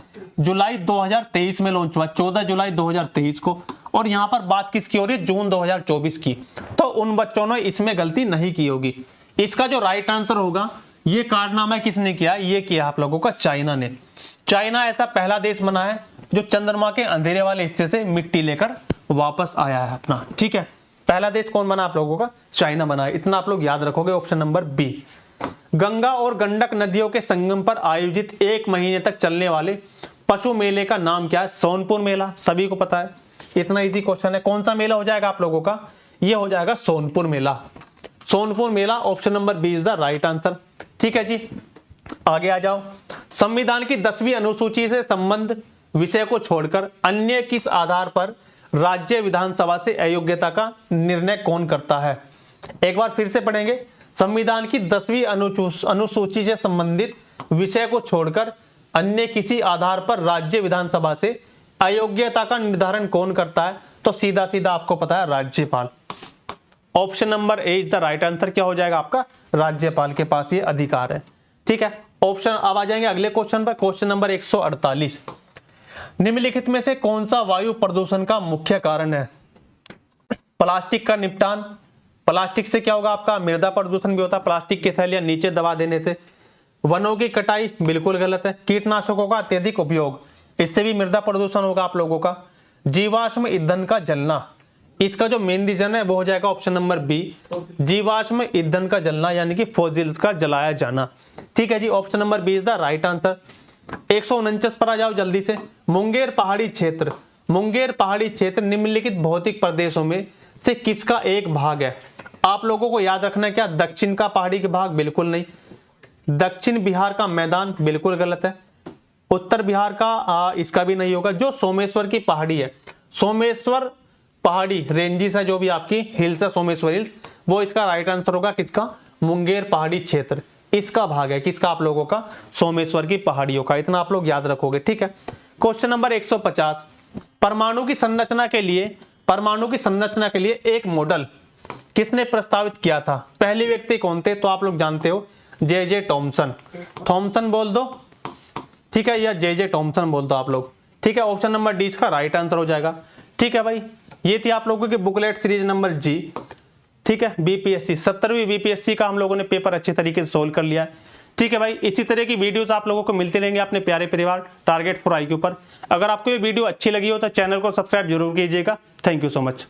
जुलाई 2023 में लॉन्च हुआ, 14 जुलाई 2023 को। और यहाँ पर बात किसकी हो रही है, जून 2024 की। तो उन बच्चों ने इसमें गलती नहीं की होगी। इसका जो राइट आंसर होगा, ये कारनामा किसने किया, ये किया आप लोगों का चाइना ने। चाइना ऐसा पहला देश बना है जो चंद्रमा के अंधेरे वाले हिस्से से मिट्टी लेकर वापस आया है अपना। ठीक है, पहला देश कौन बना आप लोगों का, चाइना बना है। इतना आप लोग याद रखोगे, ऑप्शन नंबर बी। गंगा और गंडक नदियों के संगम पर आयोजित 1 महीने तक चलने वाले पशु मेले का नाम क्या है, सोनपुर मेला, सभी को पता है। इतना इजी क्वेश्चन है। कौन सा मेला हो जाएगा आप लोगों का, ये हो जाएगा Sonpur Mela. Sonpur Mela, option number B is the right answer. ठीक है जी, आगे आ जाओ। संविधान की 10वीं अनुसूची से संबंध विषय को छोड़कर अन्य किस आधार पर राज्य विधानसभा से अयोग्यता का निर्णय कौन करता है। एक बार फिर से पढ़ेंगे। संविधान की 10वीं अनुसूची से संबंधित विषय को छोड़कर अन्य किसी आधार पर राज्य विधानसभा से अयोग्यता का निर्धारण कौन करता है, तो सीधा सीधा आपको पता है राज्यपाल। Option number A is the right answer. क्या हो जाएगा आपका, राज्यपाल के पास ये अधिकार है। ठीक है, ऑप्शन। अब आ जाएंगे अगले क्वेश्चन पर, क्वेश्चन नंबर 148। निम्नलिखित में से कौन सा वायु प्रदूषण का मुख्य कारण है। प्लास्टिक का निपटान, प्लास्टिक से क्या होगा आपका, मृदा प्रदूषण भी होता है, प्लास्टिक की थैलियां नीचे दबा देने से। वनों की कटाई, बिल्कुल गलत है। कीटनाशकों का अत्यधिक उपयोग, इससे भी मृदा प्रदूषण होगा आप लोगों का। जीवाश्म ईंधन का जलना, इसका जो मेन रीजन है वो हो जाएगा ऑप्शन नंबर बी, जीवाश्म ईंधन का जलना, यानी कि फॉसिल्स का जलाया जाना। ठीक है जी, option number B is the right answer. 149 पर आ जाओ जल्दी से। मुंगेर पहाड़ी क्षेत्र, मुंगेर पहाड़ी क्षेत्र निम्नलिखित भौतिक प्रदेशों में से किसका एक भाग है। आप लोगों को याद रखना है क्या, दक्षिण का पहाड़ी के भाग, बिल्कुल नहीं। दक्षिण बिहार का मैदान, बिल्कुल गलत है। उत्तर बिहार का इसका भी नहीं होगा। जो सोमेश्वर की पहाड़ी है, सोमेश्वर पहाड़ी रेंजेस है, जो भी आपकी हिल्स है, सोमेश्वर हिल्स, वो इसका राइट आंसर होगा। किसका, मुंगेर पहाड़ी क्षेत्र, इसका भाग है किसका, आप लोगों का, सोमेश्वर की पहाड़ियों का। इतना आप लोग याद रखोगे। ठीक है, क्वेश्चन नंबर 150। परमाणु की संरचना के लिए एक मॉडल किसने प्रस्तावित किया था। पहले व्यक्ति कौन थे, तो आप लोग जानते हो, जे टॉमसन। थॉमसन बोल दो, ठीक है, या जे टॉमसन बोल दो आप लोग। ठीक है, ऑप्शन नंबर डी इसका राइट आंसर हो जाएगा। ठीक है भाई, ये थी आप लोगों की बुकलेट सीरीज नंबर जी। ठीक है, बीपीएससी 17वीं बीपीएससी का हम लोगों ने पेपर अच्छे तरीके से सोल्व कर लिया है। ठीक है भाई, इसी तरह की वीडियोस आप लोगों को मिलते रहेंगे अपने प्यारे परिवार टारगेट फॉर IQ पर। अगर आपको ये वीडियो अच्छी लगी हो तो चैनल को सब्सक्राइब जरूर कीजिएगा। Thank you so much.